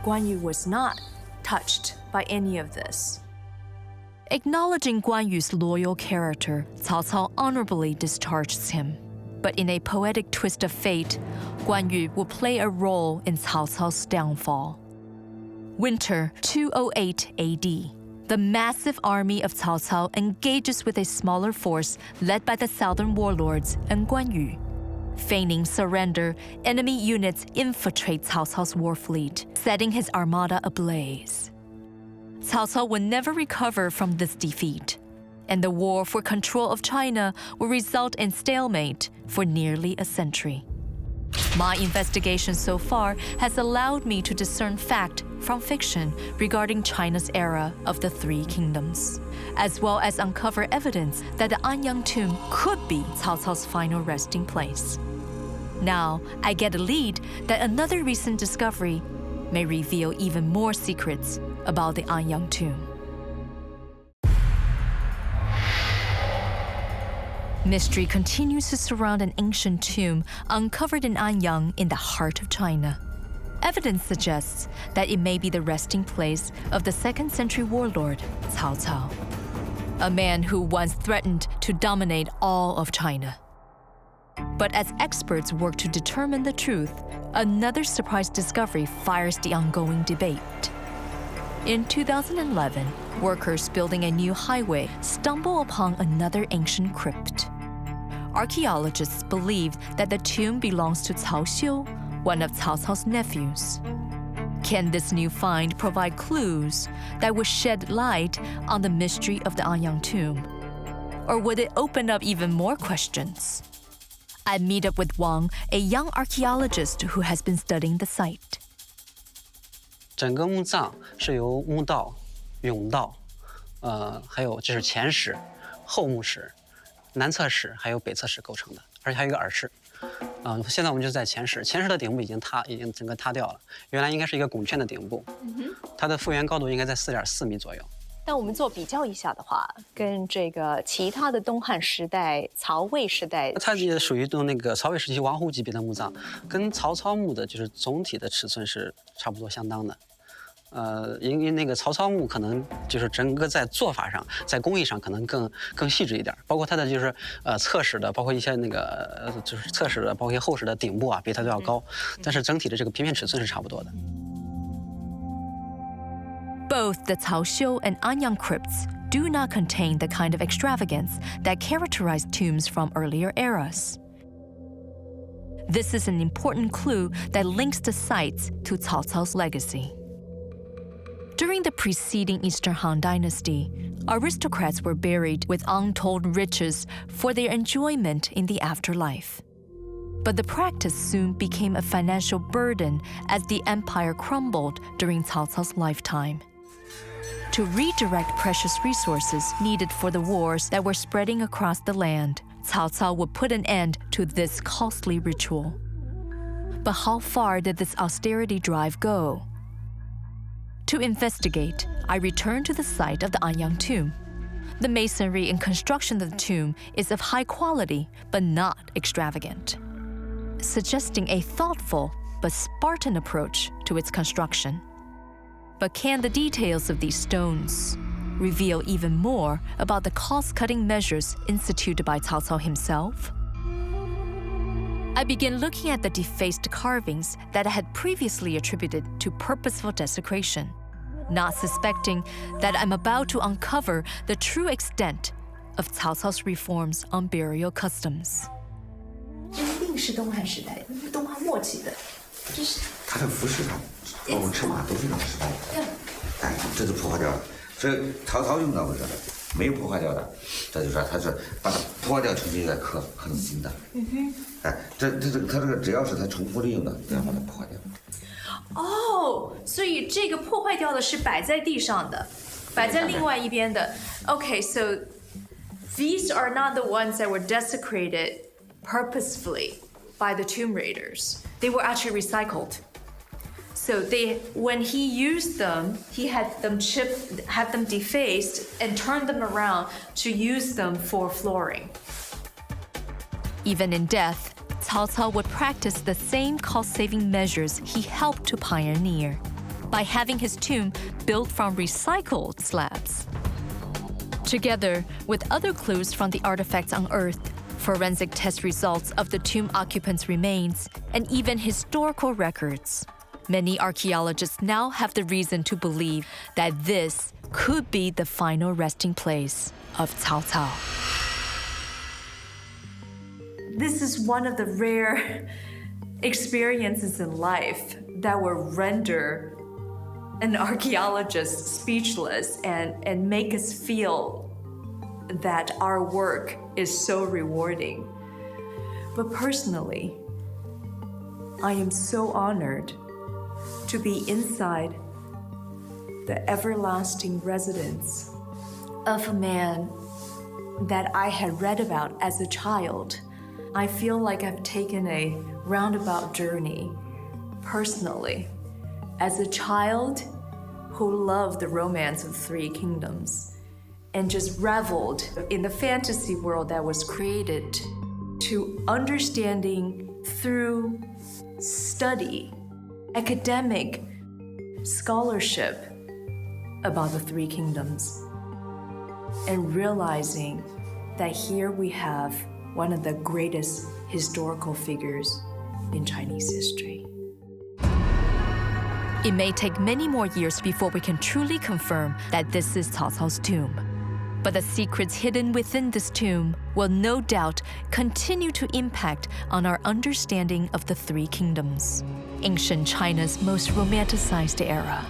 Guan Yu was not touched by any of this. Acknowledging Guan Yu's loyal character, Cao Cao honorably discharges him. But in a poetic twist of fate, Guan Yu will play a role in Cao Cao's downfall. Winter 208 AD. The massive army of Cao Cao engages with a smaller force led by the southern warlords and Guan Yu. Feigning surrender, enemy units infiltrate Cao Cao's war fleet, setting his armada ablaze. Cao Cao will never recover from this defeat, and the war for control of China will result in stalemate for nearly a century. My investigation so far has allowed me to discern fact from fiction regarding China's era of the Three Kingdoms, as well as uncover evidence that the Anyang tomb could be Cao Cao's final resting place. Now, I get a lead that another recent discovery may reveal even more secrets about the Anyang tomb. Mystery continues to surround an ancient tomb uncovered in Anyang in the heart of China. Evidence suggests that it may be the resting place of the 2nd century warlord, Cao Cao, a man who once threatened to dominate all of China. But as experts work to determine the truth, another surprise discovery fires the ongoing debate. In 2011, workers building a new highway stumble upon another ancient crypt. Archaeologists believe that the tomb belongs to Cao Xiu, one of Cao Cao's nephews. Can this new find provide clues that would shed light on the mystery of the Anyang tomb? Or would it open up even more questions? I meet up with Wang, a young archaeologist who has been studying the site. 整个墓葬是由墓道、甬道，还有就是前室、后墓室、南侧室还有北侧室构成的，而且还有一个耳室。现在我们就在前室，前室的顶部已经整个塌掉了，原来应该是一个拱券的顶部，它的复原高度应该在4.4米左右。那我们做比较一下的话，跟这个其他的东汉时代、曹魏时代，它也属于那个曹魏时期王侯级别的墓葬，跟曹操墓的就是总体的尺寸是差不多相当的。因为那个曹操墓可能就是整个在做法上，在工艺上可能更细致一点，包括它的就是侧室的，包括一些那个就是侧室的，包括一些后室的顶部啊，比它都要高，但是整体的这个平面尺寸是差不多的。Both the Cao Xiu and Anyang crypts do not contain the kind of extravagance that characterized tombs from earlier eras. This is an important clue that links the sites to Cao Cao's legacy. During the preceding Eastern Han Dynasty, aristocrats were buried with untold riches for their enjoyment in the afterlife. But the practice soon became a financial burden as the empire crumbled during Cao Cao's lifetime. To redirect precious resources needed for the wars that were spreading across the land, Cao Cao would put an end to this costly ritual. But how far did this austerity drive go? To investigate, I returned to the site of the Anyang tomb. The masonry and construction of the tomb is of high quality, but not extravagant, suggesting a thoughtful but Spartan approach to its construction. But can the details of these stones reveal even more about the cost-cutting measures instituted by Cao Cao himself? I begin looking at the defaced carvings that I had previously attributed to purposeful desecration, not suspecting that I'm about to uncover the true extent of Cao Cao's reforms on burial customs. 这一定是东汉时代，东汉末期的，这是他的服饰上，包括尺码都非常时代。哎，这是破坏掉了，所以曹操用到不是没有破坏掉的，这就说他是把它破坏掉，重新再刻成新的。哎，他这个只要是他重复利用的，都要把它破坏掉。哦，所以这个破坏掉的是摆在地上的，摆在另外一边的。Okay, so these are not the ones that were desecrated purposefully by the tomb raiders. They were actually recycled. So when he used them, he had them chipped, had them defaced, and turned them around to use them for flooring. Even in death, Cao Cao would practice the same cost-saving measures he helped to pioneer by having his tomb built from recycled slabs. Together with other clues from the artifacts unearthed, forensic test results of the tomb occupants' remains, and even historical records, many archaeologists now have the reason to believe that this could be the final resting place of Cao Cao. This is one of the rare experiences in life that will render an archaeologist speechless and make us feel that our work is so rewarding. But personally, I am so honored to be inside the everlasting residence of a man that I had read about as a child. I feel like I've taken a roundabout journey personally as a child who loved the romance of three kingdoms and just reveled in the fantasy world that was created, to understanding through study, academic scholarship about the three kingdoms, and realizing that here we have one of the greatest historical figures in Chinese history. It may take many more years before we can truly confirm that this is Cao Cao's tomb. But the secrets hidden within this tomb will no doubt continue to impact on our understanding of the three kingdoms, ancient China's most romanticized era.